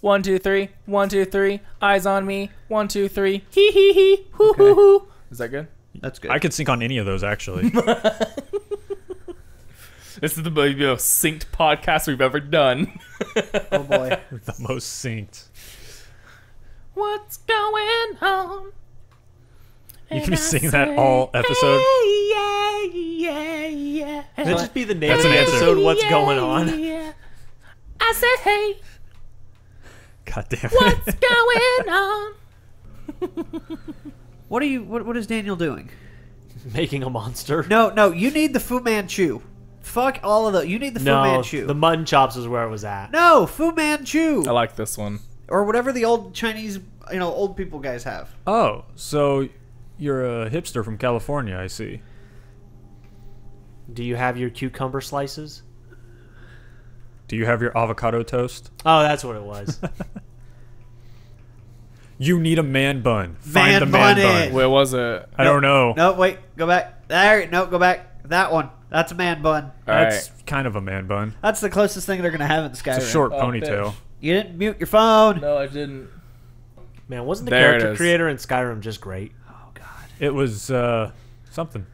1, 2, 3. 1, 2, 3. Eyes on me. 1, 2, 3. Hee hee hee. Hoo hoo hoo. Is that good? That's good. I could sync on any of those, actually. This is the most synced podcast we've ever done. Oh boy. The most synced. What's going on? You can be singing that all episode. Yeah, yeah, yeah. Could that just be the name That's of the an answer. episode? What's going on? Yeah. I said, hey, God damn it. what's going on? What is Daniel doing? Making a monster. No, you need the Fu Manchu. Fuck all of the. You need the Fu Manchu. the mutton chops is where it was at. No, Fu Manchu. I like this one. Or whatever the old Chinese, old people guys have. Oh, so you're a hipster from California, I see. Do you have your cucumber slices? Do you have your avocado toast? Oh, that's what it was. You need a man bun. Find the man bun bun. it. Where was it? I don't know. No, wait, go back. There, no, go back. That one. That's a man bun. That's kind of a man bun. That's the closest thing they're gonna have in Skyrim. It's a short Oh, ponytail. bitch. You didn't mute your phone. No, I didn't. Man, wasn't the There it character is. creator in Skyrim just great? Oh God. It was something.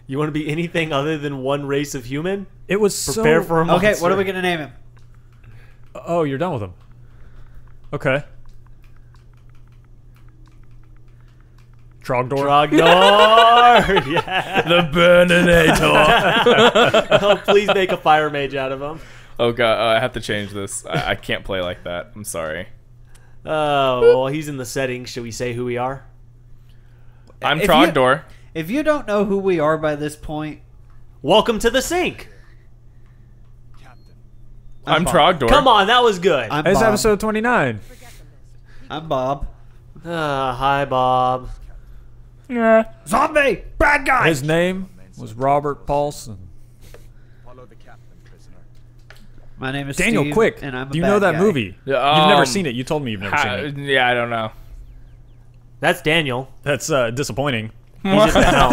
You want to be anything other than one race of human? It was Prepare so... for a monster. Okay, what are we gonna name him? Oh, you're done with him. Okay. Trogdor. Trogdor! Yeah. The Burninator. Oh, please make a fire mage out of him. Oh god, I have to change this. I can't play like that. I'm sorry. Oh, well, he's in the settings. Should we say who we are? I'm If Trogdor. If you don't know who we are by this point, Welcome to the sink. I'm Bob. Trogdor. Come on, that was good. I'm It's Bob. episode 29. I'm Bob. Hi, Bob. Yeah. Zombie! Bad guy! His name was Robert Paulson. My name is Daniel, Steve, quick. and I'm a Do you bad know that guy. movie? Yeah, You've never seen it. You told me you've never seen it. Yeah, I don't know. That's Daniel. That's disappointing. He's at the helm.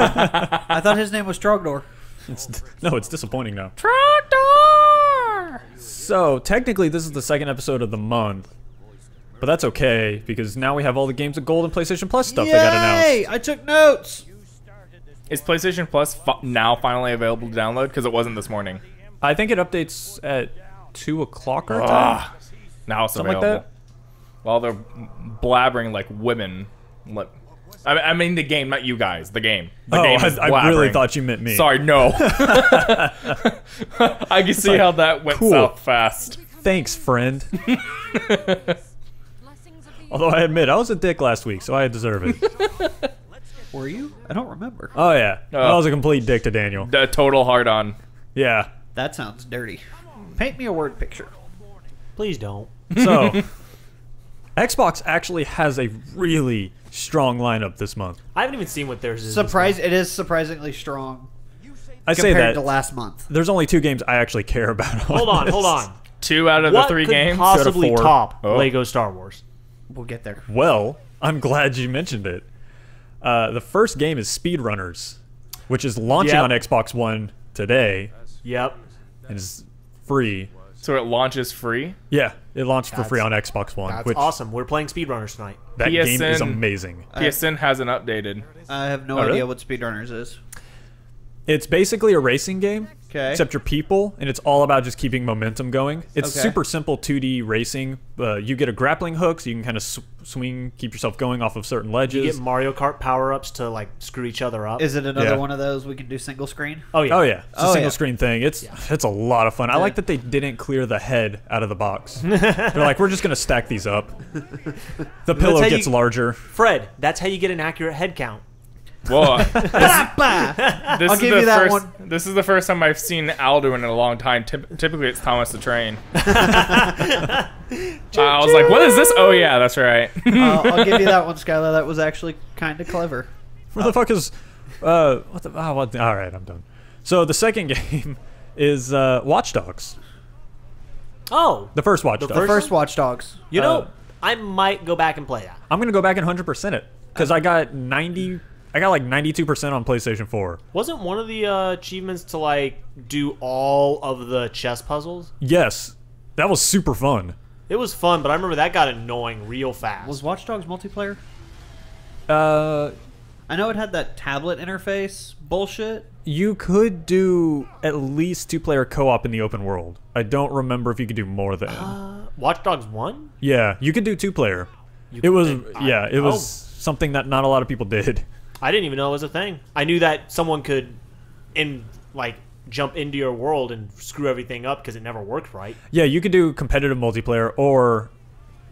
I thought his name was Trogdor. No, it's disappointing now. Trogdor! So, technically, this is the second episode of the month. But that's okay, because now we have all the games of Gold and PlayStation Plus stuff that got announced. Yay! I took notes! Is PlayStation Plus now finally available to download? Because it wasn't this morning. I think it updates at 2 o'clock our time. Ah, now it's Something like available. that? While they're blabbering like women. I mean the game, not you guys. The game. The game is I really blabbering. thought you meant me. Sorry, no. I can see how that went cool. south fast. Thanks, friend. Although I admit, I was a dick last week, so I deserve it. Were you? I don't remember. Oh, yeah. I was a complete dick to Daniel. The total hard on. Yeah. That sounds dirty. Paint me a word picture. Please don't. So, Xbox actually has a really strong lineup this month. I haven't even seen what theirs is. It is surprisingly strong I say compared that. to last month. There's only 2 games I actually care about. Hold on, hold on. 2 out of What the 3 could games. possibly Go to 4. top Oh. Lego Star Wars? We'll get there. Well, I'm glad you mentioned it. The first game is Speedrunners, which is launching Yep. on Xbox One today Yep. and is free. So it launches free. Yeah, it launched for free on Xbox One. That's which awesome. We're playing Speedrunners tonight. That game is PSN. amazing. PSN hasn't updated. I have no Oh, really? idea what Speedrunners is. It's basically a racing game, Okay. except you're people, and it's all about just keeping momentum going. It's Okay. super simple 2D racing. You get a grappling hook, so you can kind of swing, keep yourself going off of certain ledges. You get Mario Kart power-ups to, like, screw each other up. Is it another Yeah. one of those we can do single screen? Oh, yeah. Oh yeah, it's a Oh, single yeah. screen thing. It's a lot of fun. I like that they didn't clear the head out of the box. They're like, we're just gonna stack these up. The pillow how gets you- larger. Fred, that's how you get an accurate head count. Whoa. I'll This give is you that first, one. This is the first time I've seen Aldo in a long time. Typically, it's Thomas the Train. I was like, "What is this?" Oh yeah, that's right. I'll give you that one, Skyler. That was actually kind of clever. Where the fuck is? What the? Oh, what? All right, I'm done. So the second game is Watch Dogs. Oh. The first Watch Dogs. The first Watch Dogs. You know, I might go back and play that. I'm gonna go back and 100% it because I got 90. I got like 92% on PlayStation 4. Wasn't one of the achievements to, like, do all of the chess puzzles? Yes, That was super fun. It was fun, but I remember that got annoying real fast. Was Watch Dogs multiplayer? Uh, I know it had that tablet interface bullshit. you could do at least 2-player co-op in the open world. I don't remember if you could do more than. Watch Dogs 1? Yeah, you could do 2-player. It was something that not a lot of people did. I didn't even know it was a thing. I knew that someone could, jump into your world and screw everything up because it never worked right. Yeah, you could do competitive multiplayer, or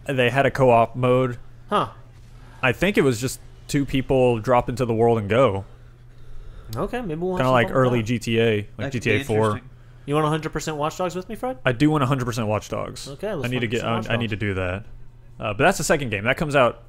they had a co-op mode. Huh. I think it was just 2 people drop into the world and go. Okay, maybe we'll Kind of like early GTA, like That could be GTA 4. interesting. You want 100% Watch Dogs with me, Fred? I do want 100% Watch Dogs. Okay, let's I need to get. 100% Watch I need to do that. But that's the second game. That comes out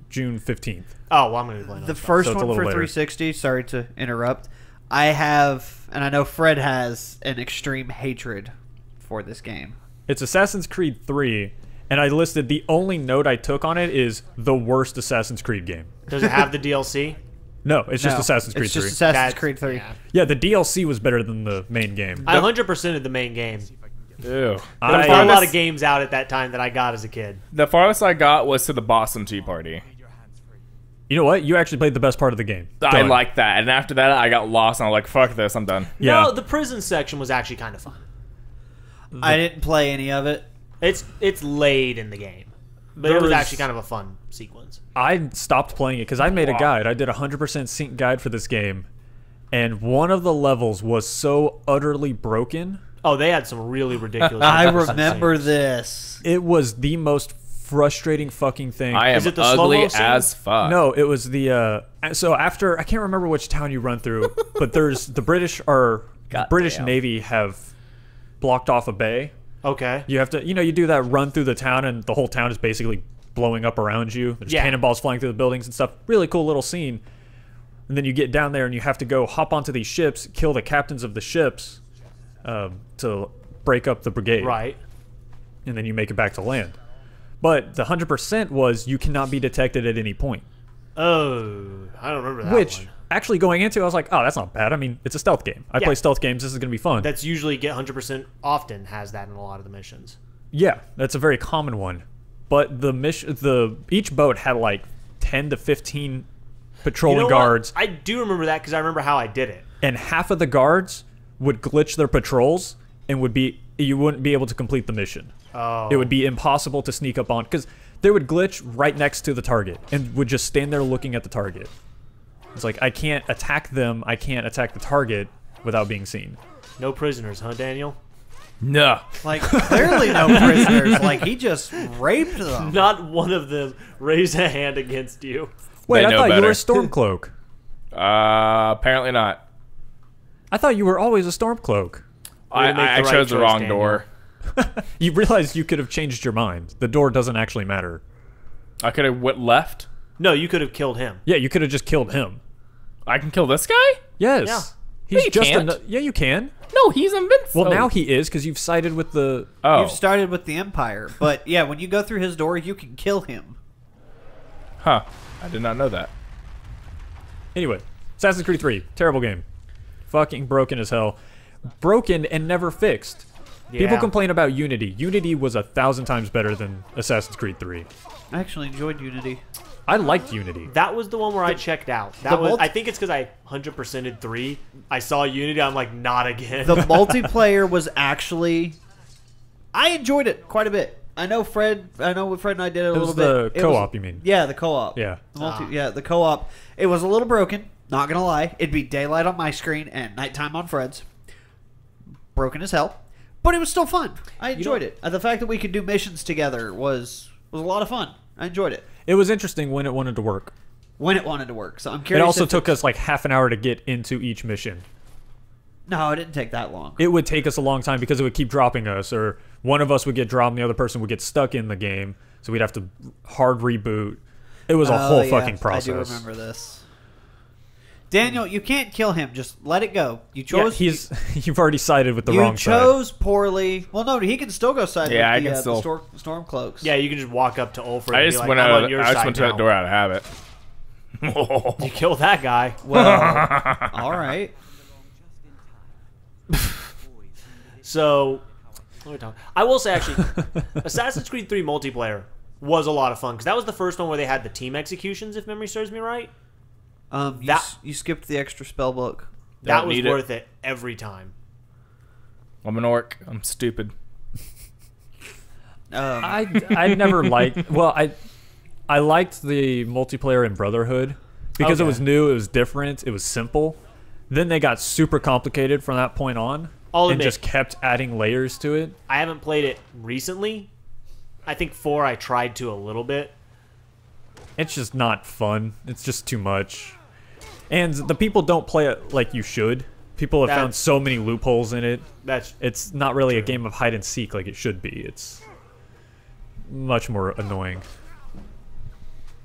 June 15th. Oh, well, I'm going to be playing The Watch first So it's a one little for later. 360, sorry to interrupt, I have, and I know Fred has, an extreme hatred for this game. It's Assassin's Creed 3, and I listed the only note I took on it is the worst Assassin's Creed game. Dogs. Does it have the DLC? No, it's just No, Assassin's Creed it's 3. just Assassin's That's- Creed 3. yeah. Yeah, the DLC was better than the main game. I 100%ed the main game. Ew. There were I- a lot of games out at that time that I got as a kid. The farthest I got was to the Boston Tea Party. You know what? You actually played the best part of the game. I Done. like that, and after that, I got lost, and I was like, "Fuck this, I'm done." Yeah. No, the prison section was actually kind of fun. I didn't play any of it. It's laid in the game, but There it was was- actually kind of a fun sequence. I stopped playing it because I made a Wow. guide. I did a 100% sync guide for this game, and one of the levels was so utterly broken. Oh, they had some really ridiculous. I 100% remember scenes. this. It was the most frustrating fucking thing. I am Is it the ugly slow-mo scene? as fuck. No, it was the so after I can't remember which town you run through, but there's the British Goddamn. Navy have blocked off a bay. Okay. You have to, you do that run through the town, and the whole town is basically blowing up around you. There's Yeah. cannonballs flying through the buildings and stuff. Really cool little scene. And then you get down there, and you have to go hop onto these ships, kill the captains of the ships, to break up the brigade. Right. And then you make it back to land. But the 100% was you cannot be detected at any point. Oh, I don't remember that Which, one. actually going into it, I was like, oh, that's not bad. I mean, it's a stealth game. I Yeah. play stealth games. This is going to be fun. That's usually get 100% often has that in a lot of the missions. Yeah, that's a very common one. But each boat had like 10 to 15 patrolling You know what? guards, I do remember that because I remember how I did it. and half of the guards would glitch their patrols and you wouldn't be able to complete the mission. Oh. It would be impossible to sneak up on because they would glitch right next to the target and would just stand there looking at the target. It's like, I can't attack them, I can't attack the target without being seen. No prisoners, huh, Daniel? No. Like, clearly no prisoners. Like, he just raped them. Not one of them raised a hand against you. Wait, They I know thought you were better. a Stormcloak. Apparently not. I thought you were always a Stormcloak. Way to make I the right chose the choice, wrong Daniel. door. You realized you could have changed your mind. The door doesn't actually matter. I could have went left. No, you could have killed him. Yeah, you could have just killed him. I can kill this guy? Yes. Yeah. He's you just can't. yeah, you can. No, he's invincible. Well, now he is because you've sided with the. Oh. You've started with the Empire. But, yeah, when you go through his door, you can kill him. Huh. I did not know that. Anyway, Assassin's Creed 3, terrible game. Fucking broken as hell. Broken and never fixed. People Yeah. complain about Unity. Unity was 1,000 times better than Assassin's Creed 3. I actually enjoyed Unity. I liked Unity. That was the one where I checked out. the That was. multi- I think it's because I 100%ed 3. I saw Unity. I'm like, not again. The multiplayer was actually... I enjoyed it quite a bit. I know Fred and I did it a It little was bit. the It co-op, was- you mean? Yeah, the co-op. Yeah. Yeah, the co-op. It was a little broken, not gonna lie. It'd be daylight on my screen and nighttime on Fred's. Broken as hell. But it was still fun. I enjoyed it. The fact that we could do missions together was a lot of fun. I enjoyed it. It was interesting when it wanted to work. When it wanted to work. So I'm It curious. also if took us like half an hour to get into each mission. No, it didn't take that long. It would take us a long time because it would keep dropping us, or one of us would get dropped and the other person would get stuck in the game, so we'd have to hard reboot. It was a whole yeah, fucking process. I do remember this. Daniel, you can't kill him. Just let it go. You Yeah, chose. you've already sided with the you wrong side. chose poorly. Well, no, he can still go side Yeah, I with the, can still- the storm cloaks. yeah, you can just walk up to Ulfred I and just be went like, I'm out. on your I just side went to now. that door out of habit. You kill that guy. Well, all right. So, I will say, actually, Assassin's Creed 3 multiplayer was a lot of fun because that was the first one where they had the team executions, if memory serves me right. You skipped the extra spell book. That was worth it every time. I'm an orc. I'm stupid. I never liked. Well, I liked the multiplayer in Brotherhood because it was new, it was different, it was simple. Then they got super complicated from that point on, and just kept adding layers to it. I haven't played it recently. I think 4 I tried to a little bit. It's just not fun. It's just too much. And the people don't play it like you should. People have found so many loopholes in it. It's not really a game of hide and seek like it should be. It's much more annoying.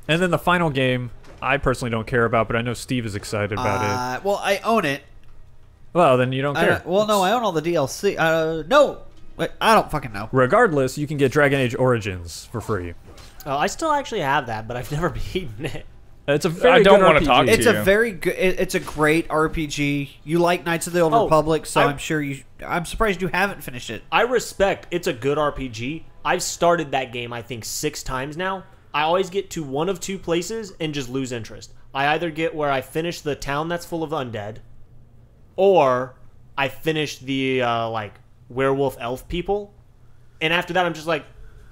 And then the final game, I personally don't care about, but I know Steve is excited about it. Well, I own it. Well, then you don't care. No, I own all the DLC. No, wait, I don't fucking know. Regardless, you can get Dragon Age Origins for free. Oh, I still actually have that, but I've never beaten it. It's a very good RPG. It's a very good. It's a great RPG. You like Knights of the Old Republic, so I'm sure you. I'm surprised you haven't finished it. I respect. It's a good RPG. I've started that game I think 6 times now. I always get to one of 2 places and just lose interest. I either get where I finish the town that's full of undead, or I finish the like werewolf elf people, and after that I'm just like,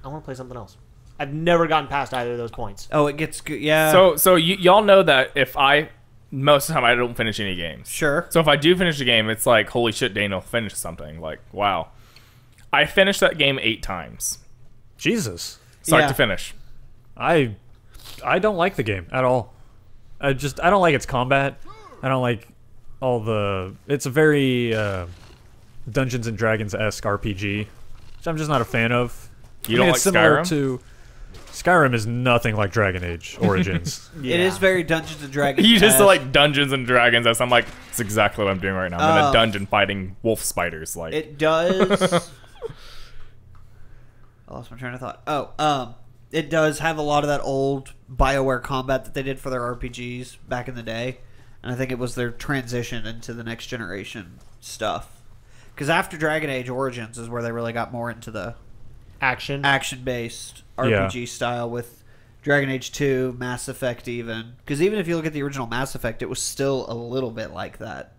I want to play something else. I've never gotten past either of those points. Oh, it gets good. Yeah. So y'all know that if most of the time I don't finish any games. Sure. So if I do finish a game, it's like, holy shit, Daniel finished something. Like, wow. I finished that game 8 times. Jesus. Start to finish. I don't like the game at all. I don't like its combat. I don't like all the. It's a very Dungeons and Dragons-esque RPG, which I'm just not a fan of. You don't like Skyrim? Skyrim is nothing like Dragon Age Origins. Yeah. It is very Dungeons and Dragons. You just like Dungeons and Dragons. I'm like, it's exactly what I'm doing right now. I'm in a dungeon fighting wolf spiders. Like it does. I lost my train of thought. It does have a lot of that old BioWare combat that they did for their RPGs back in the day, and I think it was their transition into the next generation stuff. Because after Dragon Age Origins is where they really got more into the action-based RPG style with Dragon Age 2, Mass Effect even. Because even if you look at the original Mass Effect, it was still a little bit like that.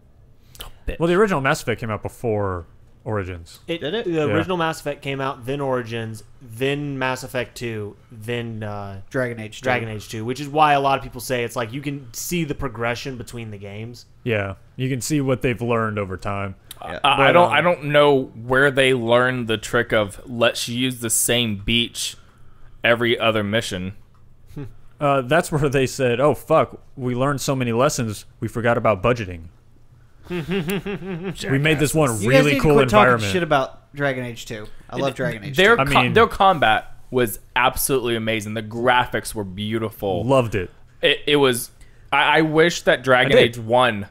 Well, the original Mass Effect came out before Origins. Did it? The original Mass Effect came out, then Origins, then Mass Effect 2, then Dragon Age 2. Dragon Age 2, which is why a lot of people say it's like you can see the progression between the games. Yeah, you can see what they've learned over time. Yeah. I don't know where they learned the trick of let's use the same beach every other mission. That's where they said, "Oh fuck, we learned so many lessons, we forgot about budgeting." We made this one You guys really need to cool quit environment. talking shit about DragonAge 2. I love Dragon Age 2. Their combat was absolutely amazing. The graphics were beautiful. Loved it. It was. I wish that Dragon Age 1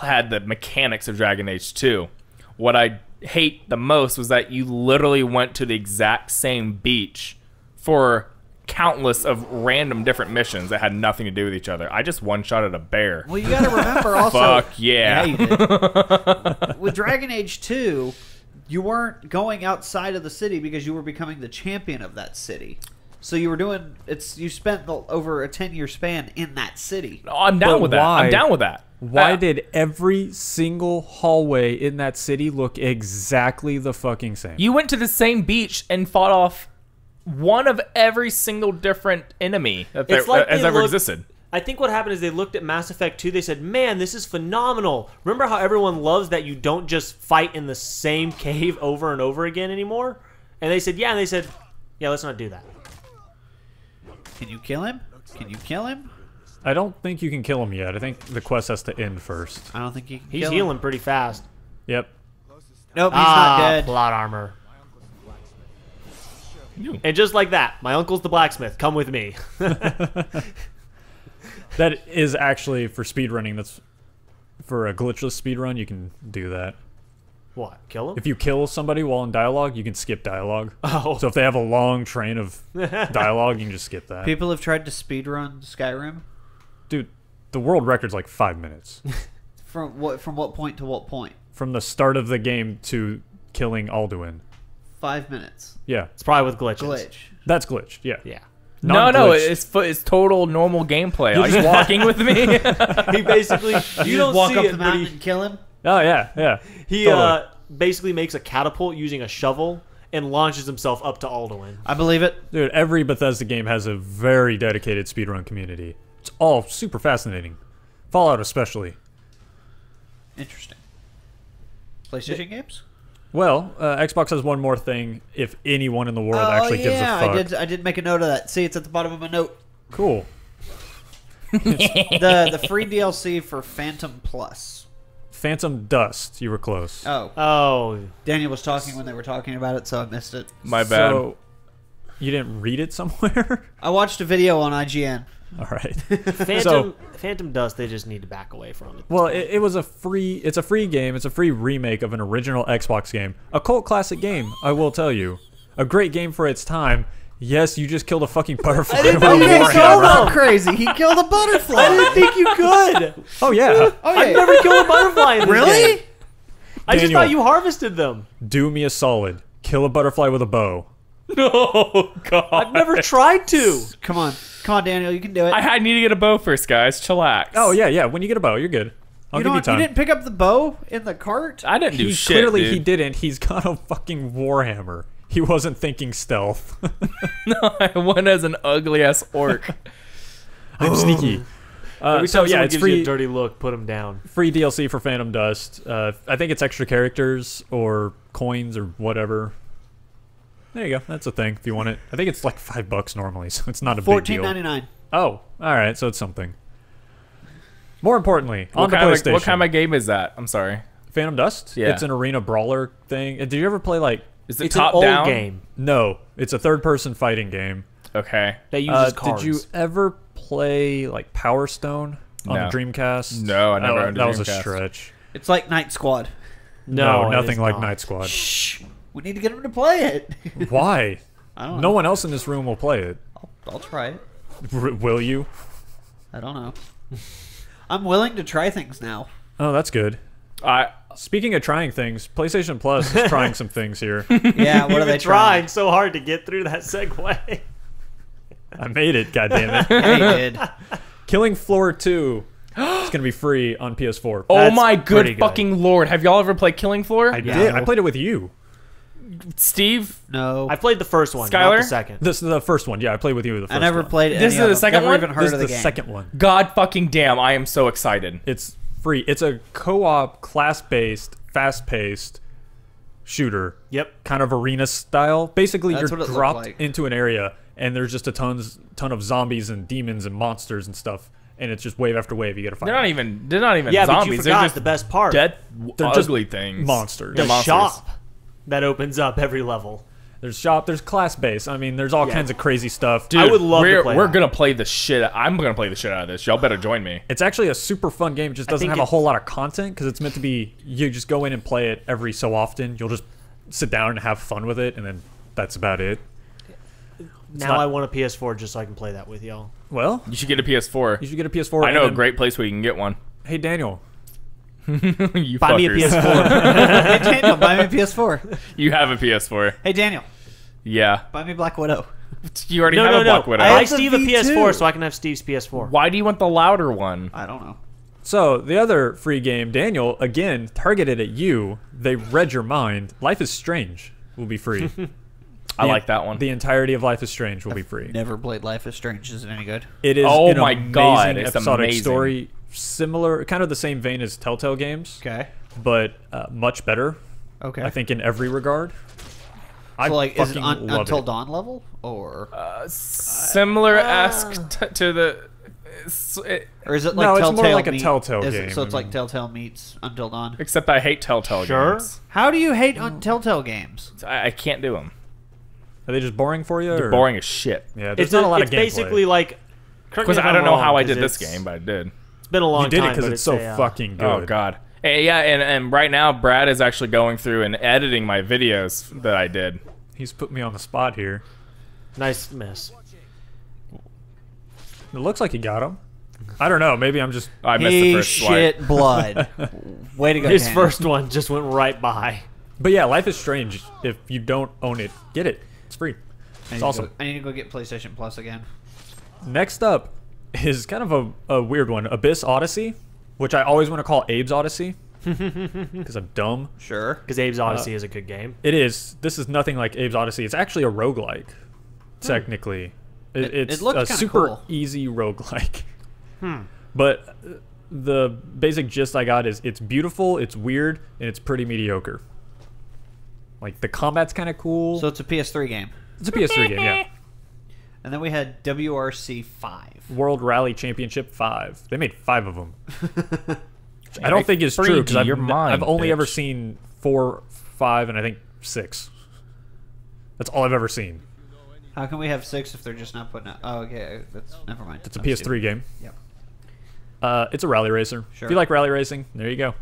had the mechanics of Dragon Age 2. What I hate the most was that you literally went to the exact same beach for countless of random different missions that had nothing to do with each other. I just one-shotted a bear. Well, you got to remember also... Fuck yeah. You did. With Dragon Age 2, you weren't going outside of the city because you were becoming the champion of that city. So you were doing... You spent over a 10-year span in that city. No, I'm down with that. I'm down with that. Why did every single hallway in that city look exactly the fucking same? You went to the same beach and fought off one of every single different enemy that has ever existed. I think what happened is they looked at Mass Effect 2. They said, man, this is phenomenal. Remember how everyone loves that you don't just fight in the same cave over and over again anymore? And they said, yeah, let's not do that. Can you kill him? Can you kill him? I don't think you can kill him yet. I think the quest has to end first. I don't think you can He's kill healing him. pretty fast. Yep. Nope, he's not dead. Plot armor. And just like that, my uncle's the blacksmith. Come with me. That is actually for speedrunning. That's for a glitchless speedrun. You can do that. What? Kill him? If you kill somebody while in dialogue, you can skip dialogue. Oh. So if they have a long train of dialogue, you can just skip that. People have tried to speedrun Skyrim. Dude, the world record's like 5 minutes. From what point to what point? From the start of the game to killing Alduin. 5 minutes. Yeah, It's probably with glitches. Glitch. that's glitched. Yeah. Yeah. No, Non-glitched. it's total normal gameplay. Are you walking with me? He basically, you don't walk see up it, the but mountain and kill him. Oh yeah, yeah. he Totally. basically makes a catapult using a shovel and launches himself up to Alduin. I believe it. Dude, every Bethesda game has a very dedicated speedrun community. It's all super fascinating. Fallout especially. Interesting. PlayStation games? Well, Xbox has one more thing. If anyone in the world actually gives a fuck. I did make a note of that. See, it's at the bottom of my note. Cool. The free DLC for Phantom Plus. Phantom Dust. You were close. Oh. Daniel was talking when they were talking about it, so I missed it. My bad. So, you didn't read it somewhere? I watched a video on IGN. All right. Phantom Dust, they just need to back away from it. Well, it's a free game. It's a free remake of an original Xbox game. A cult classic game, I will tell you. A great game for its time. Yes, you just killed a fucking butterfly. Okay, with a so warhammer. I'm crazy. He killed a butterfly. I didn't think you could. Oh, yeah. I've never killed a butterfly in this Really? game. I just Daniel. thought you harvested them. Do me a solid. Kill a butterfly with a bow. No, God. I've never tried to. Come on, Daniel, you can do it. I need to get a bow first, guys. Chillax. Oh, yeah. When you get a bow, you're good. I'll give you time. You didn't pick up the bow in the cart? I didn't do He shit. clearly dude. he didn't. He's got a fucking warhammer. He wasn't thinking stealth. No, I went as an ugly ass orc. I'm sneaky. Every So time yeah, someone it's gives you free. a dirty look, put him down. Free DLC for Phantom Dust. I think it's extra characters or coins or whatever. There you go. That's a thing if you want it. I think it's like $5 normally, so it's not a big deal. $14.99. Oh, all right. So it's something. More importantly, on the What PlayStation. what kind of game is that? I'm sorry. Phantom Dust? Yeah. It's an arena brawler thing. Did you ever play like? Is it It's top an old down? game No, it's a third-person fighting game. Okay. that uses Did cards. you ever play like Power Stone on No. the Dreamcast? No, I never owned a That was a Dreamcast. stretch. It's like Night Squad. No, it nothing is like not. Night Squad. Shh. We need to get him to play it. Why? I don't know. No one else in this room will play it. I'll try it. Will you? I don't know. I'm willing to try things now. Oh, that's good. Speaking of trying things, PlayStation Plus is trying some things here. Yeah, what are they trying so hard to get through that segue? I made it, goddammit. They did. Killing Floor 2 is going to be free on PS4. Oh That's my pretty good good. fucking lord! Have y'all ever played Killing Floor? I Yeah. did. I played it with you. Steve, No. I played the first one, not Skyler? the second. This is the first one. Yeah, I played with you the first I never one. played any This is of the them. second Never one? even heard This of is the the game. second one. God fucking damn! I am so excited. It's free. It's a co-op, class-based, fast-paced shooter. Yep. Kind of arena style. Basically, That's you're what it looked dropped like. into an area, and there's just a ton of zombies and demons and monsters and stuff, and it's just wave after wave. You gotta fight. They're not even Yeah, zombies. but you They're forgot just the best part. dead, They're just ugly things. monsters. the Yeah, monsters. shop that opens up every level. There's shop. There's class base. I mean, there's all kinds of crazy stuff. Dude, I would love to we're, play We're that. gonna play the shit. I'm gonna play the shit out of this. Y'all better join me. It's actually a super fun game. It just doesn't think have a it's- whole lot of content because it's meant to be. You just go in and play it every so often. You'll just sit down and have fun with it, and then that's about it. Now not- I want a PS4 just so I can play that with y'all. Well, You should get a PS4. you should get a PS4. I know and a then- great place where you can get one. Hey Daniel, You Buy me a fuckers. PS4. Hey, Daniel, buy me a PS4. You have a PS4. Hey, Daniel, Yeah. buy me Black Widow. You already no, have no, a no. Black Widow. I Buy have the Steve a V2. PS4 so I can have Steve's PS4. Why do you want the louder one? I don't know. so the other free game, Daniel, again targeted at you. They read your mind. Life is Strange will be free. I like that one. The entirety of Life is Strange will be free. Never played Life is Strange. Is it any good? It is Oh an my God, amazing it's episodic amazing. story, similar, kind of the same vein as Telltale games, Okay. but much better. Okay. I think in every regard. I So, like, is it fucking love Until it. Dawn level? Or Similar esque to the. or is it like No, it's Telltale more like a meet- Telltale is it- game. So it's like Telltale meets Until Dawn? Except I hate Telltale Sure. games. How do you hate Telltale games? I can't do them. Are they just boring for you? They're or? boring as shit. Yeah, there's It's not a lot it's of gameplay. basically like. correct me Because if I I'm don't know wrong, how I 'cause did this it's- game, but I did. It's been a long you did time. it because but it's so a, fucking good. Oh God. Hey, yeah, and right now Brad is actually going through and editing my videos that I did. He's put me on the spot here. Nice miss. It looks like he got him. I don't know. Maybe I'm just. I missed He the first swipe. shit blood. Way to go, His Daniel. first one just went right by. But yeah, Life is Strange. If you don't own it, get it. It's free. It's awesome. I need to go get PlayStation Plus again. Next up is kind of a weird one. Abyss Odyssey, which I always want to call Abe's Odyssey. Because I'm dumb. Sure. Because Abe's Odyssey is a good game. It is. This is nothing like Abe's Odyssey. It's actually a roguelike, technically. It's it looks a kinda super cool. easy roguelike. But the basic gist I got is it's beautiful, it's weird, and it's pretty mediocre. Like, the combat's kind of cool. So it's a PS3 game. It's a PS3 game, yeah. And then we had WRC 5. World Rally Championship 5. They made 5 of them. I don't think it's true, because I've only ever seen 4, 5, and I think 6. That's all I've ever seen. How can we have 6 if they're just not putting out? Oh, okay. That's never mind. It's a PS3 game. Yep. It's a rally racer. Sure. If you like rally racing, there you go.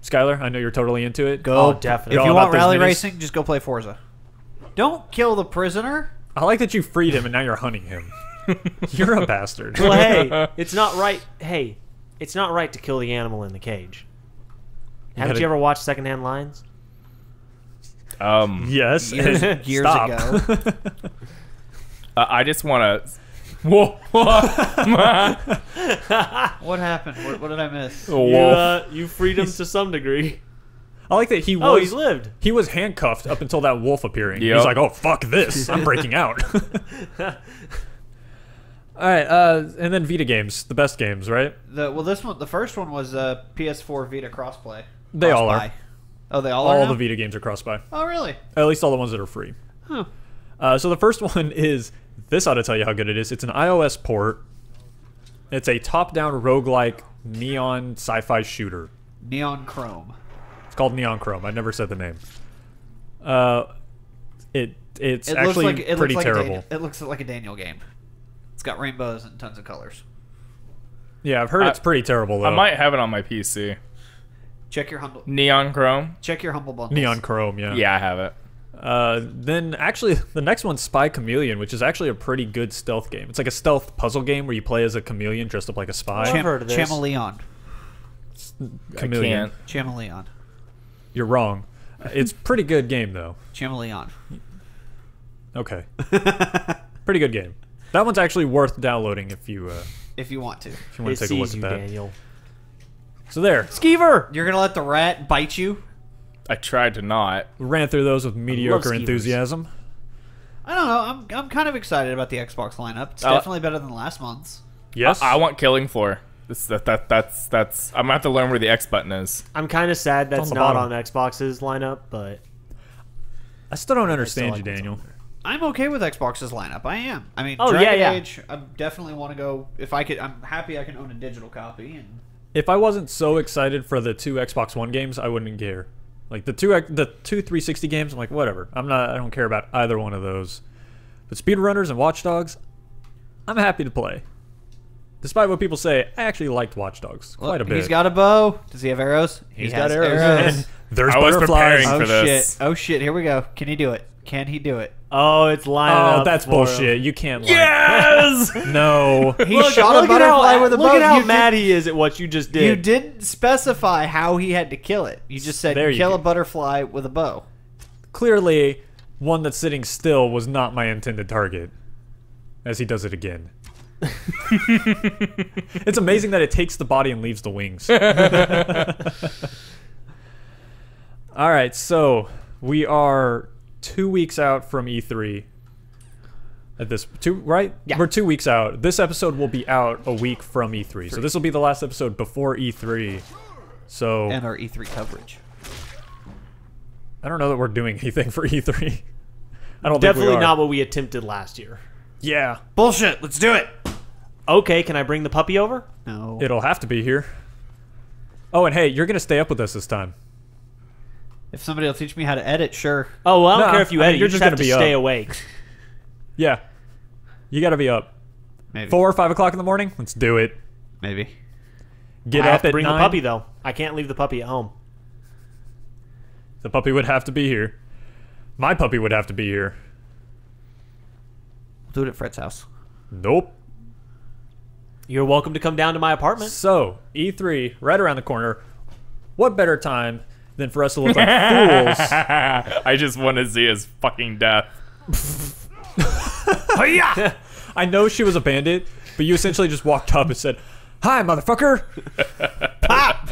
Skyler, I know you're totally into it. Oh, definitely. If all you about want those rally minis? racing, just go play Forza. Don't kill the prisoner. I like that you freed him and now you're hunting him. You're a bastard. Well, hey, it's not right. Hey, it's not right to kill the animal in the cage. Haven't gotta- you ever watched Secondhand Lions? Yes. Years Stop. ago. I just want to. Whoa! What happened? What did I miss? You freed him to some degree. I like that he was. Oh, he's lived. He was handcuffed up until that wolf appearing. Yep. He's like, "Oh fuck this! I'm breaking out." All right, and then Vita games, the best games, right? The first one was PS4 Vita crossplay. They all Cross-buy. are. Oh, they all are. All now? the Vita games are cross-buy. Oh, really? At least all the ones that are free. Huh. So the first one is this. Ought to tell you how good it is. It's an iOS port. It's a top-down roguelike neon sci-fi shooter. Neon Chrome. It's called Neon Chrome. I never said the name. It's It actually looks like, pretty terrible. It looks like a Daniel game. It's got rainbows and tons of colors. Yeah, I've heard it's pretty terrible though. I might have it on my PC. Check your humble. Neon Chrome. Check your humble bundles. Neon Chrome, yeah. Yeah, I have it. Then actually, the next one's Spy Chameleon, which is actually a pretty good stealth game. It's like a stealth puzzle game where you play as a chameleon dressed up like a spy. I've heard of this. Chameleon. Chameleon. I can't. Chameleon. You're wrong. It's a pretty good game though. Chameleon. Okay. Pretty good game. That one's actually worth downloading if you Want to. want It to take a look sees at you, that. Daniel. So there, Skeever! You're gonna let the rat bite you? I tried to not. ran through those with mediocre skeevers. enthusiasm. I don't know. I'm kind of excited about the Xbox lineup. It's Oh. definitely better than last month's. Yes. I want Killing Floor. That's. I'm gonna have to learn where the X button is. I'm kind of sad that's on the not bottom. on Xbox's lineup, but I still don't understand like you, what's Daniel. on there. I'm okay with Xbox's lineup. I am. I mean, Oh, Dragon yeah. Age. I definitely want to go. If I could, I'm happy I can own a digital copy. And If I wasn't so excited for the 2 Xbox One games, I wouldn't care. Like the two 360 games, I'm like, whatever. I don't care about either one of those. But Speedrunners and Watch Dogs, I'm happy to play. Despite what people say, I actually liked Watch Dogs quite a bit. He's got a bow. Does he have arrows? He's has got arrows. And there's I was butterflies. preparing Oh for this. shit! Oh shit! Here we go. Can he do it? Can he do it? oh, it's lining Oh, up. that's for bullshit. him. You can't lie. Yes. No. He shot a butterfly with a bow. Look at how You mad he is at what you just did. You didn't specify how he had to kill it. You just said There you kill go. a butterfly with a bow. Clearly, one that's sitting still was not my intended target. As he does it again. It's amazing that it takes the body and leaves the wings. All right, so we are 2 weeks out from E3. At this right? Yeah. We're 2 weeks out. This episode will be out a week from E3. So this will be the last episode before E3. So And our E3 coverage. I don't know that we're doing anything for E3. I don't Definitely think we are. not what we attempted last year. Yeah, Bullshit. Let's do it. Okay, can I bring the puppy over? No. it'll have to be here. Oh, and hey, you're gonna stay up with us this time. If somebody will teach me how to edit, sure. Oh, well, I don't No, care if you I mean, edit. you're You just just have gonna to be stay up. awake. Yeah, you gotta be up. Maybe. 4 or 5 o'clock in the morning. Let's do it. Maybe. Get I up have to at bring 9. the puppy, though. I can't leave the puppy at home. The puppy would have to be here. My puppy would have to be here. We'll do it at Fred's house. Nope. You're welcome to come down to my apartment. So, E3, right around the corner. What better time than for us to look like fools. I just want to see his fucking death. I know she was a bandit, but you essentially just walked up and said, "Hi, motherfucker!" Pop!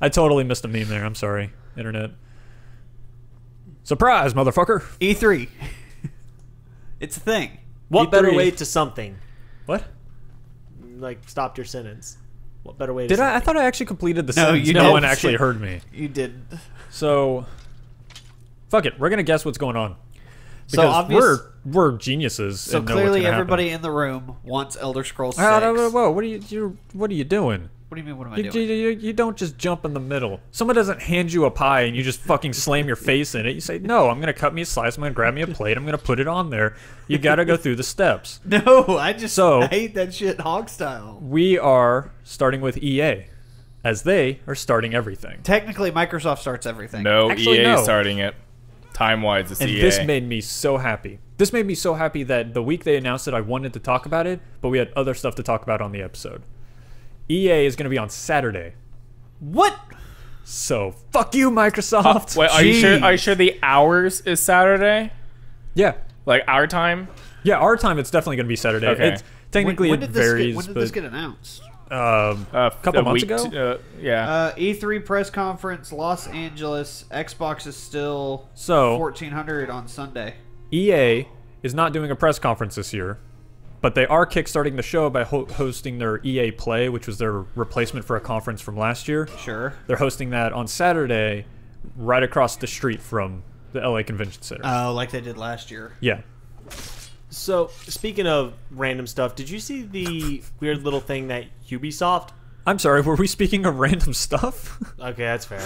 I totally missed a meme there. I'm sorry, internet. Surprise, motherfucker! E3. It's a thing. What better E3. way to something? What? Like, stopped your sentence. What better way to Did I? I something? thought I actually completed the No, sentence. you No didn't. one actually heard me. You did. So, fuck it. We're gonna guess what's going on. So Because obvious. we're geniuses. So and know what's clearly, gonna everybody in the room wants Elder Scrolls 6. happen. Whoa! What are you doing? What do you mean? What am I You, doing? you don't just jump in the middle. Someone doesn't hand you a pie and you just fucking slam your face in it. You say, "No, I'm gonna cut me a slice. I'm gonna grab me a plate. I'm gonna put it on there." You gotta go through the steps. No, I just So- hate that shit hog style. We are starting with EA, as they are starting everything. Technically, Microsoft starts everything. No, Actually, EA no. starting it. Time-wise, it's And EA. this made me so happy. This made me so happy that the week they announced it, I wanted to talk about it, but we had other stuff to talk about on the episode. EA is going to be on Saturday. What? So, fuck you, Microsoft. Wait, are you sure the hours is Saturday? Yeah. Like our time? Yeah, our time, it's definitely going to be Saturday. Okay. It's, technically, when it did this varies, Get, when did but this get announced? a couple months ago? Yeah. E3 press conference, Los Angeles. Xbox is still So- 1400 on Sunday. EA is not doing a press conference this year, but they are kickstarting the show by hosting their EA Play, which was their replacement for a conference from last year. Sure. They're hosting that on Saturday, right across the street from the LA Convention Center. Oh, like they did last year. Yeah. So, speaking of random stuff, did you see the weird little thing that Ubisoft? I'm sorry, were we speaking of random stuff? Okay, that's fair.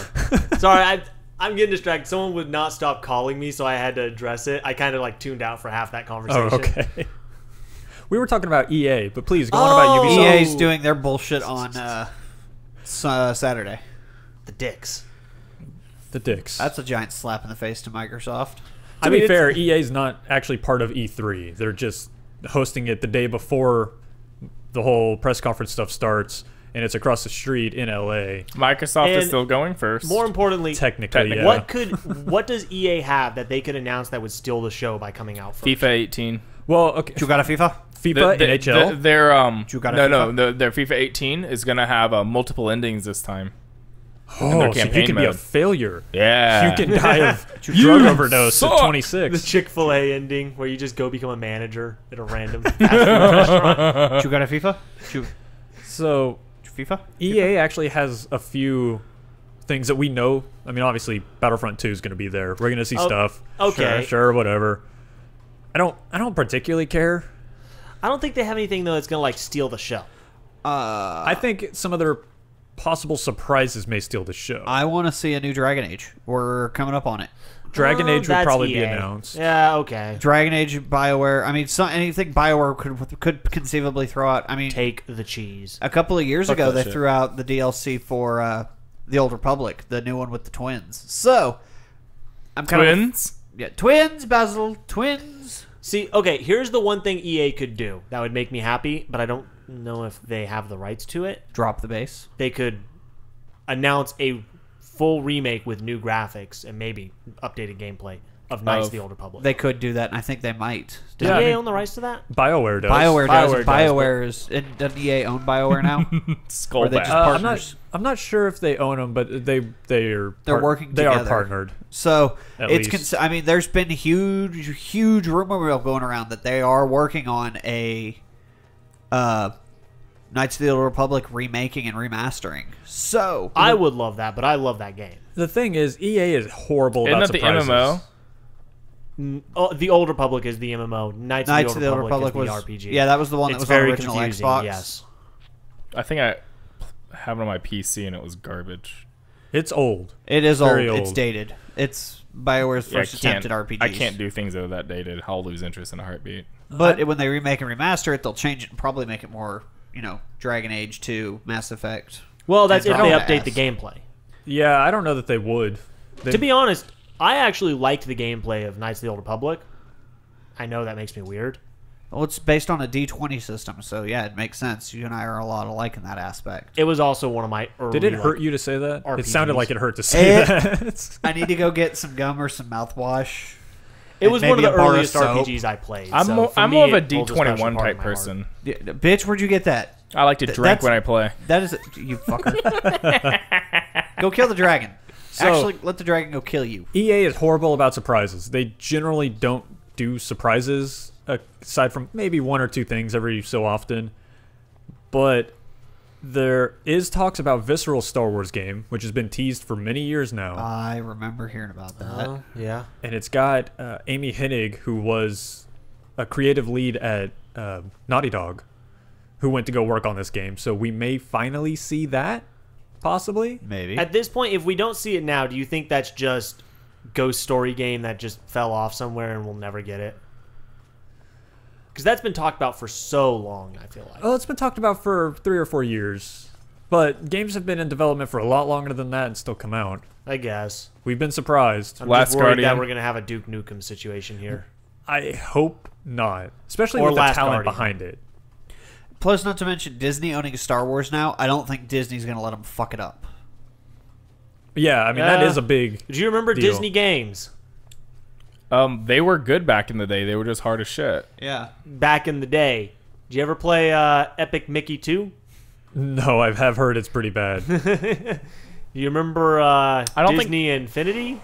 Sorry, I'm getting distracted. Someone would not stop calling me, so I had to address it. I kind of like tuned out for half that conversation. Oh, okay. We were talking about EA, but please go on about Oh! Ubisoft. EA's doing their bullshit on Saturday. The dicks. The dicks. That's a giant slap in the face to Microsoft. To be fair, EA's not actually part of E3. They're just hosting it the day before the whole press conference stuff starts, and it's across the street in LA. Microsoft is And still going first. More importantly, Technically, yeah. what does EA have that they could announce that would steal the show by coming out first? FIFA 18. Well, okay. You got a FIFA? FIFA, NHL. Their You got a their FIFA 18 is gonna have multiple endings this time. Oh, their so you campaign can be a mode. failure. Yeah. You can die of drug overdose at suck. 26. The Chick-fil-A ending where you just go become a manager at a random fast food restaurant. You got a FIFA? So FIFA? EA actually has a few things that we know. I mean, obviously, Battlefront 2 is going to be there. We're going to see stuff. okay. Sure, whatever. I don't particularly care. I don't think they have anything though that's gonna like steal the show. I think some of their possible surprises may steal the show. I want to see a new Dragon Age. We're coming up on it. Dragon Age would That's probably be EA. announced. Yeah, okay. Dragon Age, BioWare. I mean, anything BioWare could conceivably throw out. I mean, Take the cheese. a couple of years ago, that they shit. threw out the DLC for the Old Republic, the new one with the twins. So, I'm kind Twins. of twins, Basil, twins. See, okay, here's the one thing EA could do that would make me happy, but I don't know if they have the rights to it. Drop the bass. They could announce a full remake with new graphics and maybe updated gameplay of Knights of the Old Republic. They could do that, and I think they might. Does Yeah, I EA mean- own the rights to that? BioWare does. BioWare does. BioWare does, BioWare is. Doesn't EA own BioWare now? Skull Or they back. just partners. I'm not sure if they own them, but they're working They are together. partnered. So At it's. least. I mean, there's been huge rumor mill going around that they are working on a Knights of the Old Republic remaking and remastering. So I would love that, but I love that game. The thing is, EA is horrible Isn't about that the surprises. MMO? Oh, the Old Republic is the MMO. Knights Knights of the Old Republic was is the RPG. Yeah, that was the one that It's was on very original confusing. Xbox. Yes. I think I have it on my PC and it was garbage. It's old. It is old. Very It's old. dated. It's BioWare's Yeah, first attempt at RPGs. I can't do things that are that dated. I'll lose interest in a heartbeat. But when they remake and remaster it, they'll change it and probably make it more, Dragon Age 2, Mass Effect. Well, that's if they Andromeda update the ass. gameplay. Yeah, I don't know that they would. To be honest, I actually liked the gameplay of Knights of the Old Republic. I know that makes me weird. Well, it's based on a D20 system, so yeah, it makes sense. You and I are a lot alike in that aspect. It was also one of my early, Did it hurt you to say that? RPGs. It sounded like it hurt to say that. I need to go get some gum or some mouthwash. It was one of maybe the a bar of earliest soap. RPGs I played. I'm so more, for I'm me, more of a it holds a special D21 part type in my heart. person. Yeah, bitch, where'd you get that? I like to drink that's- when I play. That is you fucker. Go kill the dragon. So- Actually, let the dragon go kill you. EA is horrible about surprises. They generally don't do surprises aside from maybe one or two things every so often. But there is talks about Visceral's Star Wars game, which has been teased for many years now. I remember hearing about that. Oh, yeah. And it's got Amy Hennig, who was a creative lead at Naughty Dog, who went to go work on this game. So we may finally see that, possibly. Maybe. At this point, if we don't see it now, do you think that's just Ghost Story game that just fell off somewhere and we'll never get it? Because that's been talked about for so long, I feel like. Oh, it's been talked about for 3 or 4 years. But games have been in development for a lot longer than that and still come out. I guess. We've been surprised. I'm Last just worried Guardian. that we're going to have a Duke Nukem situation here. I hope not. Especially Or with the Last talent Guardian. behind it. Plus, not to mention Disney owning Star Wars now. I don't think Disney's going to let them fuck it up. Yeah, I mean, that Yeah. is a big... Do you remember Deal. Disney games? They were good back in the day. They were just hard as shit. Yeah. Back in the day. Did you ever play Epic Mickey 2? No, I have heard it's pretty bad. You remember don't Disney Infinity?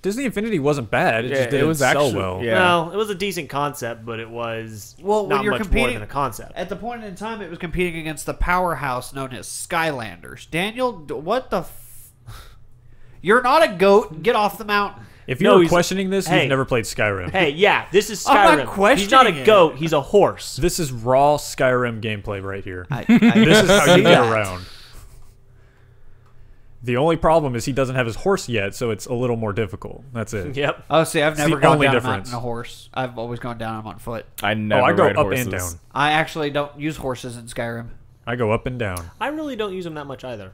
Disney Infinity wasn't bad. It Yeah, just it didn't was sell actually- well. yeah. No, it was a decent concept, but it was Well, when not you're much more competing than a concept. at the point in time, it was competing against the powerhouse known as Skylanders. Daniel, what the? You're not a goat. Get off the mountain. If No, you're he's- questioning this, hey. you've never played Skyrim. Hey, yeah, this is Skyrim. I'm not He's not questioning a it. goat. He's a horse. This is raw Skyrim gameplay right here. I This is how you see get that. around. The only problem is he doesn't have his horse yet, so it's a little more difficult. That's it. Yep. Oh, see, I've It's never the gone only down a difference. mountain on a horse. I've always gone down them on foot. I never I go ride up horses. and down. I actually don't use horses in Skyrim. I go up and down. I really don't use them that much either.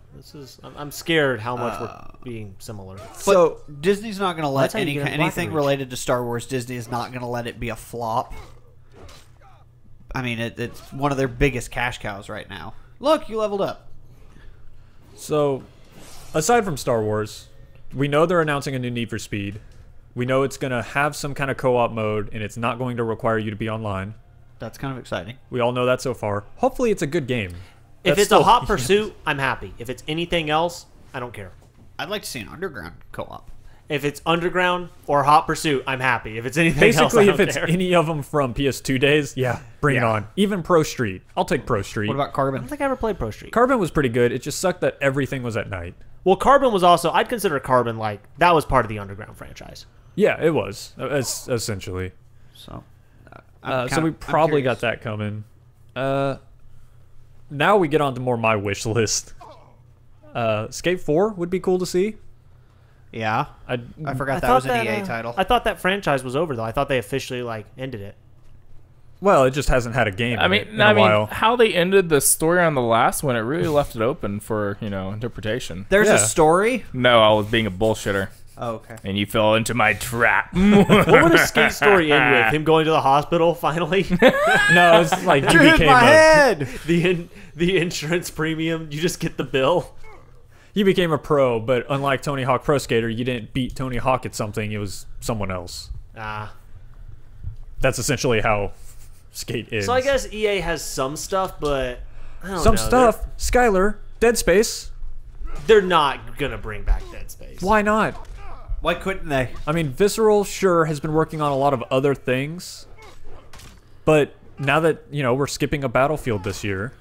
I'm scared how much we're being similar. So Disney's not going to let That's how you get a anything Blackenridge. related to Star Wars. Disney is not going to let it be a flop. I mean, it's one of their biggest cash cows right now. Look, you leveled up. So, aside from Star Wars, we know they're announcing a new Need for Speed. We know it's going to have some kind of co-op mode, and it's not going to require you to be online. That's kind of exciting. We all know that so far. Hopefully it's a good game. If That's it's a still- hot pursuit, I'm happy. If it's anything else, I don't care. I'd like to see an underground co-op. If it's underground or hot pursuit, I'm happy. If it's anything else, I Basically, don't if it's care. any of them from PS2 days, yeah, bring it Yeah. on. Even Pro Street. I'll take Pro Street. What about I Carbon? don't think I ever played Pro Street. Carbon was pretty good. It just sucked that everything was at night. Well, Carbon was also, I'd consider Carbon like, that was part of the Underground franchise. Yeah, it was, essentially. So, So we probably got that coming. Now we get on to more my wish list. Skate 4 would be cool to see. Yeah, I forgot that thought was an EA title. I thought that franchise was over, though. I thought they officially, like, ended it. Well, it just hasn't had a game I in it mean, in a while. how they ended the story on the last one, it really left it open for interpretation. There's Yeah. a story. No, I was being a bullshitter, Oh, okay. and you fell into my trap. What would a skate story end with? Him going to the hospital, finally? No, it's like you Dude, became my a head. the insurance premium, you just get the bill. you became a pro, but unlike Tony Hawk Pro Skater, you didn't beat Tony Hawk at something. It was someone else. Ah. That's essentially how Skate is. So I guess EA has some stuff, but I don't some know. stuff. Skyler, Dead Space. They're not going to bring back Dead Space. Why not? Why couldn't they? I mean, Visceral sure has been working on a lot of other things, but now that we're skipping a Battlefield this year,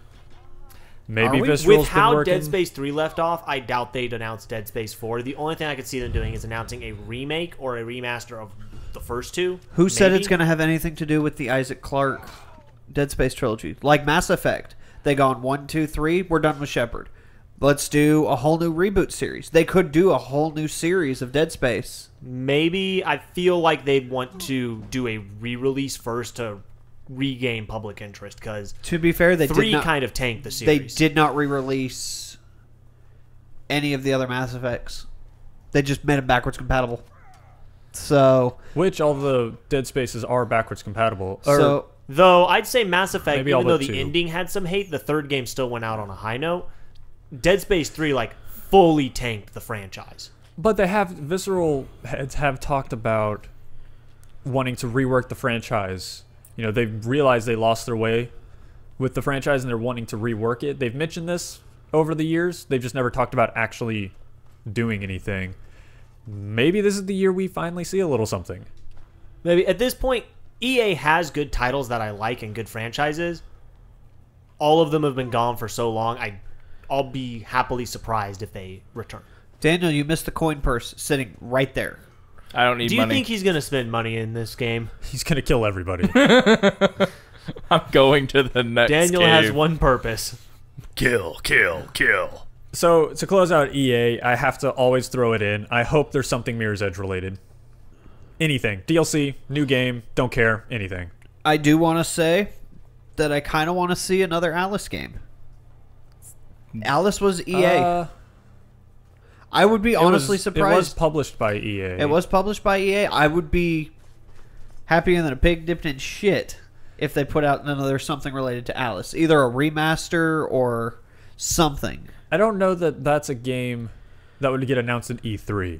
maybe Are we? Visceral's With how been working. Dead Space 3 left off, I doubt they'd announce Dead Space 4. The only thing I could see them doing is announcing a remake or a remaster of the first two. Who said Maybe. it's going to have anything to do with the Isaac Clarke Dead Space trilogy? Like Mass Effect. They gone 1, 2, 3. We're done with Shepard. Let's do a whole new reboot series. They could do a whole new series of Dead Space. Maybe. I feel like they'd want to do a re-release first to regain public interest, because To be fair, they 3 did not. kind of tanked the They series. did not re-release any of the other Mass Effects. They just made them backwards compatible. So, Which all the Dead Spaces are backwards compatible. So- Though I'd say Mass Effect, Maybe all even though but the two. ending had some hate, the third game still went out on a high note. Dead Space 3 like fully tanked the franchise. But they have Visceral heads have talked about wanting to rework the franchise. You know, they've realized they lost their way with the franchise and they're wanting to rework it. They've mentioned this over the years. They've just never talked about actually doing anything. Maybe this is the year we finally see a little something. Maybe at this point, EA has good titles that I like and good franchises. All of them have been gone for so long. I'll be happily surprised if they return. Daniel, you missed the coin purse sitting right there. I don't need Do you money. think he's going to spend money in this game? He's going to kill everybody. I'm going to the next Daniel cave. has one purpose. Kill, kill, kill. So, to close out EA, I have to always throw it in. I hope there's something Mirror's Edge related. Anything. DLC, new game, don't care, anything. I do want to say that I kind of want to see another Alice game. Alice was EA. I would be honestly surprised. It was published by EA. It was published by EA. I would be happier than a pig dipped in shit if they put out another something related to Alice. Either a remaster or something. I don't know that that's a game that would get announced at E3.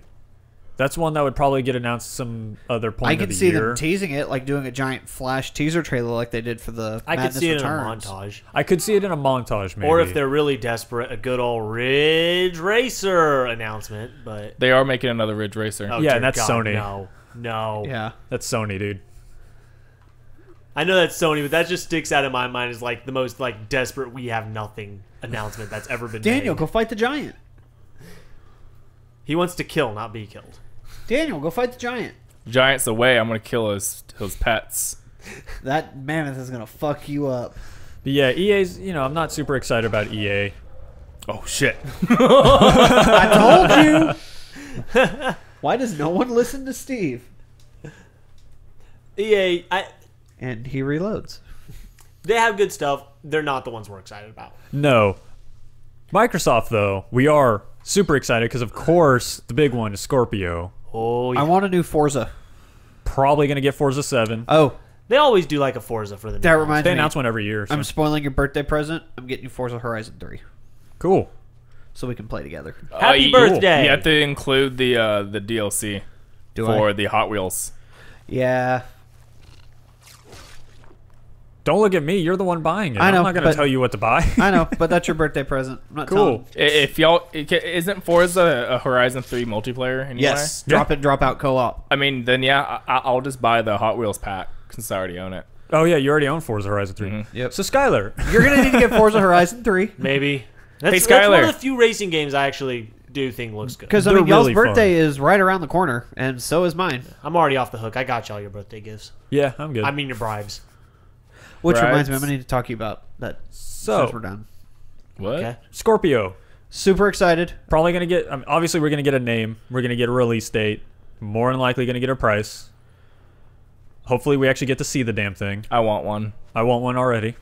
That's one that would probably get announced some other point I of can the see year. them teasing it, like doing a giant flash teaser trailer like they did for the I could Madness see it Returns. in a montage. I could see it in a montage, maybe. Or if they're really desperate, a good old Ridge Racer announcement. But They are making another Ridge Racer. oh, Yeah, dear and that's God, Sony. No. Yeah. That's Sony, dude. I know that's Sony, but that just sticks out in my mind as like the most like desperate we have nothing announcement that's ever been Daniel, made. go fight the giant. He wants to kill, not be killed. Daniel, go fight the giant. Giant's away. I'm gonna kill his pets. That mammoth is gonna fuck you up. But yeah, EA's, I'm not super excited about EA. Oh shit! I told you. Why does no one listen to Steve? EA, And he reloads. they have good stuff. They're not the ones we're excited about. No. Microsoft, though, we are super excited because, of course, the big one is Scorpio. Oh, I yeah. want a new Forza. Probably going to get Forza 7. Oh, They always do like a Forza for the new that ones. reminds They me. announce one every year. So. I'm spoiling your birthday present. I'm getting you Forza Horizon 3 Cool. so we can play together. Happy birthday. You have to include the DLC Do for I? the Hot Wheels. Yeah. Don't look at me. You're the one buying it. I know, I'm not going to but- tell you what to buy. I know, but that's your birthday present. I'm not Cool. telling. If y'all isn't Forza a Horizon 3 multiplayer anyway? Yes. Yeah. Drop it, drop out co-op. I mean, then yeah, I'll just buy the Hot Wheels pack since I already own it. Oh, yeah, you already own Forza Horizon 3. Mm-hmm. Yep. So, Skyler. You're going to need to get Forza Horizon 3. Maybe. That's, Hey, that's one Skyler. of the few racing games I actually do think looks good. Because, I They're mean, y'all's really birthday is right around the corner, and so is mine. I'm already off the hook. I got y'all your birthday gifts. Yeah, I'm good. I mean your bribes. Which Right. reminds me, I'm going to need to talk to you about that So- since we're done. What? Okay. Scorpio. Super excited. Probably going to get... obviously, we're going to get a name. We're going to get a release date. More than likely going to get a price. Hopefully, we actually get to see the damn thing. I want one. I want one already.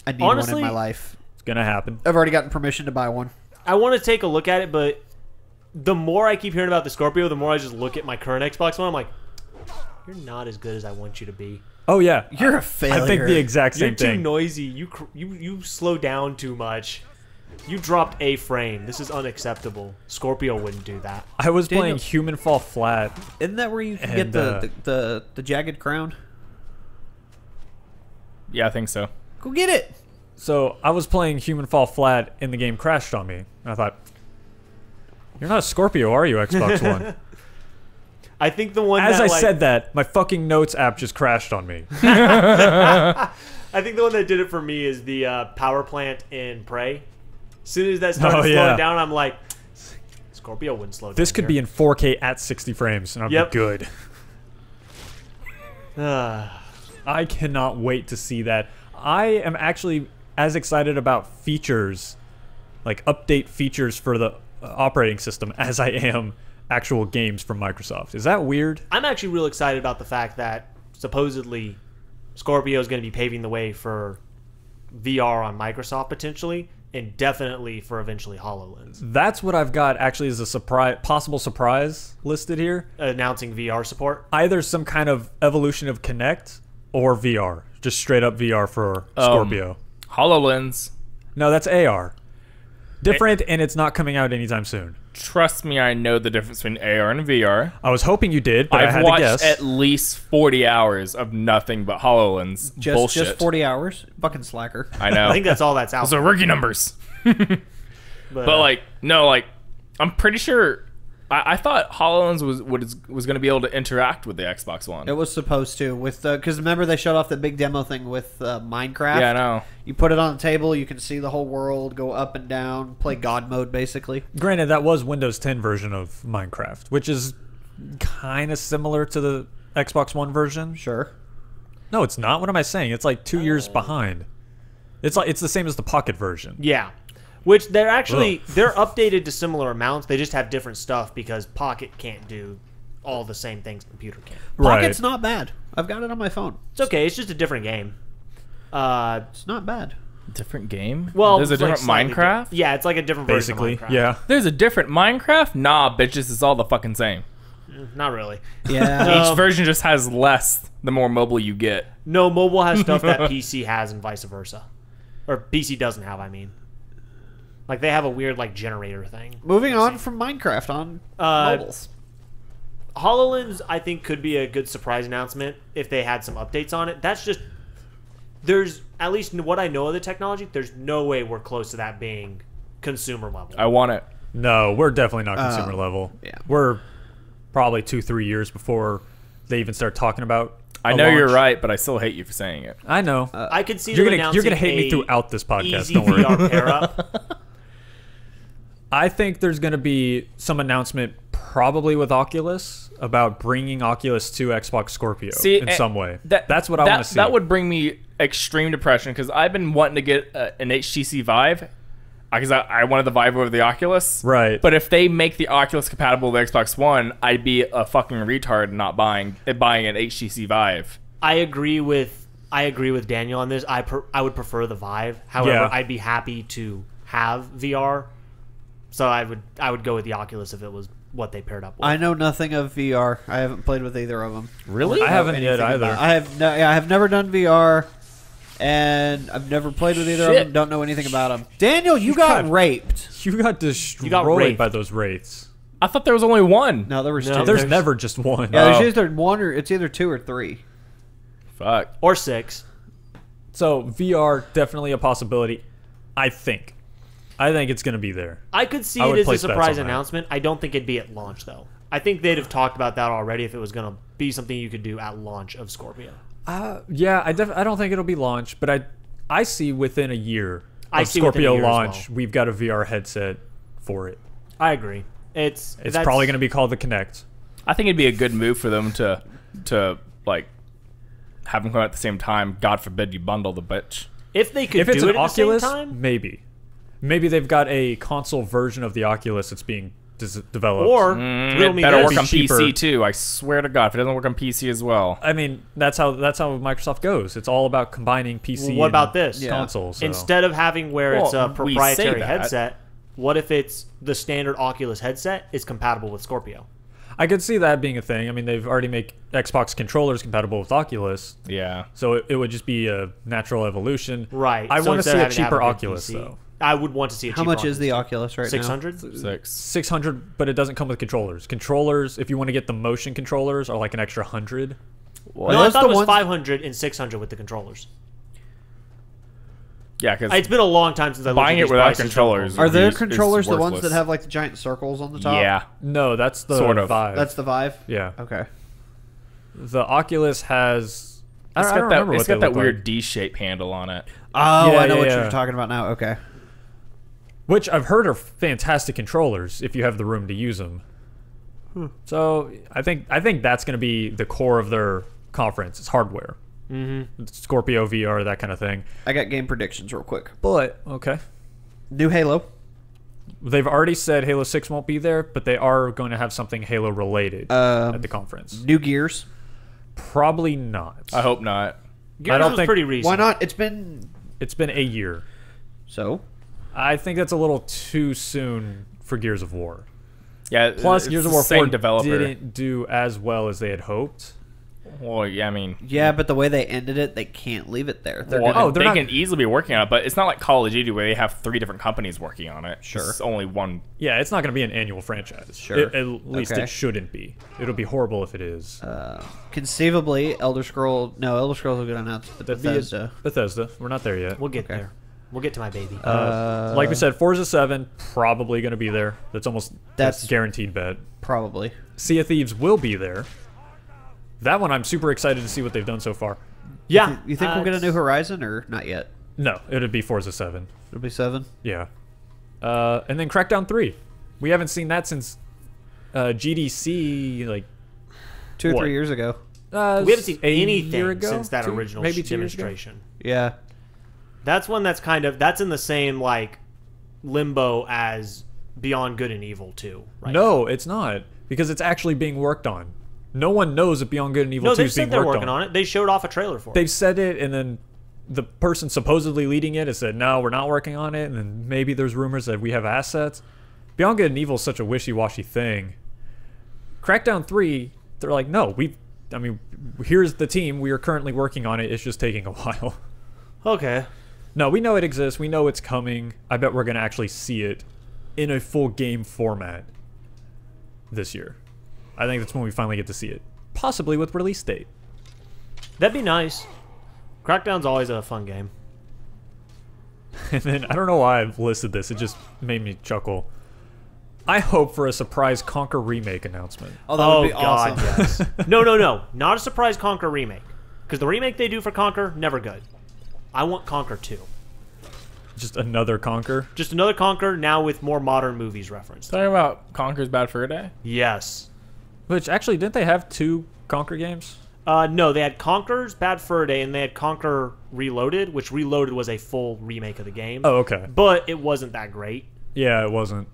I need Honestly- one in my life. It's going to happen. I've already gotten permission to buy one. I want to take a look at it, but the more I keep hearing about the Scorpio, the more I just look at my current Xbox One. I'm like, you're not as good as I want you to be. Oh, yeah. You're a failure. I think the exact You're same too thing. noisy. You slow down too much. You dropped a frame. This is unacceptable. Scorpio wouldn't do that. I was Daniel- playing Human Fall Flat. Isn't that where you can And, get the jagged crown? Yeah, I think so. Go get it. So I was playing Human Fall Flat and the game crashed on me. And I thought, you're not a Scorpio, are you, Xbox One? I think the one As that, I like, said that, my fucking notes app just crashed on me. I think the one that did it for me is the power plant in Prey. As soon as that started Oh, slowing yeah. down, I'm like, Scorpio wouldn't slow down. This could be in 4K at 60 frames, and I'd Yep. be good. Ah. I cannot wait to see that. I am actually as excited about features, like update features for the operating system, as I am actual games from Microsoft. Is that weird? I'm actually real excited about the fact that supposedly Scorpio is going to be paving the way for VR on Microsoft potentially, and definitely for eventually HoloLens. That's what I've got actually as a surprise, possible surprise listed here. Announcing VR support. Either some kind of evolution of Kinect or VR. Just straight up VR for Scorpio. HoloLens. No, that's AR. Different, and it's not coming out anytime soon. Trust me, I know the difference between AR and VR. I was hoping you did, but I I've had to watched guess. at least 40 hours of nothing but HoloLens bullshit. Just 40 hours? Fucking slacker. I know. I think that's all that's out. Those are rookie numbers. But like, no, like, I'm pretty sure. I thought HoloLens was going to be able to interact with the Xbox One. It was supposed to, with because remember they showed off the big demo thing with Minecraft. Yeah, I know. You put it on the table, you can see the whole world, go up and down, play God mode basically. Granted, that was Windows 10 version of Minecraft, which is kind of similar to the Xbox One version. Sure. No, it's not. What am I saying? It's like 2 years behind. It's the same as the Pocket version. Yeah. Which they're actually, they're updated to similar amounts. They just have different stuff because Pocket can't do all the same things computer can. Pocket's not bad. I've got it on my phone. It's okay. It's just a different game. It's not bad. Different game? Well, There's a it's like different slightly Minecraft? Yeah, it's like a different version Basically, of Minecraft. yeah. There's a different Minecraft? Nah, bitches, it's all the fucking same. Not really. Yeah. Each version just has less the more mobile you get. No, mobile has stuff that PC has and vice versa. Or PC doesn't have, I mean. Like, they have a weird, like, generator thing. Moving on from Minecraft on mobiles. HoloLens, I think, could be a good surprise announcement if they had some updates on it. That's just... There's, at least what I know of the technology, there's no way we're close to that being consumer level. I want it. No, we're definitely not consumer level. Yeah. We're probably 2-3 years before they even start talking about I know you're right, but I still hate you for saying it. I know. I could see You're them gonna hate announcing me a throughout this podcast. easy Don't worry. VR pair-up. I think there's going to be some announcement, probably with Oculus, about bringing Oculus to Xbox Scorpio in some way. That's what I want to see. That would bring me extreme depression because I've been wanting to get an HTC Vive because I wanted the Vive over the Oculus. Right. But if they make the Oculus compatible with Xbox One, I'd be a fucking retard not buying an HTC Vive. I agree with Daniel on this. I would prefer the Vive. However, I'd be happy to have VR. So I would go with the Oculus if it was what they paired up with. I know nothing of VR. I haven't played with either of them. Really? I haven't yet either. I have never done VR, and I've never played with either of them. Don't know anything about them. Daniel, you got raped. You got destroyed by those wraiths. I thought there was only one. No, there was No, two. There's never just one. Yeah, there's either one or it's either 2 or 3. Fuck. Or 6. So VR definitely a possibility. I think it's going to be there. I could see I it would as a place bets surprise on that. announcement. I don't think it'd be at launch, though. I think they'd have talked about that already if it was going to be something you could do at launch of Scorpio. Yeah, I don't think it'll be launched, but I see within a year I of see within a Scorpio year as launch, well. we've got a VR headset for it. I agree. It's Probably going to be called the Kinect. I think it'd be a good move for them to like have them come out at the same time. God forbid you bundle the bitch. If they could If it's do an it at Oculus, the same time, maybe they've got a console version of the Oculus that's being developed. or It riddle me better this. work on cheaper. PC too. I swear to God, if it doesn't work on PC as well. I mean, that's how Microsoft goes. It's all about combining PC. What about and this? console? So. Instead of having where it's a Well, we say proprietary that. headset, what if it's the standard Oculus headset is compatible with Scorpio? I could see that being a thing. I mean, they've already made Xbox controllers compatible with Oculus, Yeah. so it would just be a natural evolution. Right. I So want to instead see of a having to have cheaper good Oculus PC, though. I would want to see a cheaper How much is the Oculus right now? 600? 600, but it doesn't come with controllers. Controllers, if you want to get the motion controllers, are like an extra 100. No, I those thought the it was ones- 500 and 600 with the controllers. Yeah, because It's been a long time since I looked buying at it these without prices. controllers. Are their is controllers the ones worthless. that have like the giant circles on the top? Yeah. No, that's the Sort of. Vive. That's the Vive? yeah. Okay. The Oculus has. I It's don't got remember that. what It's they got that look weird like. D-shaped handle on it. Oh, Yeah, I know what yeah. you're talking about now. Okay. Which I've heard are fantastic controllers if you have the room to use them. So I think that's going to be the core of their conference. It's hardware. Mm-hmm. Scorpio VR, that kind of thing. I got game predictions real quick. But okay, New Halo. they've already said Halo 6 won't be there, but they are going to have something Halo related at the conference. New Gears. Probably not. I hope not. Gears don't was think- pretty recent. Why not? It's been It's been a year. so. I think that's a little too soon for Gears of War. Yeah. Plus, it's Gears of the War same 4 developer. didn't do as well as they had hoped. Well, yeah, I mean, Yeah, but the way they ended it, they can't leave it there. they can easily be working on it, but it's not like Call of Duty where they have 3 different companies working on it. Sure. It's only one. Yeah, it's not going to be an annual franchise. Sure. At least Okay. it shouldn't be. It'll be horrible if it is. Conceivably, Elder Scrolls will get announced at Bethesda. Bethesda. We're not there yet. We'll get there. We'll get to my baby. Like we said, Forza 7 probably going to be there. That's guaranteed bet. Probably. Sea of Thieves will be there. That one I'm super excited to see what they've done so far. Yeah. You think we'll get a new Horizon or not yet? No, it'll be Forza 7. It'll be 7? Yeah. And then Crackdown 3. We haven't seen that since GDC, like 2 or what? 3 years ago. We haven't seen a year anything ago? since that original maybe 2 years ago? demonstration. Yeah. That's one that's that's in the same like limbo as Beyond Good and Evil 2. Right? No, it's not. Because it's actually being worked on. No one knows if Beyond Good and Evil No, 2 they is being said they're worked working on it. They showed off a trailer for it. They've said it, and then the person supposedly leading it has said, no, we're not working on it, and then maybe there's rumors that we have assets. Beyond Good and Evil is such a wishy-washy thing. Crackdown 3, they're like, no, here's the team. We are currently working on it. It's just taking a while. Okay. No, we know it exists. We know it's coming. I bet we're going to actually see it in a full game format this year. I think that's when we finally get to see it. Possibly with release date. That'd be nice. Crackdown's always a fun game. And then, I don't know why I've listed this. It just made me chuckle. I hope for a surprise Conquer remake announcement. Oh, that would be God, awesome. yes. No. Not a surprise Conquer remake. Because the remake they do for Conquer, never good. I want Conquer 2. Just another Conquer? Just another Conquer, now with more modern movies referenced. Talking about Conker's Bad Fur Day? Yes. Which, actually, didn't they have 2 Conquer games? No, they had Conker's Bad Fur Day, and they had Conquer Reloaded, which Reloaded was a full remake of the game. Oh, okay. But it wasn't that great. Yeah, it wasn't.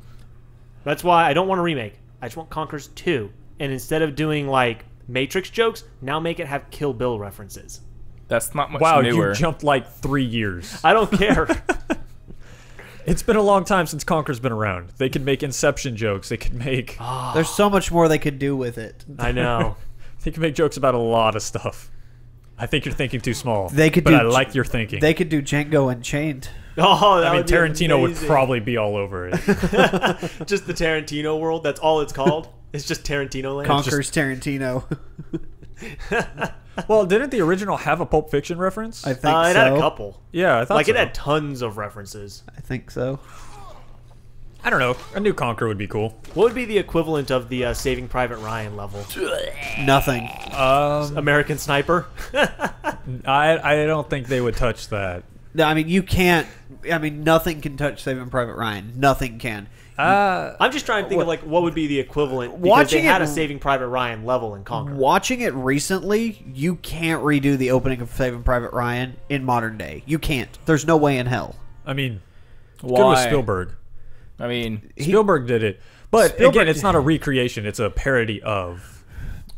That's why I don't want a remake. I just want Conker's 2. And instead of doing, like, Matrix jokes, now make it have Kill Bill references. That's not much Wow, newer. you jumped like 3 years. I don't care. It's been a long time since Conker's been around. They could make Inception jokes. They could make... There's so much more they could do with it. I know. They can make jokes about a lot of stuff. I think you're thinking too small. They could but do I like your thinking. They could do Django Unchained. Oh, that I mean, would be Tarantino would amazing. probably be all over it. Just the Tarantino world. That's all it's called. It's just Tarantino land. Conquers Tarantino. Well, didn't the original have a Pulp Fiction reference? I think It so. had a couple. Yeah, I thought Like so. it had tons of references. I think so. I don't know. A new Conquer would be cool. What would be the equivalent of the Saving Private Ryan level? Nothing. American Sniper. I don't think they would touch that. No, I mean, you can't. I mean, nothing can touch Saving Private Ryan. Nothing can. I'm just trying to think of like what would be the equivalent because Watching they had it- a Saving Private Ryan level in Conquer. Watching it recently, you can't redo the opening of Saving Private Ryan in modern day. You can't. There's no way in hell. I mean, Why? good with Spielberg. I mean, Spielberg did it. But Spielberg- again, it's not a recreation. It's a parody of.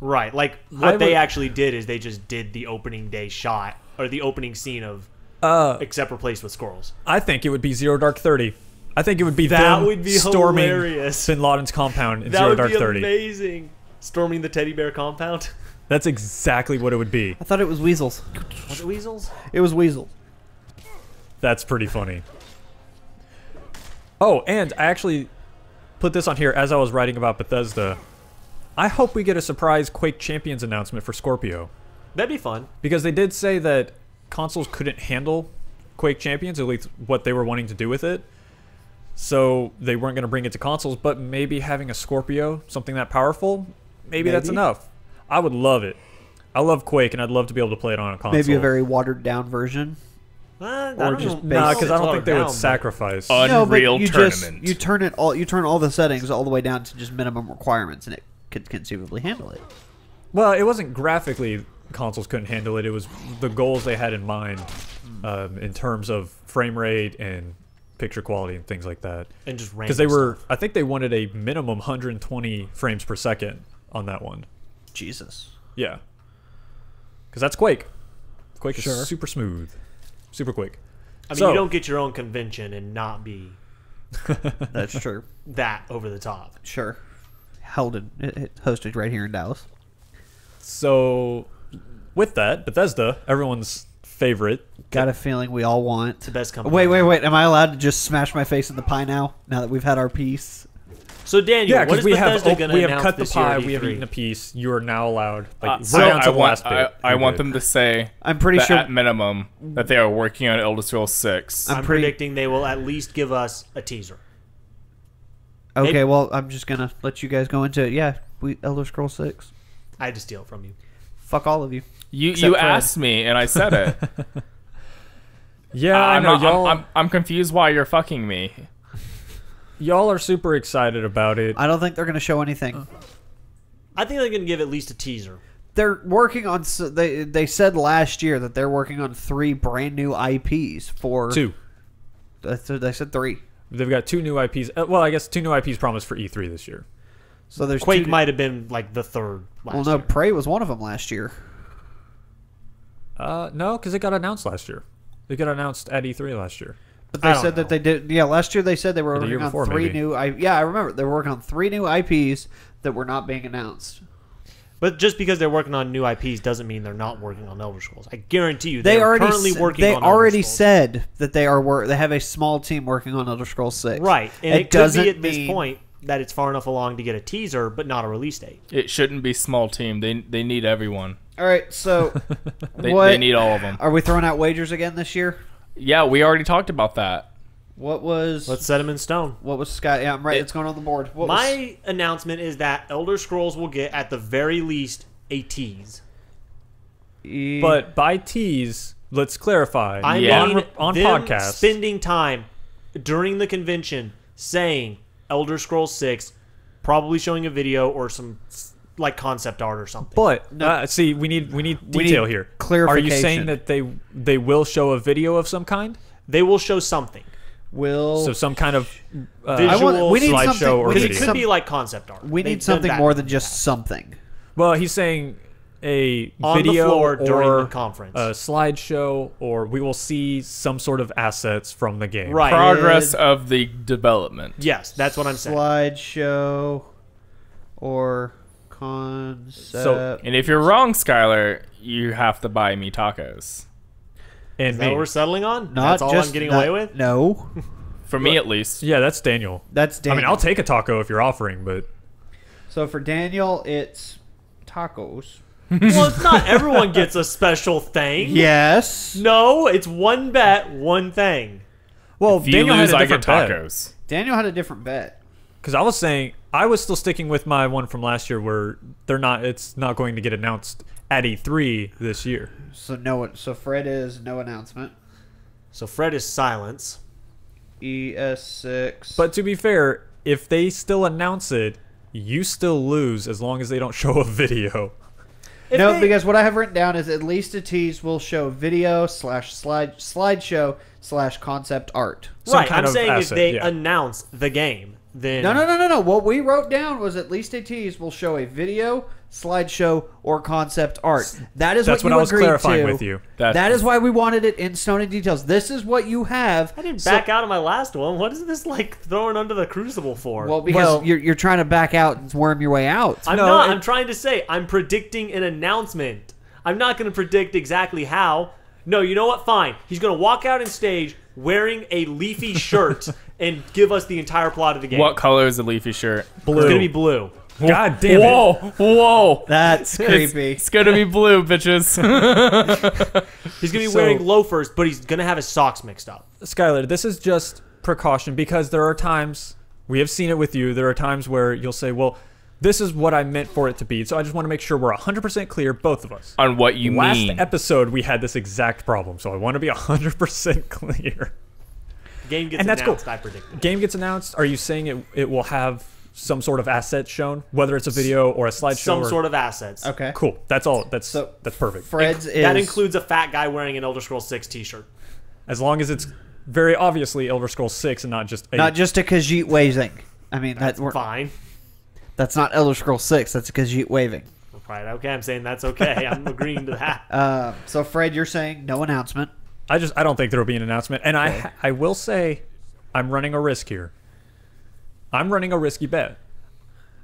Right. Like what they actually did is they just did the opening day shot or the opening scene of except replaced with squirrels. I think it would be Zero Dark 30. I think it would be That them would be storming hilarious. Bin Laden's compound in That Zero would Dark be 30. amazing. Storming the teddy bear compound. That's exactly what it would be. I thought it was weasels. Was it weasels? It was weasels. That's pretty funny. Oh, and I actually put this on here as I was writing about Bethesda. I hope we get a surprise Quake Champions announcement for Scorpio. That'd be fun. Because they did say that consoles couldn't handle Quake Champions, at least what they were wanting to do with it. So they weren't going to bring it to consoles, but maybe having a Scorpio, something that powerful, maybe that's enough. I would love it. I love Quake, and I'd love to be able to play it on a console. Maybe a very watered down version. Or just Nah, because I don't think they would sacrifice. Unreal you Tournament. you turn it all. You turn all the settings all the way down to just minimum requirements, and it could conceivably handle it. Well, it wasn't graphically consoles couldn't handle it. It was the goals they had in mind in terms of frame rate and picture quality and things like that. And just Because they were, stuff. I think they wanted a minimum 120 frames per second on that one. Jesus. Yeah. Because that's Quake. Quake Sure. is super smooth. Super quick. I mean, So- you don't get your own convention and not be That's true. that over the top. Sure. Held it hosted right here in Dallas. So, with that, Bethesda, everyone's favorite. Got a feeling we all want. The best company. Wait. Am I allowed to just smash my face in the pie now? Now that we've had our piece? So Daniel, Yeah, what is because Bethesda going to we have announce cut the this year pie, at we have E3? eaten a piece. You are now allowed. Like, So we're down to I the want, last bit. I You're want good. them to say I'm pretty that sure. at minimum that they are working on Elder Scrolls 6. I'm pretty- predicting they will at least give us a teaser. Okay, maybe- well, I'm just gonna let you guys go into it. Yeah, we Elder Scrolls 6. I had to steal it from you. Fuck all of you. You Except Fred. asked me and I said it. Yeah, I know. I'm confused why you're fucking me. Y'all are super excited about it. I don't think they're gonna show anything. I think they're going to give at least a teaser. They're working on. They said last year that they're working on 3 brand new IPs for 2. They said 3. They've got 2 new IPs. Well, I guess 2 new IPs promised for E3 this year. So there's Quake 2 might have been like the third last Well, no, year. Prey was one of them last year. No, because it got announced last year. It got announced at E3 last year. But I they don't said know. that they did. Yeah, last year they said they were Or the year working on before, 3 maybe. new. Yeah, I remember they were working on 3 new IPs that were not being announced. But just because they're working on new IPs doesn't mean they're not working on Elder Scrolls. I guarantee you, They they're already currently s- working They on Elder already Scrolls. said that they are. They have a small team working on Elder Scrolls 6. Right, and it could doesn't be at this mean- point that it's far enough along to get a teaser, but not a release date. It shouldn't be small team. They need everyone. All right, so They need all of them. Are we throwing out wagers again this year? Yeah, we already talked about that. What was Let's set them in stone. what was Sky? Yeah, I'm right. It's going on the board. What was, My announcement is that Elder Scrolls will get, at the very least, a tease. But by tease, let's clarify. I Yeah. mean, on them podcast. spending time during the convention saying Elder Scrolls 6, probably showing a video or some like concept art or something. But see, we need detail here. Are you saying clarification. that they will show a video of some kind? They will show something. will So some kind of Visual we need slideshow something. or We Because need it video. could be like concept art. We They've need done something that more in than the just past. something. Well, he's saying a On the video floor during or the conference. a slideshow, or we will see some sort of assets from the game. Right. Progress of the development. Yes, that's what I'm saying. Slideshow or concept. And if you're wrong, Skyler, you have to buy me tacos. And Is that what me. we're settling on? not That's all just I'm getting not- away with? No, For me, at least. Yeah, that's Daniel. that's Daniel. I mean, I'll take a taco if you're offering, but So for Daniel, it's tacos. Well, it's not everyone gets a special thing. Yes. No, it's one bet, one thing. well, If you Daniel lose, had a I get different bet. tacos. Daniel had a different bet. Because I was saying I was still sticking with my one from last year, where it's not going to get announced at E3 this year. So no. So Fred is no announcement. So Fred is silence. ES6. But to be fair, if they still announce it, you still lose as long as they don't show a video. If no, they- because what I have written down is at least a tease will show video / slideshow / concept art. Some right, kind I'm of saying if asset, they yeah. announce the game, then No. What we wrote down was at least a tease will show a video, slideshow, or concept art. That is That's what what you I was agreed clarifying to. with you. That is why we wanted it in stone and details. This is what you have. I didn't back out of my last one. What is this like throwing under the crucible for? Well, because you're trying to back out and worm your way out. I'm No, not. it- I'm trying to say I'm predicting an announcement. I'm not going to predict exactly how. No, you know what? Fine. He's going to walk out on stage wearing a leafy shirt and give us the entire plot of the game. What color is the leafy shirt? Blue. It's going to be blue. God damn it. Whoa. That's creepy. It's gonna be blue, bitches. He's going to be So- wearing loafers, but he's going to have his socks mixed up. Skyler, this is just precaution because there are times, we have seen it with you, there are times where you'll say, well, this is what I meant for it to be. So I just want to make sure we're 100% clear, both of us. On what you Last mean. episode, we had this exact problem, so I want to be 100% clear. The game gets And that's announced, cool. I predicted. Game gets announced. Are you saying it will have some sort of asset shown, whether it's a video or a slideshow? Some sort of assets. Okay. Cool. That's all. That's So, perfect. Fred's is That includes a fat guy wearing an Elder Scrolls 6 t-shirt. As long as it's very obviously Elder Scrolls 6 and not just a not just a Khajiit waving. I mean, Fine. that's not Elder Scrolls 6. That's a Khajiit waving. Right, okay, I'm saying that's okay. I'm agreeing to that. So Fred, you're saying no announcement. I don't think there will be an announcement, and I will say, I'm running a risk here. I'm running a risky bet.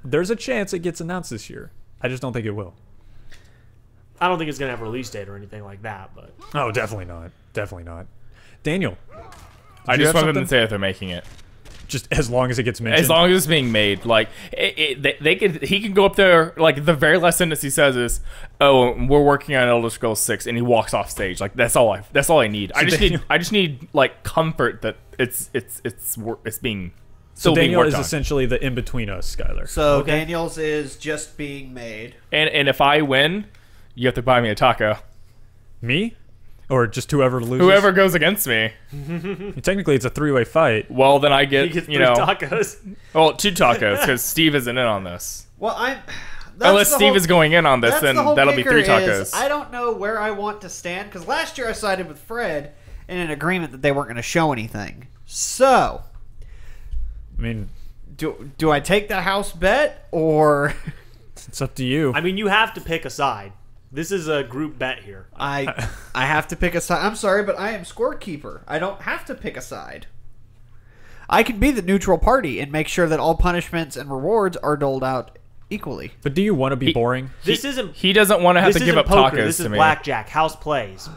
There's a chance it gets announced this year. I just don't think it will. I don't think it's gonna have a release date or anything like that, but Oh, definitely not. Definitely not. Daniel, I you just have want them to something? say that they're making it. just as long as it gets mentioned. As long as it's being made, like they could, he can go up there. Like the very last sentence he says is, "Oh, we're working on Elder Scrolls 6," and he walks off stage. Like that's all I need. I just need like comfort that it's being so still being Daniel worked is on. essentially the in between us, Skyler. So Okay. Daniel's is just being made. And if I win, you have to buy me a taco. Me, or just whoever loses. Whoever goes against me, Technically, it's a three-way fight. well then I he get gets 3 you know tacos. well 2 tacos because Steve isn't in on this. Well, Unless Steve is going in on this, That's then the whole that'll be 3 kicker tacos. I don't know where I want to stand because last year I sided with Fred in an agreement that they weren't going to show anything. So, I mean, do I take the house bet or it's up to you. I mean, you have to pick a side. This is a group bet here. I have to pick a side? I'm sorry, but I am scorekeeper. I don't have to pick a side. I can be the neutral party and make sure that all punishments and rewards are doled out equally. But do you want to be boring? This isn't. He doesn't want to have This to give isn't up poker. tacos This is to me. blackjack. House plays.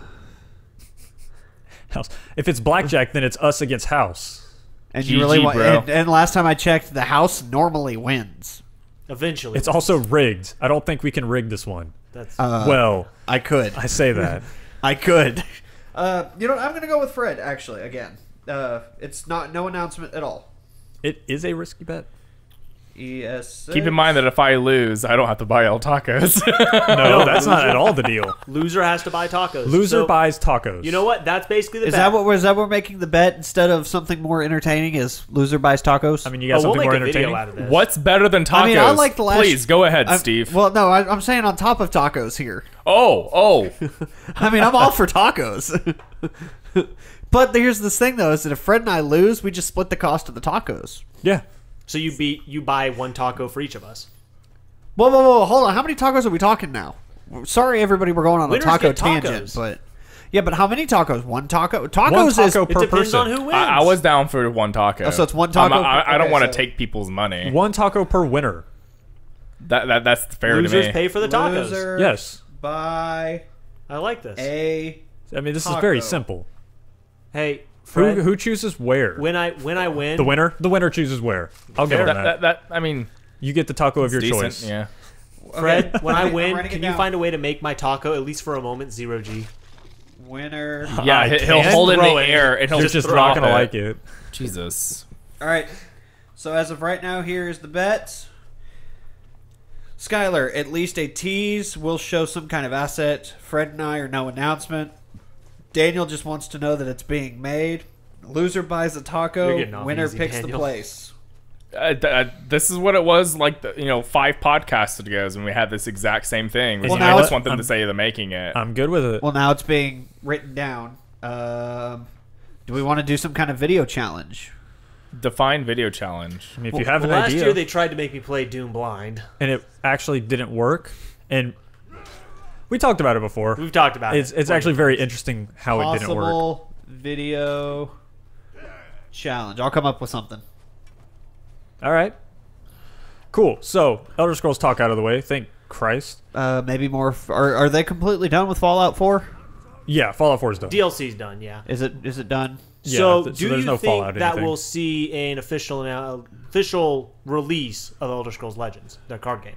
House. If it's blackjack, then it's us against House. And you GG, really want? bro. And last time I checked, the house normally wins. Eventually, It's also rigged. I don't think we can rig this one. that's Well, I could. I say that. I could. You know, I'm gonna go with Fred actually again. It's no announcement at all. It is a risky bet. ES. Keep in mind that if I lose, I don't have to buy all tacos. No, that's not at all the deal. loser has to buy tacos. Loser So, buys tacos. You know what? That's basically the Is bet. that what we're making the bet instead of something more entertaining? Is loser buys tacos? I mean, you got we'll something make more a video entertaining. out of this. What's better than tacos? I mean, I like the last. Please go ahead, Steve. Well, no, I'm saying on top of tacos here. Oh, I mean, I'm all for tacos. But here's this thing though: is that if Fred and I lose, we just split the cost of the tacos. Yeah. So you buy 1 taco for each of us. Whoa, hold on. How many tacos are we talking now? Sorry, everybody, we're going on Winners a taco get tacos. tangent, but yeah, but how many tacos? 1 taco. Tacos One is taco It per depends person. on who wins. I was down for 1 taco. Oh, so it's 1 taco? I don't Okay, want to so- take people's money. One taco per winner. That's fair Losers to me. pay for the tacos. Loser Yes. buy I like this. a. I mean, this is Taco. very simple. Hey, Fred, Who chooses where? when I win, The winner? The winner chooses where. I'll give Fair. him that. That I mean, You get the taco of your decent. choice. Yeah. Fred, when I I'm win, writing it can you down. find a way to make my taco at least for a moment 0G? Winner. Yeah, I he'll can hold it in throw the it. air and he'll You're just throw not gonna it. like it. Jesus. All right. So as of right now, here's the bets. Skyler, at least a tease. We'll show some kind of asset. Fred and I are no announcement. Daniel just wants to know that it's being made. Loser buys a You're taco. getting off Winner easy, picks the Daniel. place. This is what it was like, 5 podcasts ago when we had this exact same thing. Well, I now just it's- want them to say they're making it. I'm good with it. Well, now it's being written down. Do we want to do some kind of video challenge? Define video challenge. I mean, if you have an Last idea, year they tried to make me play Doom blind. and it actually didn't work, and we talked about it before. We've talked about It's it. actually very interesting how it didn't work. Possible video challenge. I'll come up with something. All right, cool. So Elder Scrolls talk out of the way. Thank Christ. Maybe more. Are they completely done with Fallout 4? Yeah, Fallout 4 is done. DLC's done, yeah. Is it done? Yeah, So, so do there's you no think Fallout that anything. we'll see an official release of Elder Scrolls Legends, the card game?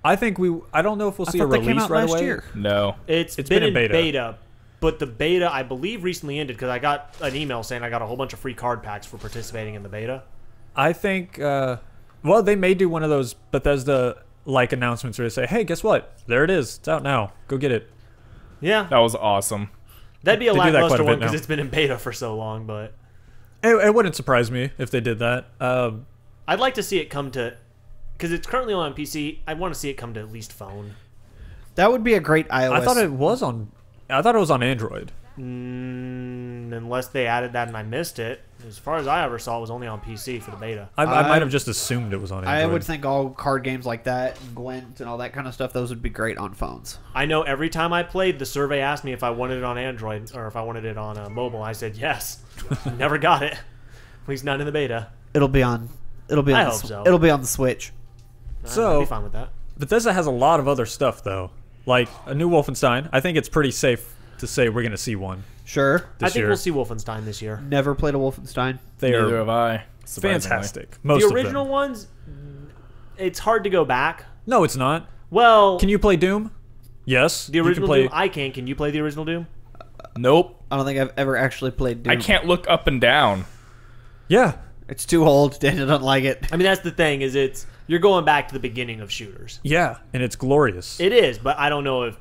I think I don't know if we'll see a thought they came release out right last away. year. No. It's It's been, been in in beta. beta, but the beta, I believe, recently ended because I got an email saying I got a whole bunch of free card packs for participating in the beta. I think. Well, they may do one of those Bethesda-like announcements where they say, "Hey, guess what? There it is. It's out now. Go get it." Yeah, That was awesome. that'd be a They do that quite lackluster a bit one because now. it's been in beta for so long, but It wouldn't surprise me if they did that. I'd like to see it come to, because it's currently on PC, I want to see it come to at least phone. That would be a great iOS. I thought it was on. I thought it was on Android. Unless they added that and I missed it. As far as I ever saw, it was only on PC for the beta. I might have just assumed it was on Android. I would think all card games like that, and Gwent and all that kind of stuff, those would be great on phones. I know every time I played, the survey asked me if I wanted it on Android or if I wanted it on mobile. I said yes. Never got it. At least not in the beta. It'll be on. I the hope so. It'll be on the Switch. So- I'd be fine with that. Bethesda has a lot of other stuff though. like a new Wolfenstein. I think it's pretty safe to say we're going to see one Sure. this I think year. we'll see Wolfenstein this year. Never played a Wolfenstein. They Neither are have I. Surprisingly. fantastic. Most The of original them. ones, it's hard to go back. No, it's not. Well, Can you play Doom? Yes. the you can original play. Doom? I can. Can you play the original Doom? Nope. I don't think I've ever actually played Doom. I can't look up and down. Yeah. It's too old. Daniel doesn't like it. I mean, that's the thing. Is you're going back to the beginning of shooters. Yeah, and it's glorious. It is, but I don't know if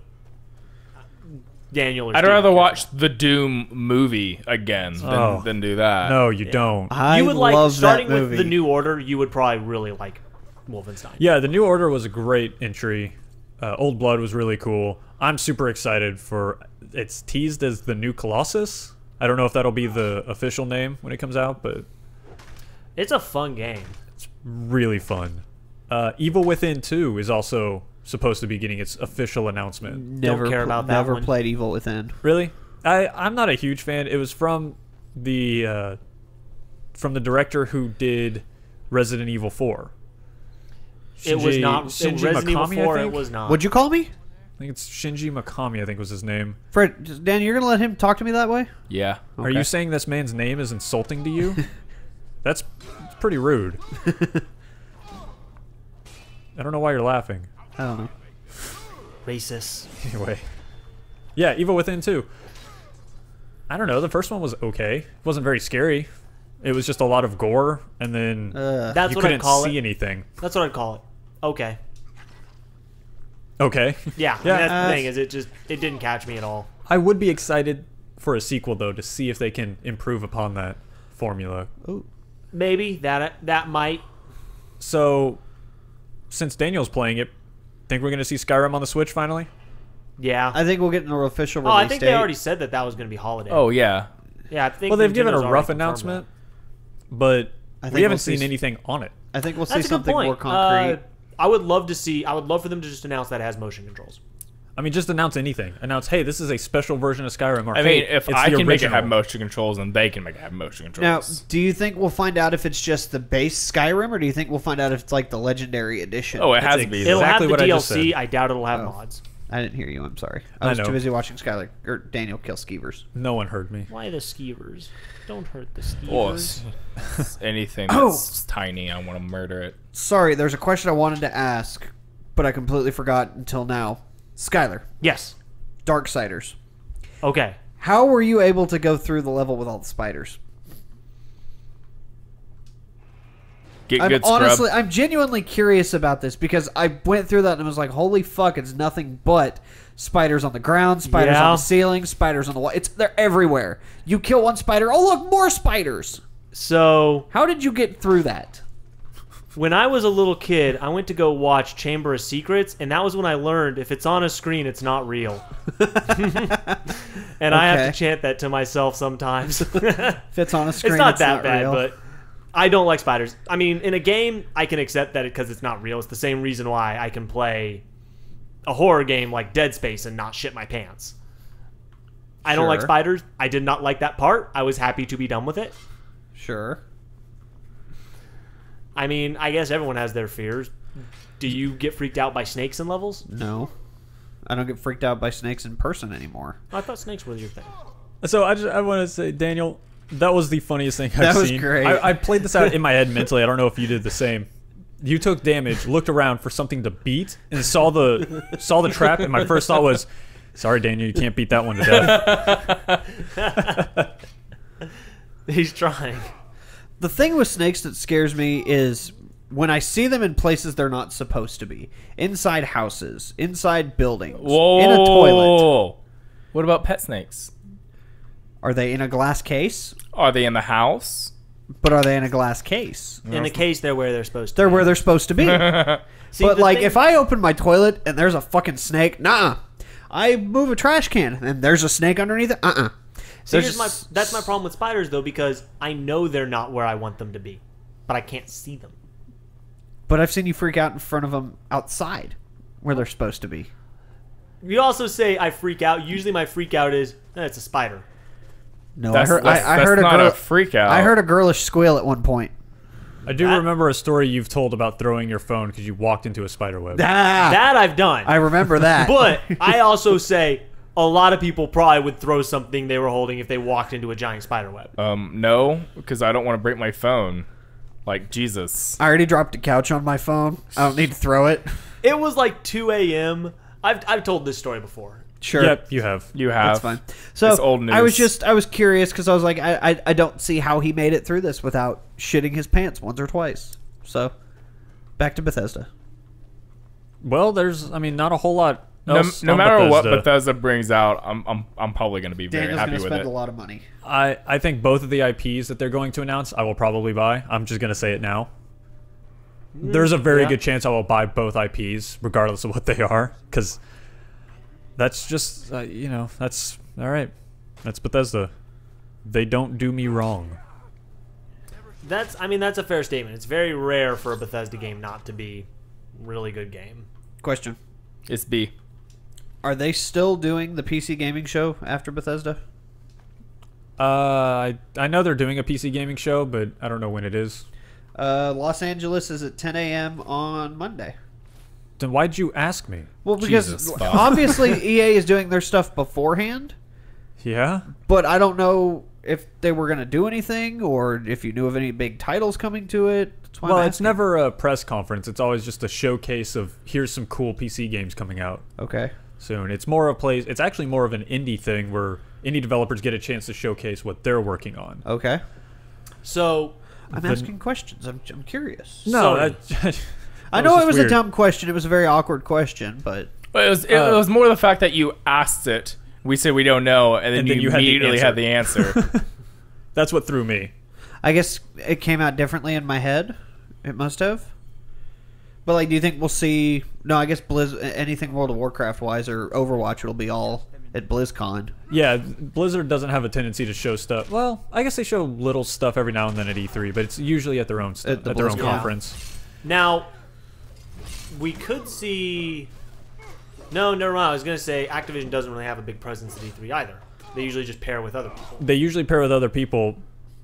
Daniel or I'd Steve rather care. watch the Doom movie again Oh. than do that. No, you don't. I You would like love starting that with movie. the New Order. You would probably really like Wolfenstein. Yeah, the New Order was a great entry. Old Blood was really cool. I'm super excited for. It's teased as the new Colossus. I don't know if that'll be the official name when it comes out, but It's a fun game. really fun. Evil Within 2 is also supposed to be getting its official announcement. Never care about that Never one. played Evil Within. Really? I'm not a huge fan. It was from the director who did Resident Evil 4. It was Shinji- not. Shinji Resident Evil Mikami, I 4, it think? was not. What'd you call me? I think it's Shinji Mikami, I think was his name. Fred, Dan, you're gonna let him talk to me that way? Yeah. Are Okay. you saying this man's name is insulting to you? That's pretty rude. I don't know why you're laughing. I don't know. Racist. Anyway. Yeah, Evil Within 2. I don't know, the first one was okay. It wasn't very scary. It was just a lot of gore, and then That's you what I'd couldn't call see it. anything. That's what I'd call it. Okay. Okay. Yeah. I Yeah. mean, that's the thing. It didn't catch me at all. I would be excited for a sequel, though, to see if they can improve upon that formula. Maybe that might. So, since Daniel's playing it, think we're going to see Skyrim on the Switch finally? Yeah. I think we'll get an official release I think date. they already said that was going to be holiday. Oh yeah. Yeah. I think. Well, they've given a Nintendo's rough already confirmed announcement, but I think we haven't we'll see seen anything on it. I think we'll that. see That's a good something point. more concrete. I would love to see. I would love for them to just announce that it has motion controls. I mean, just announce anything. Announce, hey, this is a special version of Skyrim. Or, I hey, mean, if it's I the can make it original. have motion controls, then they can make it have motion Now, controls. do you think we'll find out if it's just the base Skyrim, or do you think we'll find out if it's like the Legendary Edition? Oh, it has That's to be. It'll Exactly have what the I just DLC. said. I doubt it'll have Oh. mods. I didn't hear you. I'm sorry. I I was know. too busy watching Skyler or Daniel kill skeevers. No one heard me. Why the skeevers? Don't hurt the Oh, skeevers. anything Oh. that's tiny, I want to murder it. Sorry, there's a question I wanted to ask, but I completely forgot until now. Skyler, Yes. Darksiders. Okay. How were you able to go through the level with all the spiders? Get I'm good scrub. honestly, I'm genuinely curious about this because I went through that and was like, holy fuck, it's nothing but spiders on the ground, spiders Yeah. on the ceiling, spiders on the wall. They're everywhere. You kill one spider, oh look, more spiders. So How did you get through that? when I was a little kid, I went to go watch Chamber of Secrets, and that was when I learned if it's on a screen, it's not real. And I have Okay. to chant that to myself sometimes. If it's on a screen, It's not that bad, real. but I don't like spiders. I mean, in a game, I can accept that because it's not real. It's the same reason why I can play a horror game like Dead Space and not shit my pants. I don't like Sure. spiders. I did not like that part. I was happy to be done with it. Sure. I mean, I guess everyone has their fears. Do you get freaked out by snakes in levels? No. I don't get freaked out by snakes in person anymore. I thought snakes were your thing. So I want to say, Daniel, that was the funniest thing I've That was seen. great. I played this out in my head mentally. I don't know if you did the same. You took damage, looked around for something to beat, and saw the trap. And my first thought was, "Sorry, Daniel, you can't beat that one to death." He's trying. The thing with snakes that scares me is when I see them in places they're not supposed to be. Inside houses, inside buildings, Whoa. in a toilet. What about pet snakes? Are they in a glass case? Are they in the house? But are they in a glass case? In the case, they're where they're supposed to They're be. where they're supposed to be. See, But the like thing- if I open my toilet and there's a fucking snake, nah. I move a trash can and there's a snake underneath it, See, There's that's my problem with spiders, though, because I know they're not where I want them to be, but I can't see them. But I've seen you freak out in front of them outside where they're supposed to be. You also say I freak out. Usually my freak out is, it's a spider. No, That's I heard a not girl a freak out. I heard a girlish squeal at one point. I do remember a story you've told about throwing your phone because you walked into a spider web. That I've done. I remember that. But I also say a lot of people probably would throw something they were holding if they walked into a giant spider web. No, because I don't want to break my phone. Like, Jesus. I already dropped a couch on my phone. I don't need to throw it. It was like 2 a.m. I've told this story before. Sure. Yep, you have. You have. That's fine. So It's old news. I was curious because I was like, I don't see how he made it through this without shitting his pants once or twice. So, back to Bethesda. Well, there's, I mean, not a whole lot No else on matter what Bethesda. Bethesda brings out, I'm probably going to be very Daniel's happy going to with spend it. a lot of money. I think both of the IPs that they're going to announce, I will probably buy. I'm just going to say it now. There's a very good chance I will buy both IPs, regardless of what they are, because that's just, that's all right. That's Bethesda. They don't do me wrong. That's a fair statement. It's very rare for a Bethesda game not to be a really good game. Question. It's B. Are they still doing the PC gaming show after Bethesda? I know they're doing a PC gaming show, but I don't know when it is. Los Angeles is at 10 a.m. on Monday. Then why'd you ask me? Well, because Jesus, Bob. obviously EA is doing their stuff beforehand, Yeah? but I don't know if they were going to do anything or if you knew of any big titles coming to it. That's why Well, I'm it's asking. never a press conference. It's always just a showcase of here's some cool PC games coming out Okay. soon. It's more a place. It's actually more of an indie thing where indie developers get a chance to showcase what they're working on. Okay. So I'm asking questions. I'm curious. No, Sony. I know it was weird. a dumb question. It was a very awkward question, but But it was more the fact that you asked it. We said we don't know, and then, And then you you had the immediately answer. had the answer. That's what threw me. I guess it came out differently in my head. It must have. But like, do you think we'll see? No, I guess anything World of Warcraft wise or Overwatch, it'll be all at BlizzCon. Yeah, Blizzard doesn't have a tendency to show stuff. Well, I guess they show little stuff every now and then at E3, but it's usually at their own At the at their own BlizzCon. conference. now we could see. No, never mind. I was gonna say Activision doesn't really have a big presence at E3 either. They usually just pair with other people. They usually pair with other people,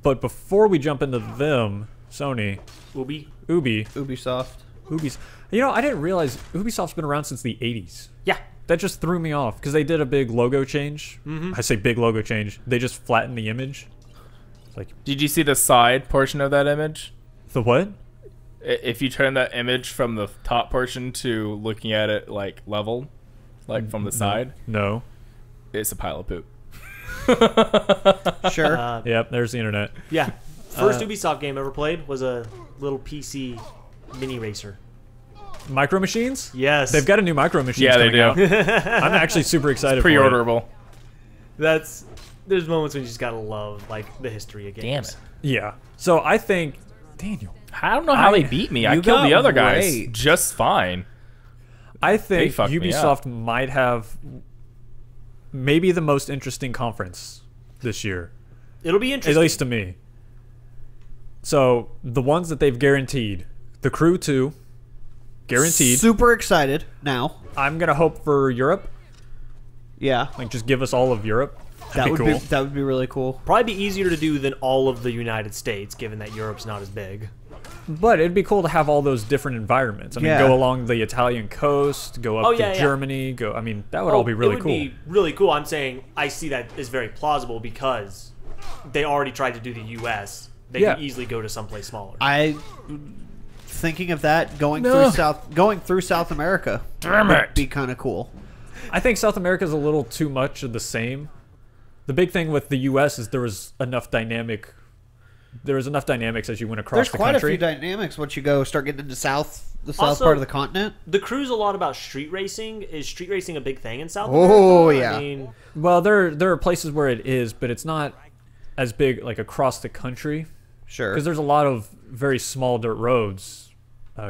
but before we jump into them, Sony, Ubi. Ubisoft. Ubisoft. You know, I didn't realize Ubisoft's been around since the 80s. Yeah. That just threw me off because they did a big logo change. I say big logo change. They just flattened the image. It's like, Did you see the side portion of that image? the what? If you turn that image from the top portion to looking at it like level, like from the side, No. it's a pile of poop. Sure. Yep, there's the internet. Yeah. First Ubisoft game ever played was a little PC mini racer. Micro Machines? Yes. They've got a new Micro Machines Yeah, they coming do. out. I'm actually super excited for it. Pre-orderable. There's moments when you just gotta love like the history of games. Damn it. Yeah. So I think, Daniel, I don't know how they beat me. I You killed the got other guys raped. just fine. I think fucked me Ubisoft might have maybe the most interesting conference this year, It'll be at interesting. least to me. So the ones that they've guaranteed, The Crew 2, guaranteed. Super excited now. I'm gonna hope for Europe. Yeah. Like, just give us all of Europe. That would cool. that would be really cool. Probably be easier to do than all of the United States, given that Europe's not as big. But it'd be cool to have all those different environments. I mean, Yeah. go along the Italian coast, go up Oh, to yeah, yeah. Germany, go. I mean, that would all be really it would cool. be really cool. I'm saying I see that as very plausible because they already tried to do the U.S. They Yeah. can easily go to someplace smaller. I thinking of that going No. through South America. Damn would it. be kind of cool. I think South America's a little too much of the same. The big thing with the U.S. is there was enough dynamics as you went across There's the quite country. a few dynamics once you start getting into the south Also, part of the continent. The Crew's a lot about street racing. Is street racing a big thing in South Oh, America? yeah. I mean, Well, there are places where it is, but it's not as big like across the country Sure. because there's a lot of very small dirt roads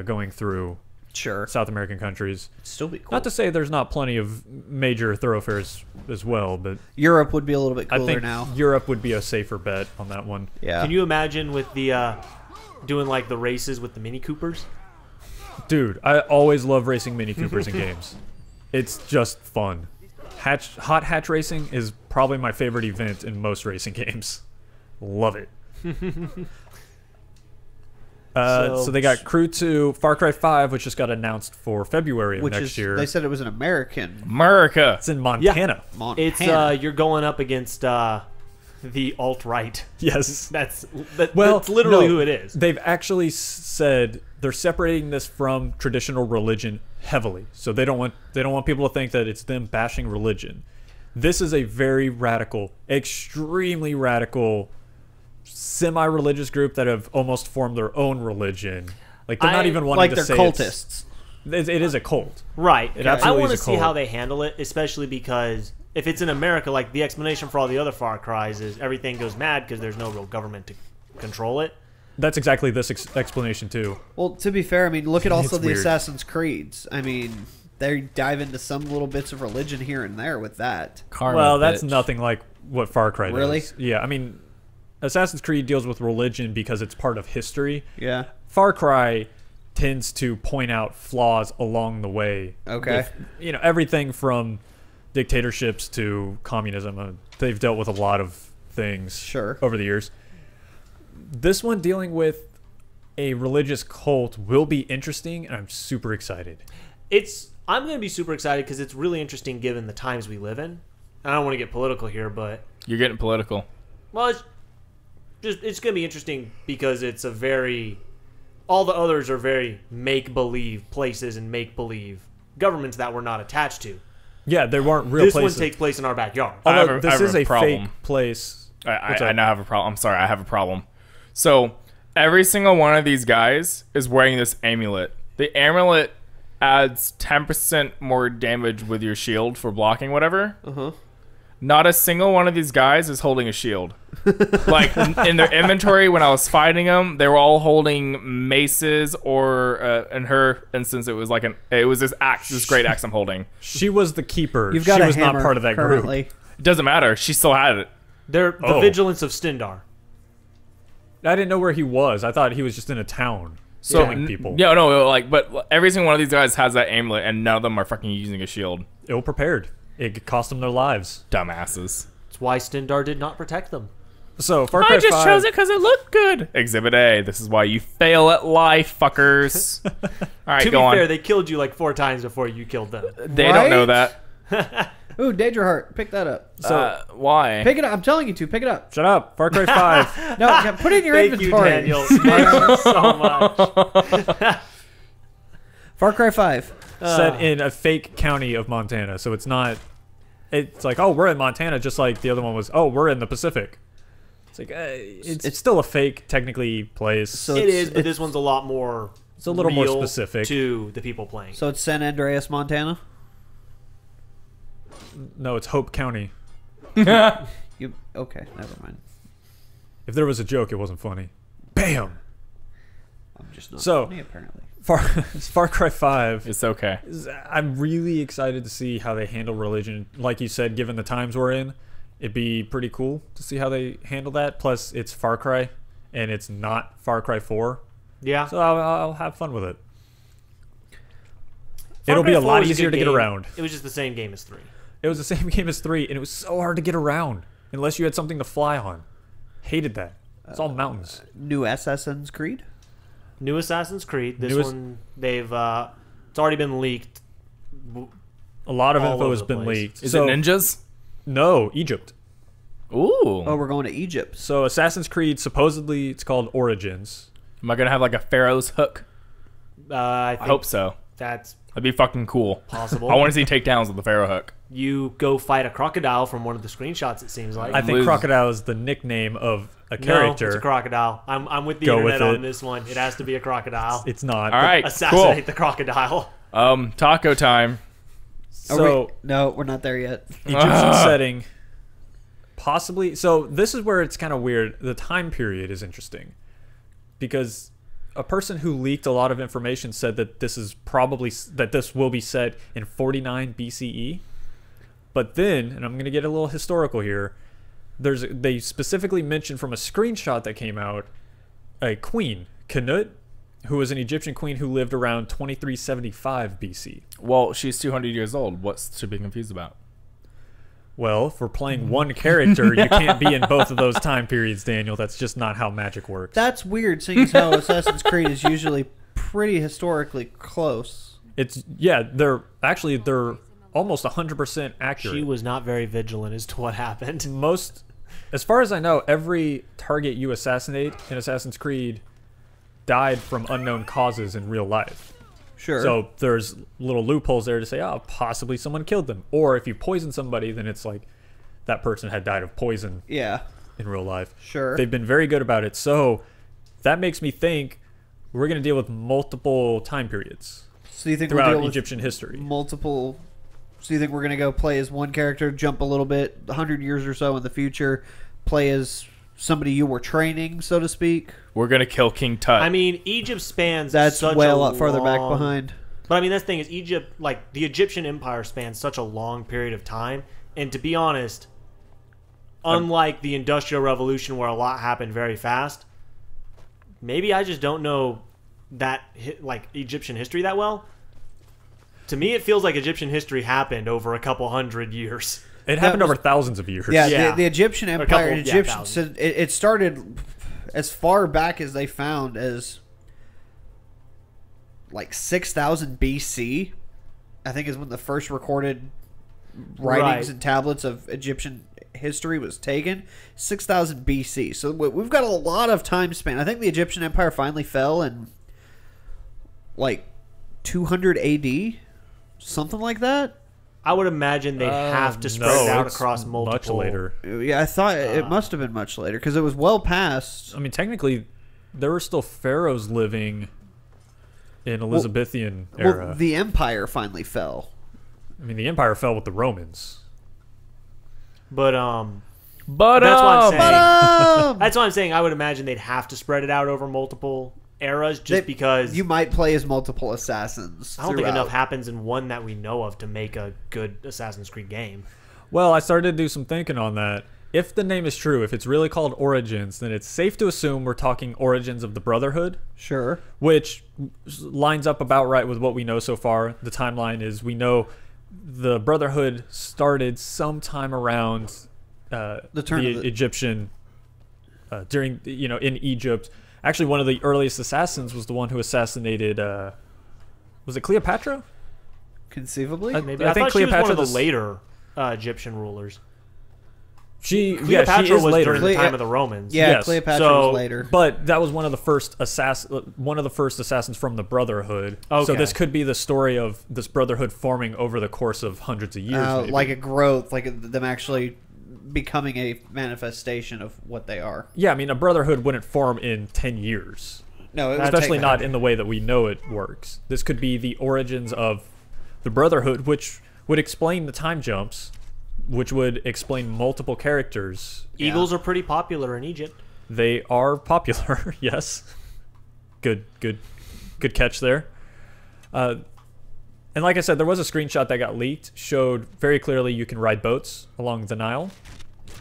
going through Sure. South American countries. Still be cool. Not to say there's not plenty of major thoroughfares as well, but Europe would be a little bit I cooler think now. Europe would be a safer bet on that one. Yeah. can you imagine with the doing like the races with the Mini Coopers? Dude, I always love racing Mini Coopers in games. It's just fun. Hot hatch racing is probably my favorite event in most racing games. Love it. So they got Crew 2, Far Cry 5, which just got announced for February of next year. They said it was an American. America. It's in Montana. Montana. It's you're going up against the alt-right. Yes. That's literally who it is. They've actually said they're separating this from traditional religion heavily. So they don't want people to think that it's them bashing religion. This is a very radical, extremely radical, semi-religious group that have almost formed their own religion. Like they're not even wanting to say cultists. It is a cult. Right. It absolutely I want to is a see cult. how they handle it, especially because if it's in America, like the explanation for all the other Far Cries is everything goes mad because there's no real government to control it. That's exactly this explanation too. Well, to be fair, I mean, look at also It's the weird. Assassin's Creeds. I mean, they dive into some little bits of religion here and there with that. Karma, Well, that's bitch. nothing like what Far Cry Really? does. Yeah, I mean, Assassin's Creed deals with religion because it's part of history. Yeah. Far Cry tends to point out flaws along the way. Okay. With, everything from dictatorships to communism. They've dealt with a lot of things Sure. over the years. This one dealing with a religious cult will be interesting, and I'm super excited. I'm going to be super excited because it's really interesting given the times we live in. I don't want to get political here, but You're getting political. well, it's going to be interesting because it's all the others are very make-believe places and make-believe governments that we're not attached to. Yeah, there weren't real This places. one takes place in our backyard. Although I have this is a a problem. fake place. I now have a problem. I'm sorry, I have a problem. So every single one of these guys is wearing this amulet. The amulet adds 10% more damage with your shield for blocking whatever. Uh-huh. Not a single one of these guys is holding a shield. Like in their inventory when I was fighting them, they were all holding maces, or in her instance, it was this axe, this great axe I'm holding. She was the keeper. You've got she a was hammer not part of that currently. group. It doesn't matter. She still had it. They're the Oh. vigilance of Stindar. I didn't know where he was. I thought he was just in a town So killing people. Yeah, no, but every single one of these guys has that amulet, and none of them are fucking using a shield. Ill prepared. It cost them their lives. Dumbasses. That's why Stindar did not protect them. So Far Cry 5, it because it looked good. Exhibit A. This is why you fail at life, fuckers. All right, To be go on. fair, they killed you like 4 times before you killed them. They don't know that. Ooh, Danger Heart. Pick that up. Why? Pick it up. I'm telling you to. Pick it up. Shut up. Far Cry 5. No, yeah, put it in your Thank you, inventory. Daniel. Thank you so much. Far Cry 5. set in a fake county of Montana. So it's not. It's like, oh, we're in Montana, just like the other one was. Oh, we're in the Pacific. It's like it's still a fake, technically, place. So It it's- is, but this one's a lot more. It's a little more real specific. to the people playing. So it's San Andreas, Montana? No, it's Hope County. Okay, never mind. If there was a joke, it wasn't funny. Bam. I'm just not So- funny, apparently. Far Cry 5. It's okay. I'm really excited to see how they handle religion. Like you said, given the times we're in, it'd be pretty cool to see how they handle that. Plus, it's Far Cry, and it's not Far Cry 4. Yeah. So I'll have fun with it. Far It'll be Cry a 4 lot was easier good to get game. around. It was just the same game as 3. It was the same game as 3, and it was so hard to get around unless you had something to fly on. Hated that. It's all mountains. New Assassin's Creed? New Assassin's Creed. This Newest- one, they've it's already been leaked. A lot of all info over has the been place. leaked. Is So- it ninjas? No, Egypt. Ooh. Oh, we're going to Egypt. So Assassin's Creed, supposedly it's called Origins. Am I gonna have like a Pharaoh's hook? I I hope so. that's That'd be fucking cool. possible. I want to see takedowns with the Pharaoh hook. You go fight a crocodile from one of the screenshots. It seems like. I think Lose. Crocodile is the nickname of a No, character. it's a crocodile. I'm with the Go with internet on it. this one. It has to be a crocodile. It's not. All right, Assassinate the crocodile. cool. Taco time. So No, we're not there yet. Egyptian setting. Possibly. So this is where it's kind of weird. The time period is interesting because a person who leaked a lot of information said that this will be set in 49 BCE. But then, and I'm going to get a little historical here, they specifically mentioned from a screenshot that came out a queen, Canut, who was an Egyptian queen who lived around 2375 BC. Well, she's 200 years old. What's to be confused about? Well, if we're playing one character, you can't be in both of those time periods, Daniel. That's just not how magic works. That's weird, seeing as how Assassin's Creed is usually pretty historically close. They're almost 100% accurate. She was not very vigilant as to what happened. As far as I know, every target you assassinate in Assassin's Creed died from unknown causes in real life. Sure. So there's little loopholes there to say, oh, possibly someone killed them. Or if you poison somebody, then it's like that person had died of poison yeah, in real life. Sure. They've been very good about it. So that makes me think we're going to deal with multiple time periods so you think throughout we'll deal with Egyptian history. multiple? So you think we're going to go play as one character, jump a little bit, 100 years or so in the future, play as somebody you were training, so to speak? We're gonna kill King Tut. I mean, Egypt spans That's such way a a lot farther back long- behind. But I mean, that's the thing is Egypt, like the Egyptian Empire spans such a long period of time, and to be honest, unlike the Industrial Revolution where a lot happened very fast, maybe I just don't know that like Egyptian history that well. To me, it feels like Egyptian history happened over a couple hundred years. It happened was- over thousands of years. Yeah, Yeah. The Egyptian A Empire, couple- Egyptian, it started as far back as they found as like 6,000 BC. I think is when the first recorded writings Right. and tablets of Egyptian history was taken. 6,000 BC. So we've got a lot of time span. I think the Egyptian Empire finally fell in like 200 AD, something like that. I would imagine they'd have to spread it out it's across multiple. much later. Yeah, I thought it must have been much later because it was well past. I mean, technically, there were still pharaohs living in Elizabethan era. Well, the empire finally fell. I mean, the empire fell with the Romans. But but that's what I'm saying. But, That's what I'm saying. I would imagine they'd have to spread it out over multiple eras, just because you might play as multiple assassins. I don't think throughout. enough happens in one that we know of to make a good Assassin's Creed game. Well, I started to do some thinking on that. If the name is true, if it's really called Origins, then it's safe to assume we're talking Origins of the Brotherhood, Sure. which lines up about right with what we know so far. The timeline is we know the Brotherhood started sometime around The turn of the- Egyptian during in Egypt. Actually, one of the earliest assassins was the one who assassinated. Was it Cleopatra? Conceivably. Maybe I I, think thought she was one Cleopatra of the was- later Egyptian rulers. Cleopatra Cleopatra is was later. during the time of the Romans. yeah, yes. Cleopatra So- was later. But that was one of the first assassins from the Brotherhood. So Okay. this could be the story of this Brotherhood forming over the course of hundreds of years. maybe. Like a growth, like them actually becoming a manifestation of what they are. Yeah, I mean, a Brotherhood wouldn't form in 10 years. No, it would Especially take not in the way that we know it works. This could be the origins of the Brotherhood, which would explain the time jumps, which would explain multiple characters. Eagles are pretty popular in Egypt. They are popular, yes. Good catch there. And like I said, there was a screenshot that got leaked, showed very clearly you can ride boats along the Nile.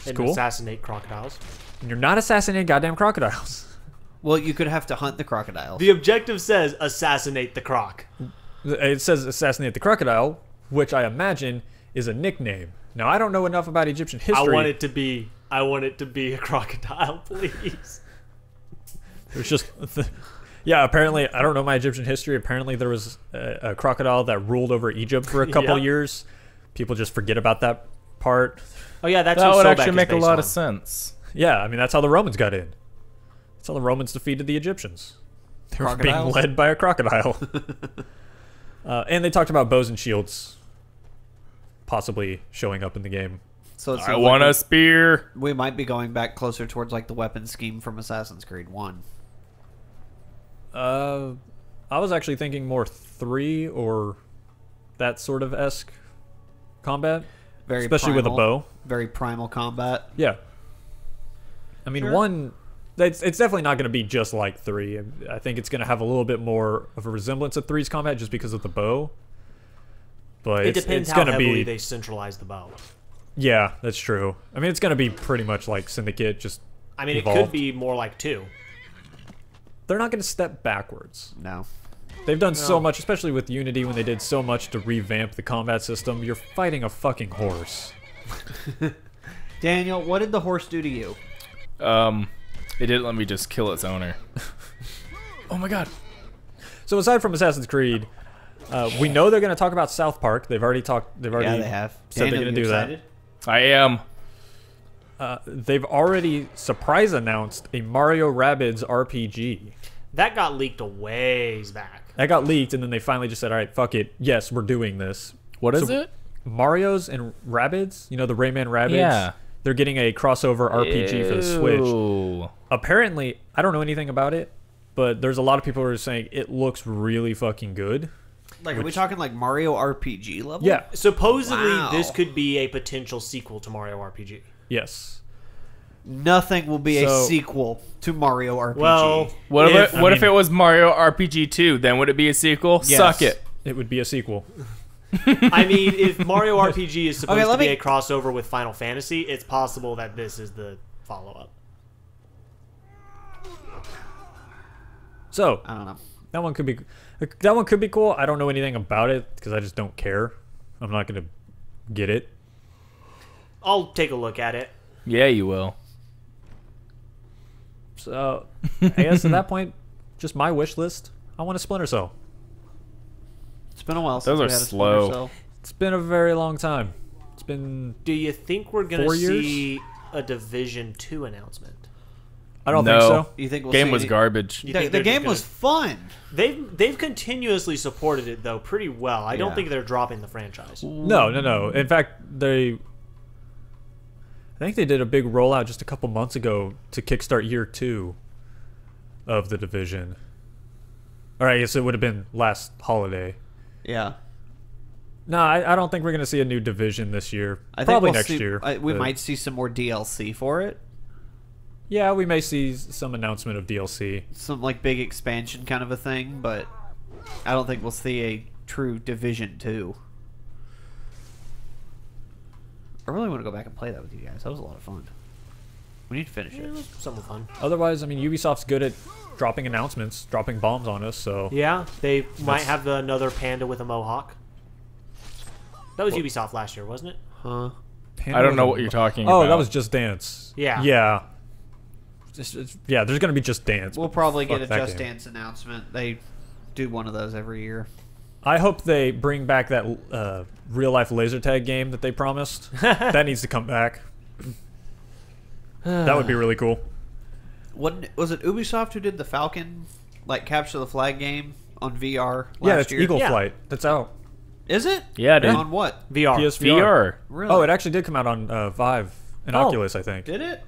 And cool. assassinate crocodiles. And you're not assassinating goddamn crocodiles. Well, you could have to hunt the crocodiles. The objective says assassinate the croc. It says assassinate the crocodile, which I imagine is a nickname. Now, I don't know enough about Egyptian history. I want it to be a crocodile, please. There's just... Yeah, apparently, I don't know my Egyptian history. Apparently, there was a crocodile that ruled over Egypt for a couple Yeah. years. People just forget about that part. Oh yeah, that's that who would Sobek actually is make a based lot on. of sense. Yeah, I mean, that's how the Romans got in. That's how the Romans defeated the Egyptians. They were being Crocodiles? led by a crocodile. And they talked about bows and shields possibly showing up in the game. So it I seems want like a spear. we might be going back closer towards like the weapon scheme from Assassin's Creed 1. I was actually thinking more 3 or that sort of esque combat, Very especially with a primal- bow. Very primal combat. Yeah. I mean, Sure. 1, it's definitely not going to be just like 3. I think it's going to have a little bit more of a resemblance of 3's combat just because of the bow. But It depends it's how going to heavily be. they centralize the bow. Yeah, that's true. I mean, it's going to be pretty much like Syndicate, just I mean, it evolved. could be more like 2. They're not going to step backwards. No. They've done so much, especially with Unity when they did so much to revamp the combat system. You're fighting a fucking horse. Daniel, what did the horse do to you? It didn't let me just kill its owner. Oh my god. So aside from Assassin's Creed, we know they're going to talk about South Park. They've already Yeah, they have. said Daniel, they're going to you do excited? I am. that. They've already surprise announced a Mario Rabbids RPG. That got leaked a ways back. That got leaked, and then they finally just said, all right, fuck it. Yes, we're doing this. What is it? Mario's and Rabbids, you know, the Rayman Rabbids? Yeah. They're getting a crossover RPG for the Switch. Ew. Apparently, I don't know anything about it, but there's a lot of people who are saying it looks really fucking good. Like, are we talking like Mario RPG level? Yeah. Supposedly, Wow. this could be a potential sequel to Mario RPG. Yes. Nothing will be a So- sequel to Mario RPG. Well, What if, I what if mean- it was Mario RPG 2? Then would it be a sequel? Yes. Suck it. It would be a sequel. I mean, if Mario RPG is supposed Okay, let to be me- a crossover with Final Fantasy, it's possible that this is the follow-up. So, I don't know. that one could be cool. I don't know anything about it because I just don't care. I'm not going to get it. I'll take a look at it. Yeah, you will. So, I guess at that point, just my wish list. I want a Splinter Cell. It's been a while since Those are we had a Splinter slow. Cell. It's been a very long time. It's been... Do you think we're going 4 to years? see a Division 2 announcement? I don't No. think so. You think we'll Game see was any- garbage. You The, think the they're game just was fun. They've continuously supported it, though, pretty well. I don't Yeah. think they're dropping the franchise. No. In fact, I think they did a big rollout just a couple months ago to kickstart year 2 of the Division. Or I guess it would have been last holiday. Yeah. No, I don't think we're going to see a new Division this year. I think Probably we'll next see- year. we but- might see some more DLC for it. Yeah, we may see some announcement of DLC. Some like big expansion kind of a thing, but I don't think we'll see a true Division 2. I really want to go back and play that with you guys. That was a lot of fun. We need to finish it. Something fun. Otherwise, I mean, Ubisoft's good at dropping announcements, dropping bombs on us, so... Yeah, they might have another panda with a mohawk. That was Ubisoft last year, wasn't it? Huh? I don't know what you're talking about. Oh, that was Just Dance. Yeah. Yeah. Yeah, there's going to be Just Dance. We'll but probably fuck get a that Just game. Dance announcement. They do one of those every year. I hope they bring back that real-life laser tag game that they promised. That needs to come back. That would be really cool. What was it? Ubisoft who did the Falcon, like capture the flag game on VR last Yeah, that's year? Eagle Yeah. Flight. That's out. Is it? Yeah, dude. On what? VR. PSVR. VR. Really? Oh, it actually did come out on Vive and Oh. Oculus, I think. Did it?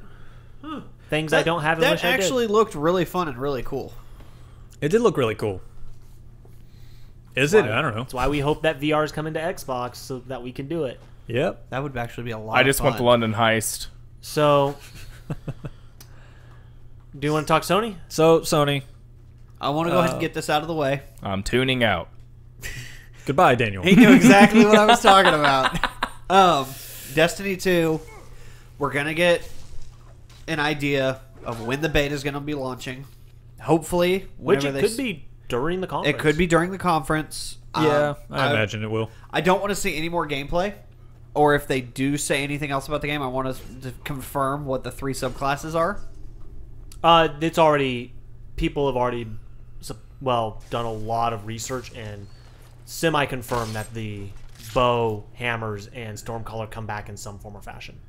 Things I don't have and That wish I did. actually looked really fun and really cool. It did look really cool. Is it? I don't know. That's why we hope that VR is coming to Xbox so that we can do it. Yep. That would actually be a lot. I of just want the fun. London heist. So, do you want to talk Sony? So, Sony, I want to go ahead and get this out of the way. I'm tuning out. goodbye, Daniel. He knew exactly what I was talking about. Destiny 2, we're going to get an idea of when the beta is going to be launching. Hopefully, Which whenever it they could be during the conference. It could be during the conference. Yeah, I imagine it will. I don't want to see any more gameplay. Or if they do say anything else about the game, I want to confirm what the 3 subclasses are. It's already... People have already, done a lot of research and semi-confirmed that the bow, hammers, and Stormcaller come back in some form or fashion.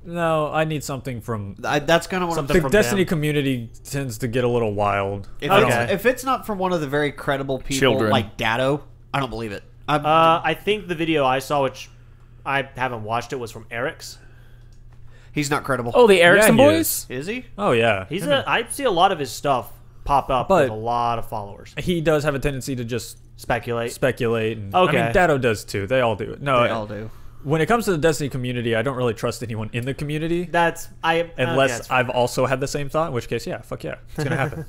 No, I need something from... That's kind of what Something The from Destiny them. community tends to get a little wild. if it's not from one of the very credible people Children. like Datto, I don't believe it. I think the video I saw, which I haven't watched it, was from Eric's. He's not credible. Oh, the Erickson he boys? Is he? Oh, yeah. I see a lot of his stuff pop up But- with a lot of followers. He does have a tendency to just Speculate. speculate. And, Okay. I mean, Datto does too. They all do it. No, They all do. when it comes to the Destiny community, I don't really trust anyone in the community. That's Unless I've also had the same thought, in which case, yeah, fuck yeah. It's going to happen.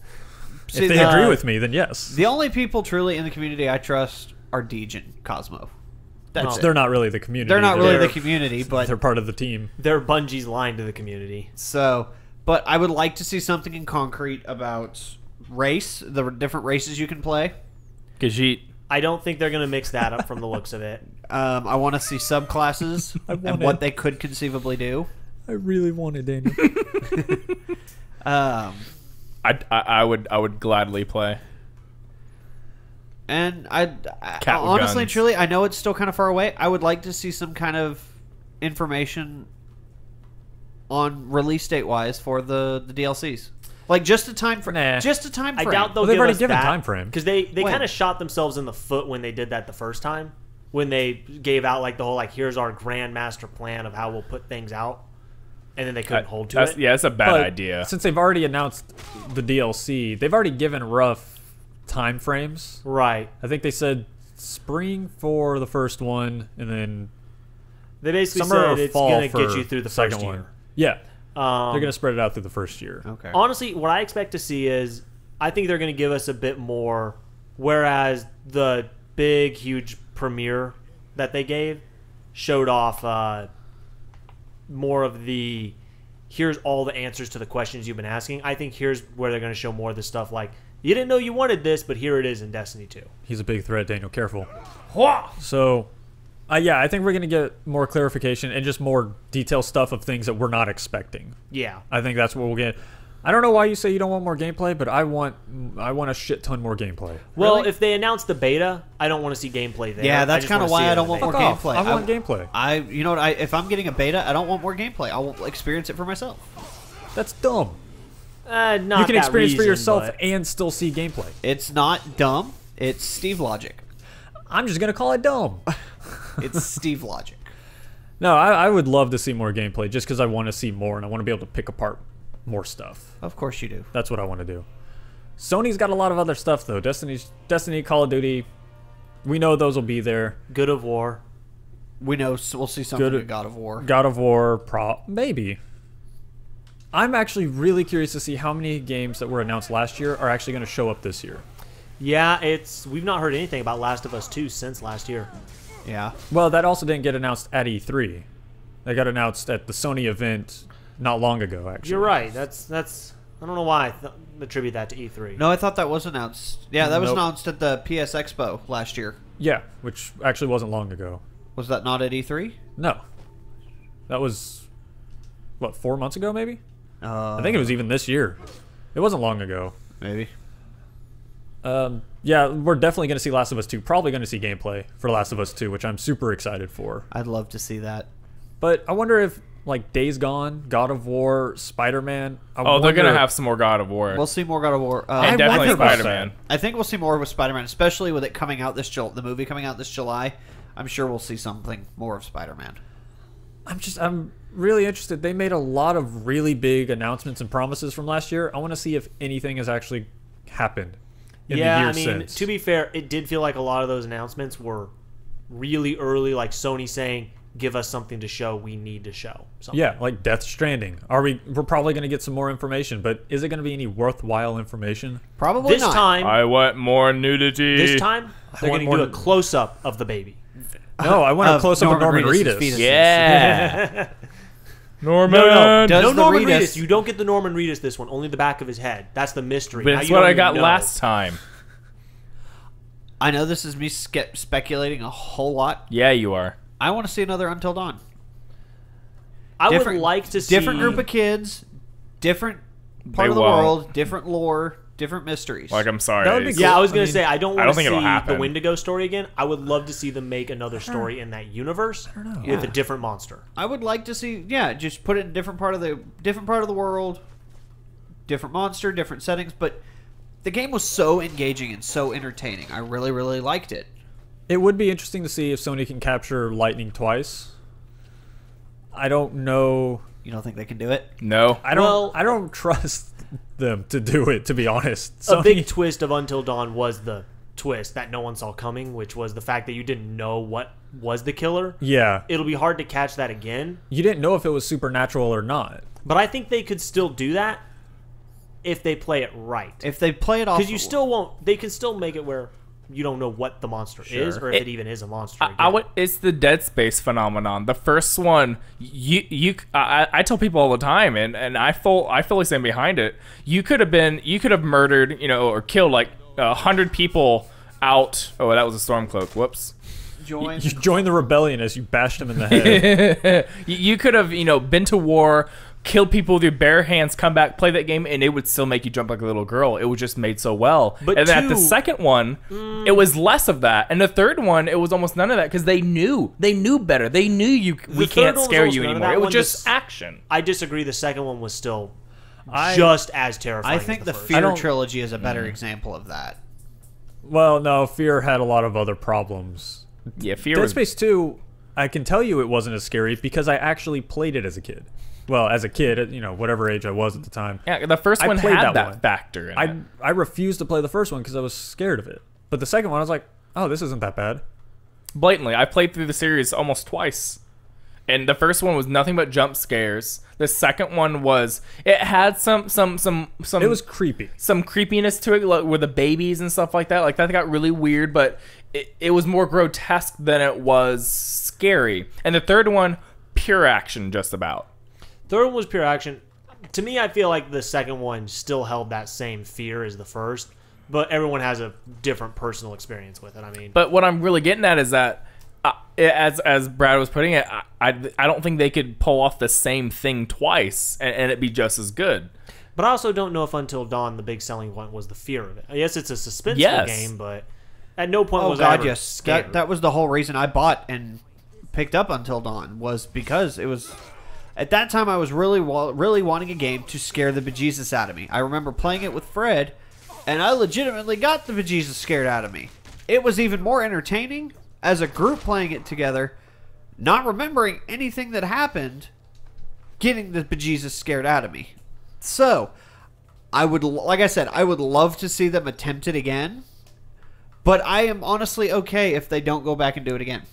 See, If they agree with me, then yes. The only people truly in the community I trust are Deej and Cosmo. That's it. They're not really the community. They're not really They're- the community, but They're part of the team. they're Bungie's line to the community. so. But I would like to see something in concrete about race, the different races you can play. Khajiit. I don't think they're going to mix that up from the looks of it. I want to see subclasses and what they could conceivably do. I really want it, Daniel. I would gladly play. And Cat with honestly guns. and truly, I know it's still kind of far away. I would like to see some kind of information on release date wise for the DLCs. Like just a time frame. Nah. Just a time I frame. doubt they'll Well, they've give already us given that, time frame. because they When? kind of shot themselves in the foot when they did that the first time, when they gave out like the whole like here's our grand master plan of how we'll put things out, and then they couldn't hold to it. Yeah, that's a bad But idea. Since they've already announced the DLC, they've already given rough time frames. Right. I think they said spring for the first one, and then They basically summer said or it's fall going to for get you through the second first one. year. Yeah, they're going to spread it out through the first year. Okay. Honestly, what I expect to see is I think they're going to give us a bit more, whereas the big, huge premiere that they gave showed off more of the here's all the answers to the questions you've been asking. I think here's where they're going to show more of the stuff like you didn't know you wanted this, but here it is in Destiny 2. He's a big threat, Daniel. Careful. So, yeah, I think we're going to get more clarification and just more detailed stuff of things that we're not expecting. Yeah. I think that's what we'll get. I don't know why you say you don't want more gameplay, but I want a shit ton more gameplay. Well, Really? if they announce the beta, I don't want to see gameplay there. Yeah, I that's just kind of wanna see why it I in don't the want beta. more Fuck off. gameplay. I want gameplay. You know what? If I'm getting a beta, I don't want more gameplay. I will experience it for myself. That's dumb. Not You can that experience for reason, yourself but- and still see gameplay. It's not dumb. It's Steve logic. I'm just going to call it dumb. It's Steve logic. No, I would love to see more gameplay just because I want to see more and I want to be able to pick apart more stuff. Of course you do. That's what I want to do. Sony's got a lot of other stuff, though. Destiny, Call of Duty, we know those will be there. God of War. We know we'll see something Good- in God of War. God of War, maybe. I'm actually really curious to see how many games that were announced last year are actually going to show up this year. Yeah, we've not heard anything about Last of Us 2 since last year. Yeah. Well, that also didn't get announced at E3. That got announced at the Sony event not long ago, actually. You're right. That's I don't know why I attribute that to E3. No, I thought that was announced. Yeah, that was Nope. announced at the PS Expo last year. Yeah, which actually wasn't long ago. Was that not at E3? No. That was, 4 months ago, maybe? I think it was even this year. It wasn't long ago. Maybe. Yeah, we're definitely going to see Last of Us 2. Probably going to see gameplay for Last of Us 2, which I'm super excited for. I'd love to see that. But I wonder if, like, Days Gone, God of War, Spider-Man... Oh, they're going to have some more God of War. We'll see more God of War. and definitely wonder about Spider-Man. I think we'll see more with Spider-Man, especially with it coming out the movie coming out this July. I'm sure we'll see something more of Spider-Man. I'm really interested. They made a lot of really big announcements and promises from last year. I want to see if anything has actually happened in the Yeah, year I mean, since. to be fair, it did feel like a lot of those announcements were really early, like Sony saying, "Give us something to show. We need to show." Something. Yeah, like Death Stranding. We're probably going to get some more information, but is it going to be any worthwhile information? Probably This not. time, I want more nudity. they're going want to more do a than- close-up of the baby. No, I want a Of close-up of Norman Reedus' Reedus. fetuses. Yeah. Norman. No, Does no the Norman Reedus- Reedus. You don't get the Norman Reedus this one. Only the back of his head. That's the mystery. But Now it's you what don't I even got know. last time. I know this is me speculating a whole lot. Yeah, you are. I want to see another Until Dawn. I would Different- like to see Different group of kids, different part They of the won't. world, different lore, different mysteries. Like, I'm sorry. That would be Ace. cool. Yeah, I was I gonna mean, say I don't I want don't to think it'll see the happen. Wendigo story again. I would love to see them make another story in that universe with Yeah. a different monster. I would like to see, just put it in different part of the world, different monster, different settings. But the game was so engaging and so entertaining. I really, really liked it. It would be interesting to see if Sony can capture lightning twice. I don't know. You don't think they can do it? No. I don't. Well- I don't trust them to do it. To be honest, A Sony, big twist of Until Dawn was the twist that no one saw coming, which was the fact that you didn't know what was the killer. yeah, It'll be hard to catch that again, you didn't know if it was supernatural or not. but I think they could still do that if they play it right. If they play it off, Because you still won't. They can still make it where you don't know what the monster is, or if it even is a monster. Again. It's the Dead Space phenomenon. The first one, I tell people all the time, and I fully stand behind it. You could have murdered, or killed like 100 people out. Oh, that was a storm cloak. Whoops. join. You joined the rebellion as you bashed him in the head. You could have, been to war, killed people with your bare hands, come back, play that game, and it would still make you jump like a little girl. It was just made so well. But and then at the second one, it was less of that. And the third one, it was almost none of that because they knew better. They knew we can't scare you anymore. It was just action. I disagree. The second one was still just as terrifying. I think as the first. Fear trilogy is a better example of that. Well, no, Fear had a lot of other problems. Yeah, Fear Dead was... Space 2, I can tell you it wasn't as scary because I actually played it as a kid. Well, as a kid, at, whatever age I was at the time. Yeah, the first one had that factor in it. I refused to play the first one because I was scared of it. But the second one, I was like, oh, this isn't that bad. Blatantly, I played through the series almost twice. And the first one was nothing but jump scares. The second one it had some It was creepy. Some creepiness to it, like with the babies and stuff like that. Like that got really weird, but it was more grotesque than it was scary. And the third one, pure action, just about. Third one was pure action. To me, I feel like the second one still held that same fear as the first, but everyone has a different personal experience with it. I mean, but what I'm really getting at is that, as Brad was putting it, I don't think they could pull off the same thing twice and it be just as good. But I also don't know if Until Dawn the big selling point was the fear of it. Yes, it's a suspenseful game, but at no point was I ever scared. That was the whole reason I bought and picked up Until Dawn, was because it was... At that time, I was really wanting a game to scare the bejesus out of me. I remember playing it with Fred, and I legitimately got the bejesus scared out of me. It was even more entertaining as a group playing it together, not remembering anything that happened, getting the bejesus scared out of me. So, like I said, I would love to see them attempt it again, but I am honestly okay if they don't go back and do it again.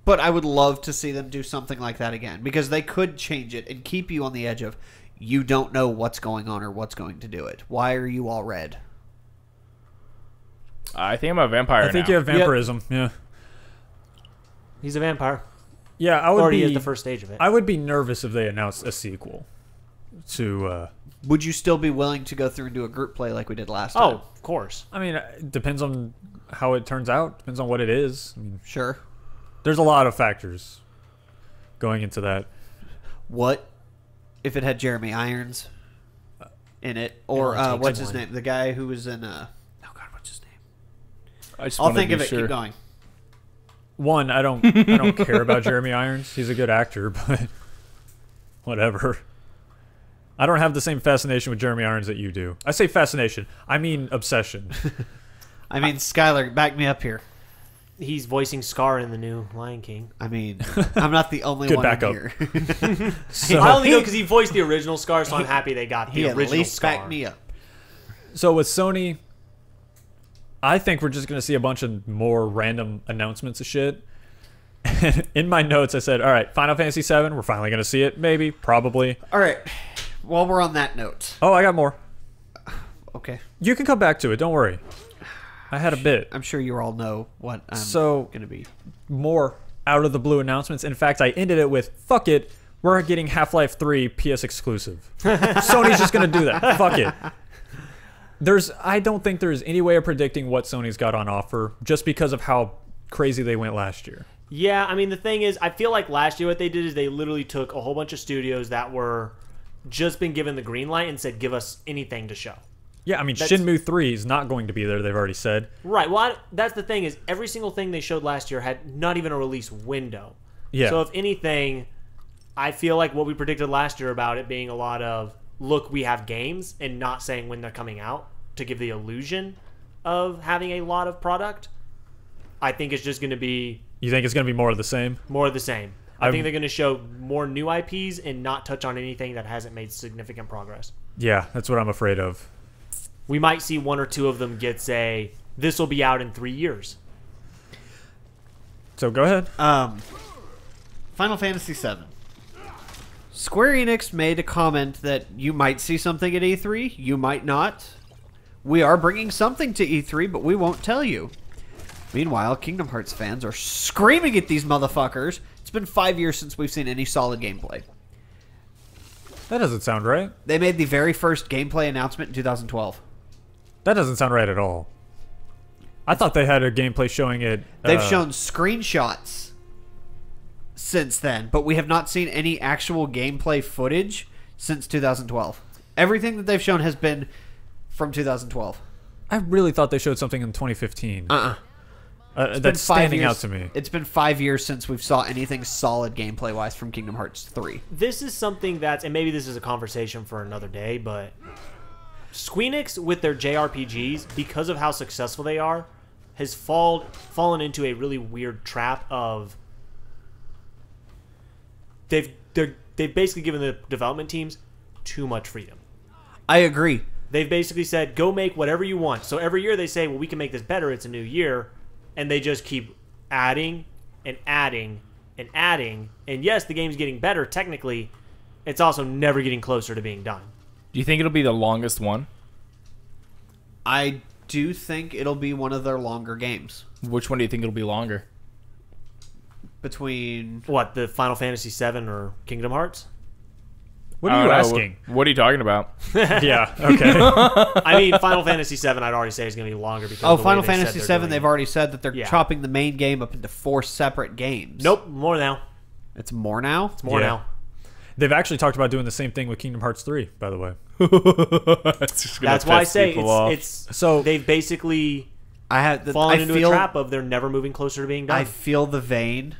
But I would love to see them do something like that again, because they could change it and keep you on the edge of, you don't know what's going on or what's going to do it. Why are you all red? I think I'm a vampire now. I think you have vampirism, yeah. He's a vampire. Yeah, I would already be at the first stage of it. I would be nervous if they announced a sequel to... Would you still be willing to go through and do a group play like we did last time? Oh, of course. I mean, it depends on how it turns out. Depends on what it is. I mean, Sure. there's a lot of factors going into that. What if it had Jeremy Irons in it? Or It only takes what's his one. name? The guy who was in... oh, God, what's his name? I just I'll wanna think be of it. sure. Keep going. One, I don't care about Jeremy Irons. He's a good actor, but whatever. I don't have the same fascination with Jeremy Irons that you do. I say fascination. I mean obsession. I mean, Skyler, back me up here. He's voicing Scar in the new Lion King. I mean, I'm not the only Good one backup. here. So, I only know because he voiced the original Scar, so I'm happy they got the He at original least Scar. backed me up. so with Sony, I think we're just going to see a bunch of more random announcements of shit. In my notes, I said, all right, Final Fantasy VII, we're finally going to see it. Maybe, probably. All right. While we're on that note. Oh, I got more. Okay. You can come back to it. Don't worry. I had a bit. I'm sure you all know what I'm So- going to be. More out of the blue announcements. In fact, I ended it with, fuck it, we're getting Half-Life 3 PS exclusive. Sony's just going to do that. Fuck it. I don't think there's any way of predicting what Sony's got on offer just because of how crazy they went last year. Yeah, I mean, the thing is, I feel like last year what they did is they literally took a whole bunch of studios that were just been given the green light and said, give us anything to show. Yeah, I mean, That's- Shenmue 3 is not going to be there, they've already said. Right. Well, that's the thing is every single thing they showed last year had not even a release window. Yeah. So if anything, I feel like what we predicted last year about it being a lot of, look, we have games and not saying when they're coming out to give the illusion of having a lot of product, I think it's just going to be You think it's going to be more of the same? more of the same. I think they're going to show more new IPs and not touch on anything that hasn't made significant progress. Yeah, that's what I'm afraid of. We might see one or two of them get this will be out in 3 years. So go ahead. Final Fantasy VII. Square Enix made a comment that you might see something at E3, you might not. We are bringing something to E3, but we won't tell you. Meanwhile, Kingdom Hearts fans are screaming at these motherfuckers. It's been 5 years since we've seen any solid gameplay. That doesn't sound right. They made the very first gameplay announcement in 2012. That doesn't sound right at all. I thought they had a gameplay showing it. They've shown screenshots since then, but we have not seen any actual gameplay footage since 2012. Everything that they've shown has been from 2012. I really thought they showed something in 2015. It's That's been 5 standing years. out to me. It's been 5 years since we've saw anything solid gameplay wise from Kingdom Hearts 3. This is something that's, and maybe this is a conversation for another day, but Squeenix with their JRPGs, because of how successful they are, has fallen into a really weird trap of they've basically given the development teams too much freedom. I agree. They've basically said, go make whatever you want. So every year they say, well, we can make this better. It's a new year. And they just keep adding and adding and adding. And yes, the game's getting better technically. It's also never getting closer to being done. Do you think it'll be the longest one? I do think it'll be one of their longer games. Which one do you think it'll be longer? Between... What, the Final Fantasy VII or Kingdom Hearts? What are you asking? What are you talking about? Yeah, okay. I mean, Final Fantasy VII, I'd already say is going to be longer because of the way Final they said Fantasy they're VII, doing they've it. already said that they're Yeah. chopping the main game up into 4 separate games. Nope, more now. It's more now? It's more Yeah. now. They've actually talked about doing the same thing with Kingdom Hearts 3, by the way. That's why I say it's So- they've basically I have fallen into a trap of they're never moving closer to being done. I feel the vein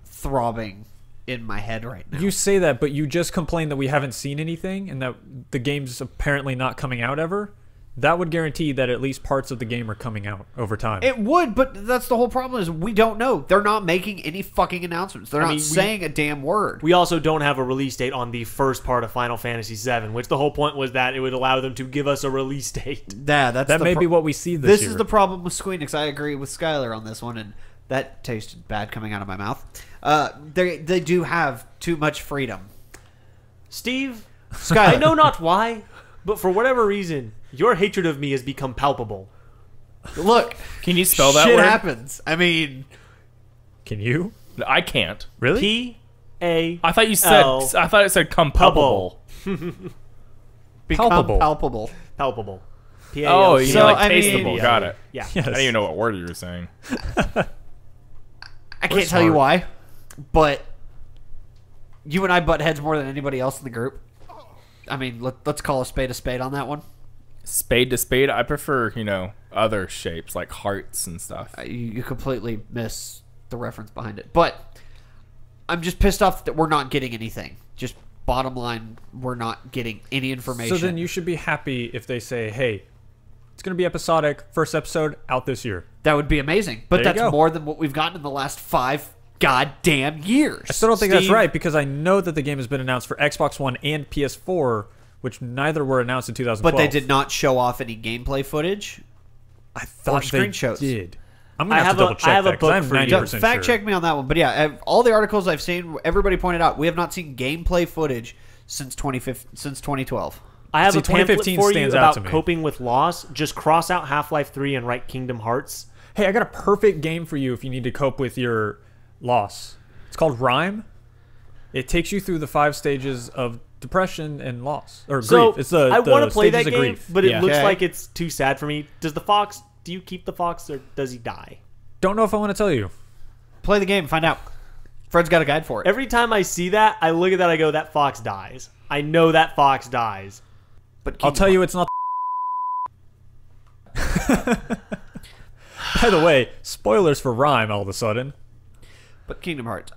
throbbing in my head right now. You say that, but you just complained that we haven't seen anything and that the game's apparently not coming out ever. That would guarantee that at least parts of the game are coming out over time. It would, but that's the whole problem is we don't know. They're not making any fucking announcements. They're not saying a damn word. We also don't have a release date on the first part of Final Fantasy VII, which the whole point was that it would allow them to give us a release date. Yeah, that's that the may pro- be what we see this year. is the problem with Squeenix. I agree with Skyler on this one, and that tasted bad coming out of my mouth. They do have too much freedom. Steve, Skyler, I know not why, but for whatever reason, your hatred of me has become palpable. look, Can you spell that shit word? happens. I mean, Can you? I can't. Really? P-A. I thought you said. L- I thought it said come palpable. become Palpable. palpable. Palpable. P-A-L-C. Oh, you So, mean like I mean- tasteable. Got it. Yeah. Yes. I didn't even know what word you were saying. I can't tell you why, but you and I butt heads more than anybody else in the group. I mean, let's call a spade on that one. Spade to spade, I prefer, other shapes like hearts and stuff. You completely miss the reference behind it. But I'm just pissed off that we're not getting anything. Just bottom line, we're not getting any information. So then you should be happy if they say, hey, it's going to be episodic, first episode out this year. That would be amazing. But There you that's go. more than what we've gotten in the last 5 goddamn years. I still don't think that's Steve- right because I know that the game has been announced for Xbox One and PS4, which neither were announced in 2012. But they did not show off any gameplay footage. I thought or they screenshots. did. I'm going I to have have to a- double check I have a that 'cause I'm book for you. 90% Fact sure. check me on that one. But yeah, all the articles I've seen, everybody pointed out, we have not seen gameplay footage since 2012. I have See, a pamphlet 2015 for you stands out to about me. coping with loss. Just cross out Half-Life 3 and write Kingdom Hearts. Hey, I got a perfect game for you if you need to cope with your loss. It's called Rhyme. It takes you through the 5 stages of depression and loss or So grief. It's the I want to play that stages of game, grief. but it Yeah. looks Okay. like it's too sad for me. Do you keep the fox or does he die? Don't know if I want to tell you. Play the game and find out. Fred's got a guide for it. Every time I see that, I look at that, I go, that fox dies. I know that fox dies. But I'll tell you it's not. By the way, spoilers for Rhyme all of a sudden. But Kingdom Hearts.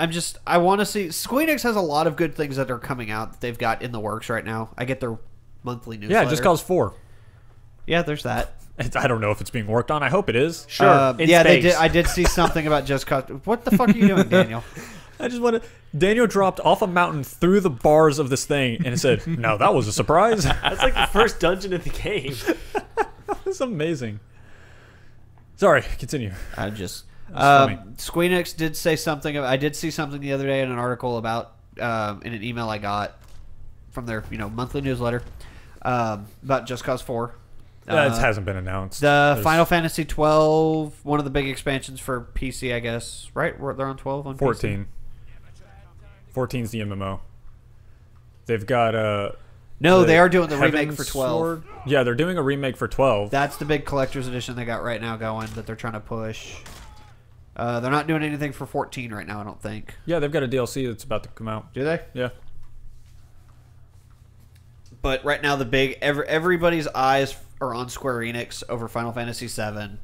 I want to see. Squeenix has a lot of good things that are coming out that they've got in the works right now. I get their monthly newsletter. Yeah, Just Cause 4. Yeah, there's that. I don't know if it's being worked on. I hope it is. Sure. in yeah, they space. did. I did see something about Just Cause. What the fuck are you doing, Daniel? I just want to. Daniel dropped off a mountain through the bars of this thing, and it said, "No, that was a surprise." That's like the first dungeon in the game. That's amazing. Sorry, continue. I just. funny. Squeenix did say something. I did see something the other day in an article about in an email I got from their monthly newsletter about Just Cause 4. That hasn't been announced. The There's Final Fantasy 12, one of the big expansions for PC, I guess. Right? They're on 12 on 14. 14's the MMO. They've got No, the they are doing the remake Heaven's for 12. Sword. Yeah, they're doing a remake for 12. That's the big collector's edition they got right now going that they're trying to push. They're not doing anything for 14 right now, I don't think. Yeah, they've got a DLC that's about to come out. Do they? Yeah. But right now, the big everybody's eyes are on Square Enix over Final Fantasy VII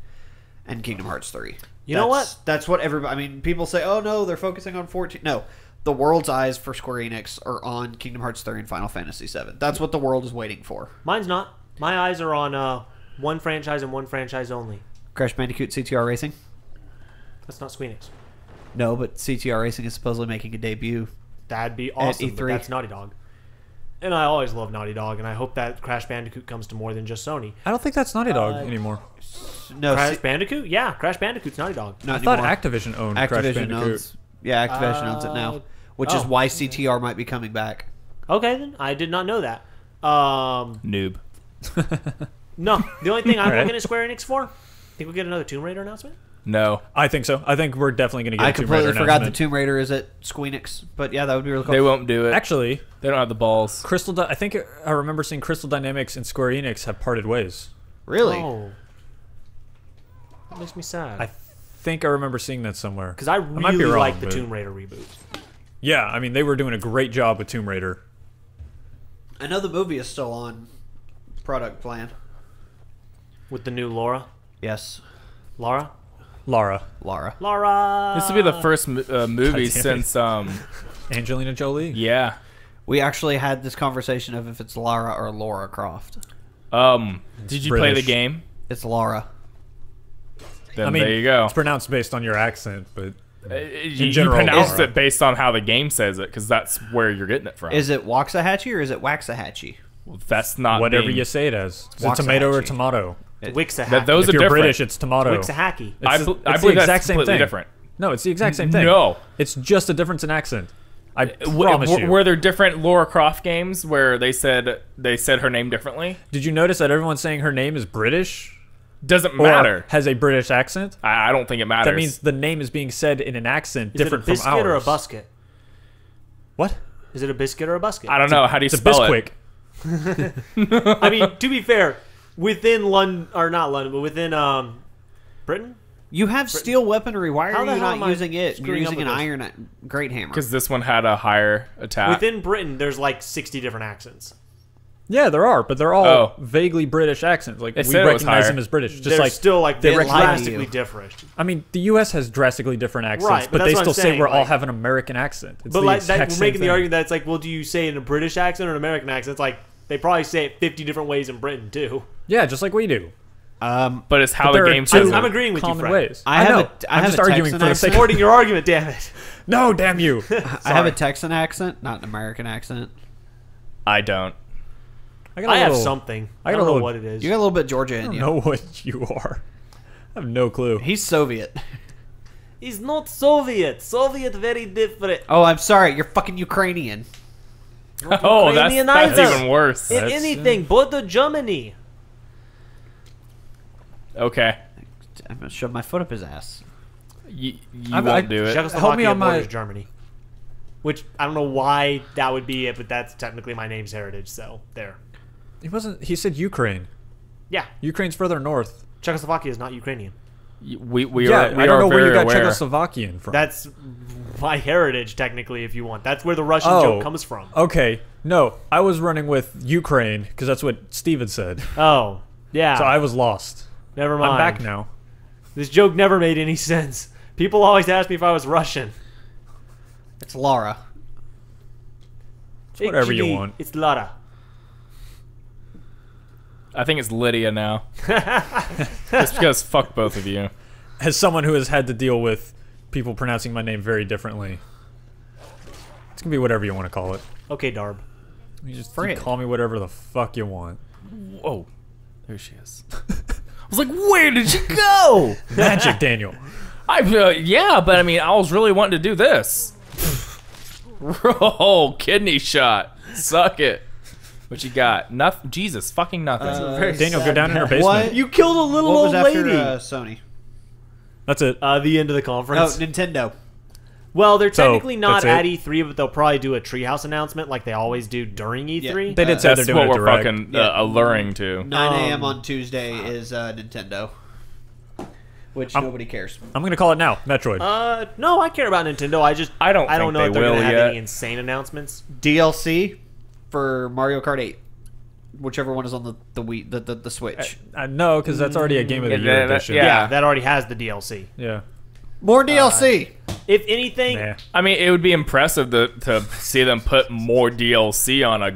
and Kingdom Hearts 3. You know what? That's what everybody. I mean, people say, "Oh no, they're focusing on 14." No, the world's eyes for Square Enix are on Kingdom Hearts 3 and Final Fantasy VII. That's what the world is waiting for. Mine's not. My eyes are on one franchise and one franchise only. Crash Bandicoot CTR Racing. That's not Square Enix. No, but CTR Racing is supposedly making a debut. That'd be awesome. E3. But that's Naughty Dog. And I always love Naughty Dog, and I hope that Crash Bandicoot comes to more than just Sony. I don't think that's Naughty Dog anymore. No, Crash Bandicoot? Yeah, Crash Bandicoot's Naughty Dog. not I thought anymore. Activision owned Crash Activision Bandicoot. owns. Yeah, Activision owns it now, which is why CTR might be coming back. Okay, then. I did not know that. Noob. No, the only thing I'm Right. looking at Square Enix for, think we'll get another Tomb Raider announcement? No. I think so. I think we're definitely going to get I a Tomb completely Raider forgot the announcement. Tomb Raider is at Squeenix, but yeah, that would be really cool. They won't do it. Actually, They don't have the balls. I think I remember seeing Crystal Dynamics and Square Enix have parted ways. Really? Oh. That makes me sad. I think I remember seeing that somewhere. Because I might be really wrong, like the but- Tomb Raider reboot. Yeah, I mean, they were doing a great job with Tomb Raider. I know the movie is still on product plan. With the new Laura. Yes, Lara? Lara. Lara. Lara! This will be the first movie damn it. since Angelina Jolie. yeah. We actually had this conversation of if it's Lara or Laura Croft. Did you play the British. game? It's Lara. Then I mean, there you go. it's pronounced based on your accent, but You general, pronounced Laura. it based on how the game says it, because that's where you're getting it from. Is it Waxahachie or is it Waxahachie? Well, that's not whatever being- you say it as. It's a Waxahachie. tomato or tomato. Wixahachie. That those If are you're different. British, it's tomato. Wixahachie. I It's believe the that's exact same completely thing. different. No, it's the exact same thing. No. It's just a difference in accent. I promise you. Were there different Laura Croft games where they said her name differently? Did you notice that everyone's saying her name is British? Doesn't Or matter. has a British accent? I don't think it matters. That means the name is being said in an accent Is it a different from biscuit ours. or a busket? What? Is it a biscuit or a busket? I don't know. How do you It's a spell Bisquick. it? I mean, to be fair, within London, or not London, but within Britain? You have steel weaponry. Why How are the you hell not am I using it? You're screwing up using an with this? iron great hammer. Because this one had a higher attack. Within Britain, there's like 60 different accents. Yeah, there are, but they're all Oh. vaguely British accents. Like It we said it was recognize higher. them as British. Just They're like still like they they're recognize drastically you. different. I mean, the U.S. has drastically different accents, Right, but but they that's what still I'm say saying, we all like- have an American accent. It's But the like that, exact we're same making the thing. argument that it's like, well, do you say it in a British accent or an American accent? It's like they probably say it 50 different ways in Britain too. Yeah, just like we do. But it's how But the there are game two says it. I'm agreeing with you, common Frank. ways. I know. have a- I I'm have just a arguing Texan for the sake. accent. Supporting your argument, damn it. No, damn you! I have a Texan accent, not an American accent. I don't. got a I have little- something. I I got don't a know little- what it is. You got a little bit Georgia I in don't you. know what you are. I have no clue. He's Soviet. He's not Soviet. Soviet very different. Oh, I'm sorry. You're fucking Ukrainian. Oh, that's Ukrainian either. even worse. In That's, anything but the Germany. Okay. I'm gonna shove my foot up his ass. You I- won't do it. Czechoslovakia Help me on my- borders Germany. Which I don't know why that would be it, but that's technically my name's heritage. So there. He wasn't. He said Ukraine. Yeah, Ukraine's further north. Czechoslovakia is not Ukrainian. We Yeah, are, we I don't are know where very you got aware. Czechoslovakian from. That's my heritage, technically, if you want. That's where the Russian Oh. joke comes from. Okay, no, I was running with Ukraine because that's what Steven said. Oh, yeah. So I was lost. Never mind. I'm back now. This joke never made any sense. People always ask me if I was Russian. It's Laura. It's whatever you Actually, want. It's Lara. I think it's Lydia now. Just because fuck both of you. As someone who has had to deal with people pronouncing my name very differently, it's gonna be whatever you want to call it. Okay, Darb. You just Fred. call me whatever the fuck you want. Whoa. There she is. I was like, where did you go? Magic, Daniel. Yeah, but I mean, I was really wanting to do this. Oh, kidney shot. Suck it. What you got? Nothing. Jesus, fucking nothing. Daniel, go down in her basement. What? You killed a little What was old after lady. Sony? That's it. The end of the Oh, conference. Nintendo. Well, they're So, technically not that's at it? E3, but they'll probably do a Treehouse announcement like they always do during E3. They did say they're That's doing what a we're direct. fucking Yeah. alluring to. 9 a.m. on Tuesday is Nintendo, which nobody cares. I'm gonna call it now. Metroid. No, I care about Nintendo. I don't think know they if they're will gonna have yet. any insane announcements. DLC for Mario Kart 8, whichever one is on the Wii, the Switch. No, because that's already a Game of the Year edition. yeah. Yeah, that already has the DLC. Yeah. More DLC. If anything, Nah. I mean, it would be impressive to see them put more DLC on a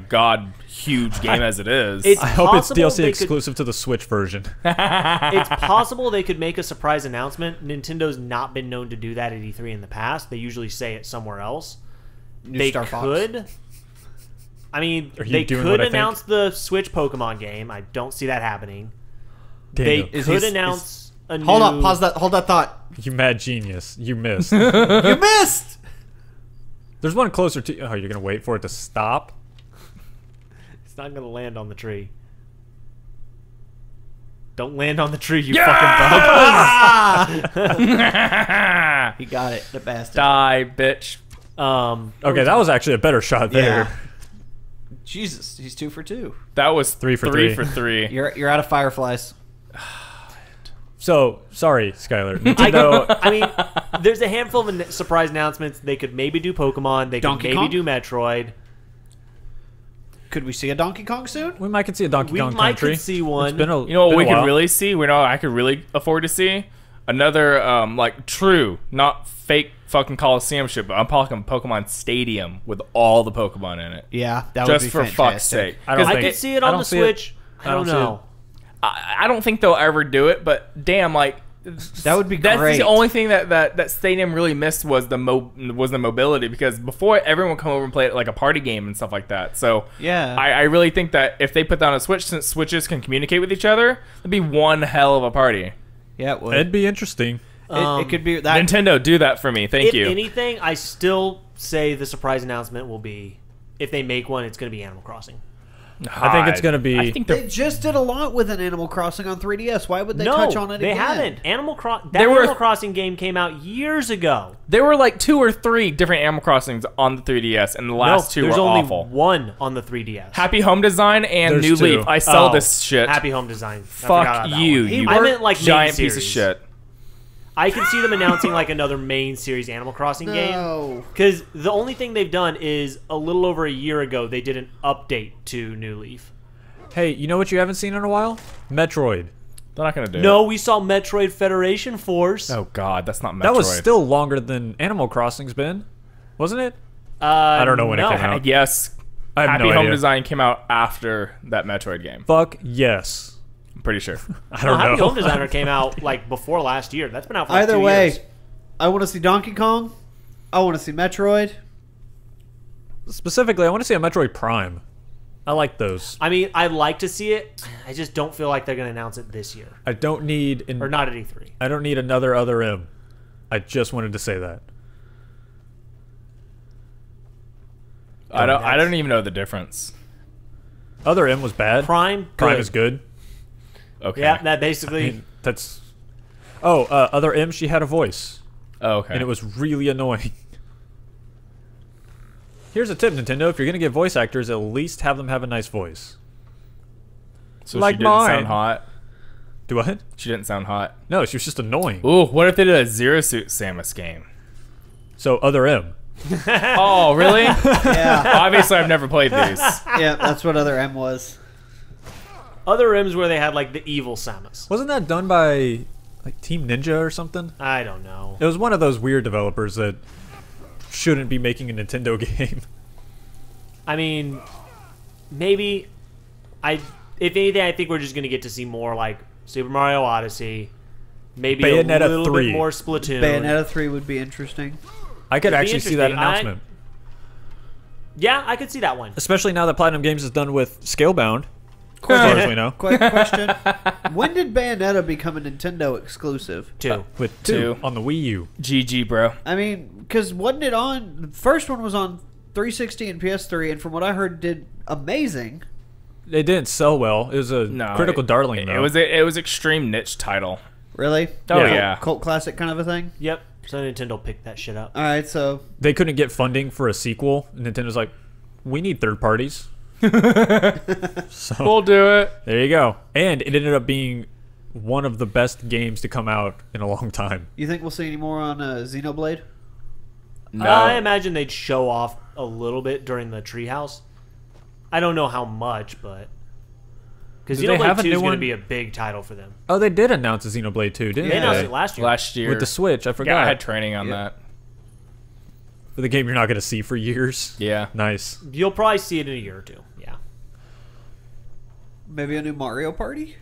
huge game as it is. It's I hope it's possible DLC they exclusive to the Switch version. it's possible they could make a surprise announcement. Nintendo's not been known to do that at E3 in the past. They usually say it somewhere else. They Star Fox. could. I mean, Are you they doing could what I think? announce the Switch Pokemon game. I don't see that happening. Daniel, They Is could he- announce a new... Hold up, pause that. Hold that thought. you mad genius. You missed. You missed. There's one closer to. Oh, you're gonna wait for it to stop? It's not going to land on the tree. Don't land on the tree, you fucking bug. He got it. The bastard. Die, bitch. Okay, that was actually a better shot there. Yeah. Jesus, he's 2 for 2. That was 3 for 3 3. for 3. You're out of fireflies. So sorry, Skyler. Nintendo. I mean, there's a handful of surprise announcements. They could maybe do Pokemon. They could Donkey maybe Kong? do Metroid. Could we see a Donkey Kong soon? we might could see a Donkey We Kong might Country. could see one. It's been a, You know what been we a could while. really see? We know I could really afford to see another like true, not fake fucking Coliseum shit, but I'm talking Pokemon Stadium with all the Pokemon in it. Yeah, that would Just be for fantastic. fuck's sake. I don't I think could it- see it I on don't the see it. Switch. I I don't don't see know. I don't think they'll ever do it, but damn, like That would be that's great. the only thing that Stadium really missed was the mobility, because before everyone would come over and play it like a party game and stuff like that. So Yeah. I really think that if they put down a Switch, since Switches can communicate with each other, it'd be one hell of a party. Yeah, it would. It'd be interesting. It could be that. Nintendo, do that for me, thank If you. anything, I still say the surprise announcement will be, if they make one, it's going to be Animal Crossing. I think it's gonna be- I think They just did a lot with an Animal Crossing on 3DS. Why would they No, touch on it they again? haven't. That There were- Animal Crossing game came out years ago. there were like 2 or 3 different Animal Crossings on the 3DS, and the last 2 there's were only awful. one on the 3DS. Happy Home Design and There's New 2. Leaf. I sell Oh, this shit. Happy Home Design. I forgot about Fuck that you, one. you I meant like giant main piece of series. shit. I can see them announcing like another main series Animal Crossing game. No. Because the only thing they've done is a little over a year ago they did an update to New Leaf. Hey, you know what you haven't seen in a while? Metroid. They're not gonna do No, it. we saw Metroid Federation Force. Oh god, that's not Metroid. That was still longer than Animal Crossing's been, wasn't it? I don't know when it no. came out. Yes. I have Happy no Home idea. Design came out after that Metroid game. Fuck yes. I'm pretty sure. I don't Happy know. Home Designer came out like before last year. That's been out for like Either 2 way, years. I want to see Donkey Kong. I want to see Metroid. Specifically, I want to see a Metroid Prime. I like those. I mean, I'd like to see it. I just don't feel like they're going to announce it this year. I don't need Or not at E E3. I don't need another Other M. I just wanted to say that. I don't even know the difference. Other M was bad. Prime, Prime good. is good. Okay. Yeah, that basically... I mean, that's. Oh, Other M. She had a voice, Oh, okay. and it was really annoying. Here's a tip, Nintendo: if you're gonna get voice actors, at least have them have a nice voice. so like she didn't mine. sound hot. Do what? She didn't sound hot. No, she was just annoying. Ooh, what if they did a Zero Suit Samus game? So Other M. Oh, really? Yeah, Obviously, I've never played these. yeah, that's what Other M was. Other M's where they had like the evil Samus. Wasn't that done by like Team Ninja or something? I don't know. It was one of those weird developers that shouldn't be making a Nintendo game. I mean, maybe if anything, I think we're just gonna get to see more like Super Mario Odyssey, maybe Bayonetta a little 3. bit more Splatoon. Bayonetta 3 would be interesting. I could It'd be actually see that interesting. announcement, Yeah, I could see that one. especially now that Platinum Games is done with Scalebound. As far as we know, Quick question: when did Bayonetta become a Nintendo exclusive? Two. with Two. two on the Wii U. GG, bro. I mean, because wasn't it on? The first one was on 360 and PS3, and from what I heard, did amazing. It didn't sell well. It was a No, critical darling. It Though. was extreme niche title. Really? Oh Yeah. yeah. Cult classic kind of a thing. Yep. So Nintendo picked that shit up. All right, so They couldn't get funding for a sequel. And Nintendo's like, we need third parties. So We'll do it. there you go. And it ended up being one of the best games to come out in a long time. you think we'll see any more on Xenoblade? No. I imagine they'd show off a little bit during the treehouse. I don't know how much, but because Do they have Xenoblade a 2 new is going to one? be a big title for them. Oh, they did announce a Xenoblade 2, didn't They announced they? it last year. Last year. With the Switch, I forgot. Yeah, I had training on Yeah. that. For the game you're not going to see for years. Yeah. Nice. You'll probably see it in a year or two. Yeah. Maybe a new Mario Party?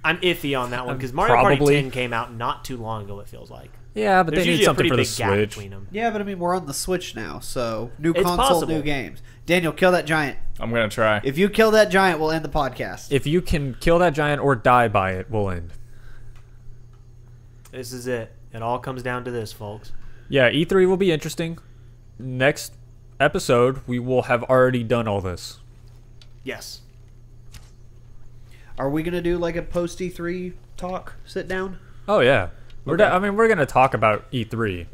I'm iffy on that one because Mario Party Probably. 10 came out not too long ago, it feels like. Yeah, but There's they need usually a something pretty for the big gap Switch. between them. Yeah, but I mean, we're on the Switch now, so new It's console, possible. new games. Daniel, kill that giant. I'm going to try. If you kill that giant, we'll end the podcast. If you can kill that giant or die by it, we'll end. This is it. It all comes down to this, folks. Yeah, E3 will be interesting. Next episode, we will have already done all this. Yes. Are we going to do like a post E3 talk, sit down? Oh yeah, Okay. I mean, we're gonna talk about E3.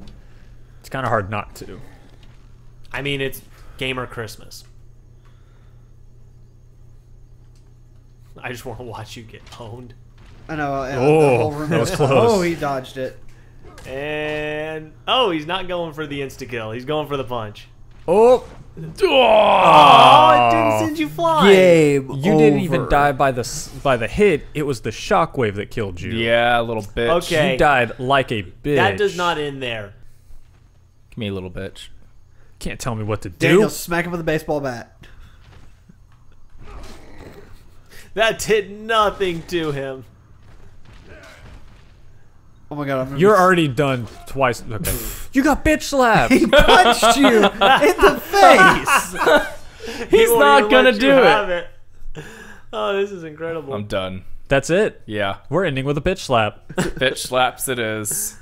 It's kind of hard not to. I mean, it's Gamer Christmas. I just want to watch you get owned. I know. The Oh, whole room that was is- close. Oh, he dodged it. And he's not going for the insta kill. He's going for the punch. Oh, Oh, it didn't send you flying. Game you didn't even over. die by the hit. It was the shockwave that killed you. Yeah, a little bitch. Okay. You died like a bitch. That does not end there. Give me a little bitch. Can't tell me what to do. Daniel, smack him with a baseball bat. That did nothing to him. Oh my god, I'm gonna You're be- already done twice. Okay. You got bitch slapped. He punched you in the face. He's won't not even gonna let you do have it. Oh, this is incredible. I'm done. That's it. Yeah. We're ending with a bitch slap. Bitch slaps it is.